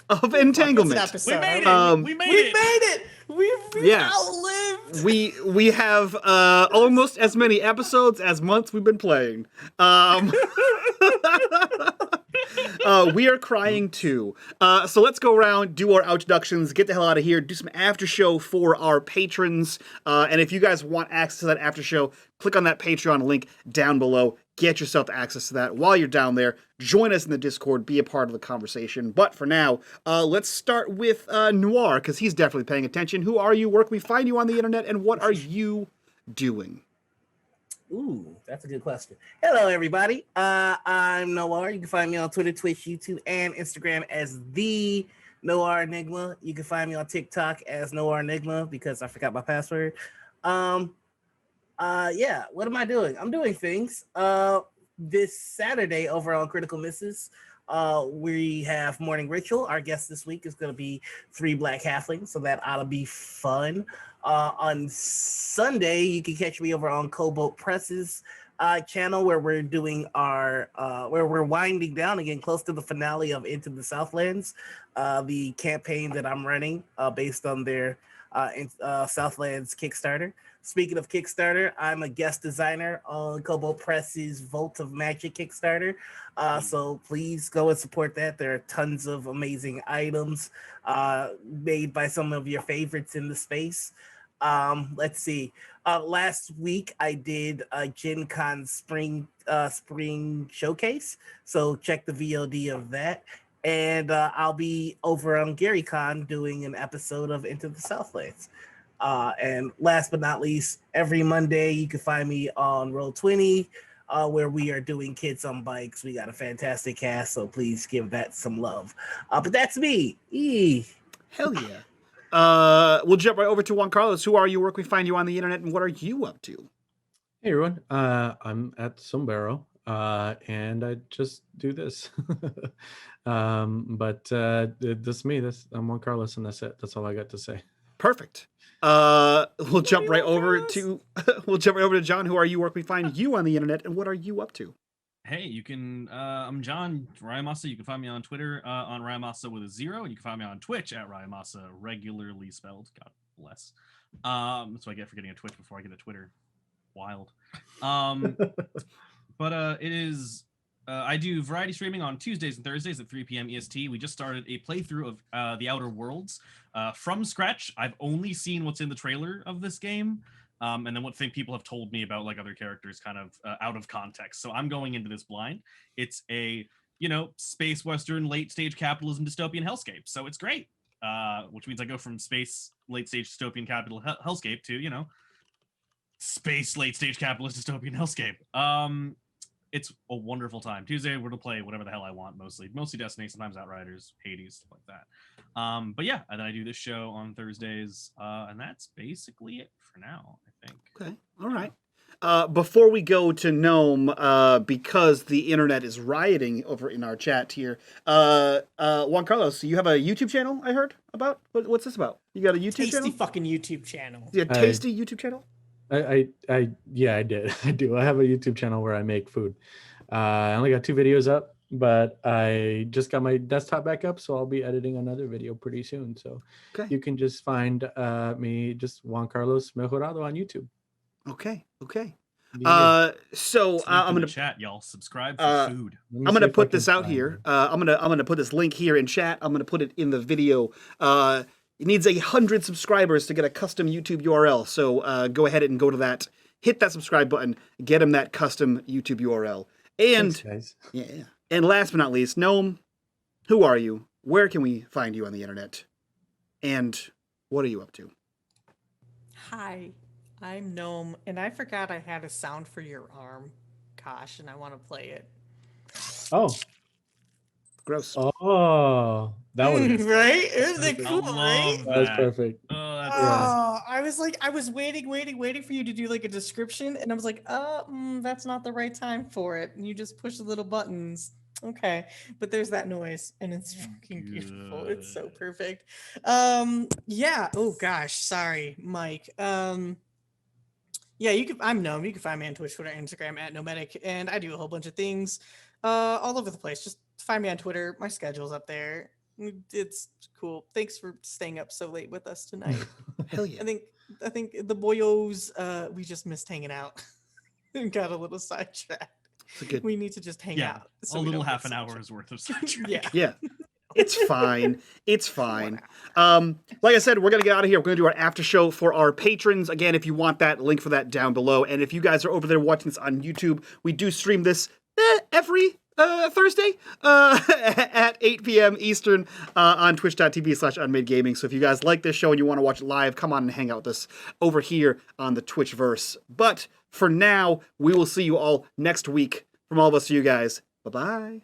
of Entanglement. What's an We episode? made it. We made We it. made it. We Yeah. outlived. We have almost as many episodes as months we've been playing. We are crying too. So let's go around, do our introductions, get the hell out of here, do some after show for our patrons. And if you guys want access to that after show, click on that Patreon link down below. Get yourself access to that while you're down there. Join us in the Discord, be a part of the conversation. But for now, let's start with Noir, because he's definitely paying attention. Who are you? Where can we find you on the internet? And what are you doing? Ooh, that's a good question. Hello, everybody. I'm Noir. You can find me on Twitter, Twitch, YouTube, and Instagram as the Noir Enigma. You can find me on TikTok as Noir Enigma because I forgot my password. Yeah, what am I doing? I'm doing things. This Saturday over on Critical Misses, we have Morning Ritual. Our guest this week is going to be 3 Black Halflings, so that ought to be fun. On Sunday, you can catch me over on Cobalt Presses channel where we're doing our where we're winding down again, close to the finale of Into the Southlands, the campaign that I'm running based on their Southlands Kickstarter. Speaking of Kickstarter, I'm a guest designer on Cobalt Press's Vault of Magic Kickstarter. So please go and support that. There are tons of amazing items made by some of your favorites in the space. Let's see. Last week I did a Gen Con spring showcase. So check the VOD of that. And I'll be over on GaryCon doing an episode of Into the Southlands. And last but not least, every Monday you can find me on Roll20, where we are doing Kids on Bikes. We got a fantastic cast, so please give that some love. But that's me. Hell yeah. We'll jump right over to Juan Carlos. Who are you? Where can we find you on the internet, and what are you up to? Hey everyone, I'm at Sombrero, and I just do this. But that's me. I'm Juan Carlos, and that's it. That's all I got to say. Perfect. We'll jump right over to John. Who are you? Where can we find you on the internet, and what are you up to? Hey, you can. I'm John Ryamasa. You can find me on Twitter on Ryamasa with a 0, and you can find me on Twitch at Ryamasa, regularly spelled. God bless. That's what I get for getting a Twitch before I get a Twitter. Wild. But it is. I do variety streaming on Tuesdays and Thursdays at 3 p.m. EST. We just started a playthrough of The Outer Worlds from scratch. I've only seen what's in the trailer of this game. And then what people have told me about like other characters kind of out of context. So I'm going into this blind. It's a, space Western late stage capitalism dystopian hellscape. So it's great. Which means I go from space late stage dystopian capital hellscape to, space late stage capitalist dystopian hellscape. It's a wonderful time. Tuesday, we're to play whatever the hell I want, mostly Destiny, sometimes Outriders, Hades, stuff like that. But yeah, and then I do this show on Thursdays, and that's basically it for now, I think. Okay, all right. Before we go to Gnome, because the internet is rioting over in our chat here, Juan Carlos, you have a YouTube channel I heard about? What's this about? You got a YouTube channel? Tasty fucking YouTube channel. Yeah, tasty YouTube channel? Yeah, I did. I do. I have a YouTube channel where I make food. I only got 2 videos up, but I just got my desktop back up, so I'll be editing another video pretty soon. So you can just find me, just Juan Carlos Mejorado on YouTube. Okay. Yeah. So I'm gonna chat, y'all. Subscribe for food. I'm gonna put this out here. I'm gonna put this link here in chat. I'm gonna put it in the video. It needs 100 subscribers to get a custom YouTube URL. So go ahead and go to that. Hit that subscribe button. Get him that custom YouTube URL. And thanks, guys. Yeah. And last but not least, Gnome, who are you? Where can we find you on the internet? And what are you up to? Hi, I'm Gnome, and I forgot I had a sound for your arm. Gosh, and I want to play it. Oh. Gross. Oh. That was right? Isn't it cool, right? That was perfect. Oh, that's I was waiting for you to do like a description, and I was like, that's not the right time for it. And you just push the little buttons. Okay, but there's that noise, and it's fucking beautiful. It's so perfect. Yeah. Oh gosh, sorry, Mike. Yeah, I'm Gnome. You can find me on Twitch, Twitter, Instagram at Nomadic, and I do a whole bunch of things all over the place. Just find me on Twitter. My schedule's up there. It's cool. Thanks for staying up so late with us tonight. Hell yeah. I think the boyos, we just missed hanging out and got a little sidetracked. We need to just hang out. So a little half an hour's worth of sidetrack. Yeah. It's fine. It's fine. Like I said, we're going to get out of here. We're going to do our after show for our patrons. Again, if you want that, link for that down below. And if you guys are over there watching this on YouTube, we do stream this every Thursday at 8 p.m. Eastern on twitch.tv/unmadegaming. So if you guys like this show and you want to watch it live, come on and hang out with us over here on the Twitchverse. But for now, we will see you all next week. From all of us to you guys, bye-bye.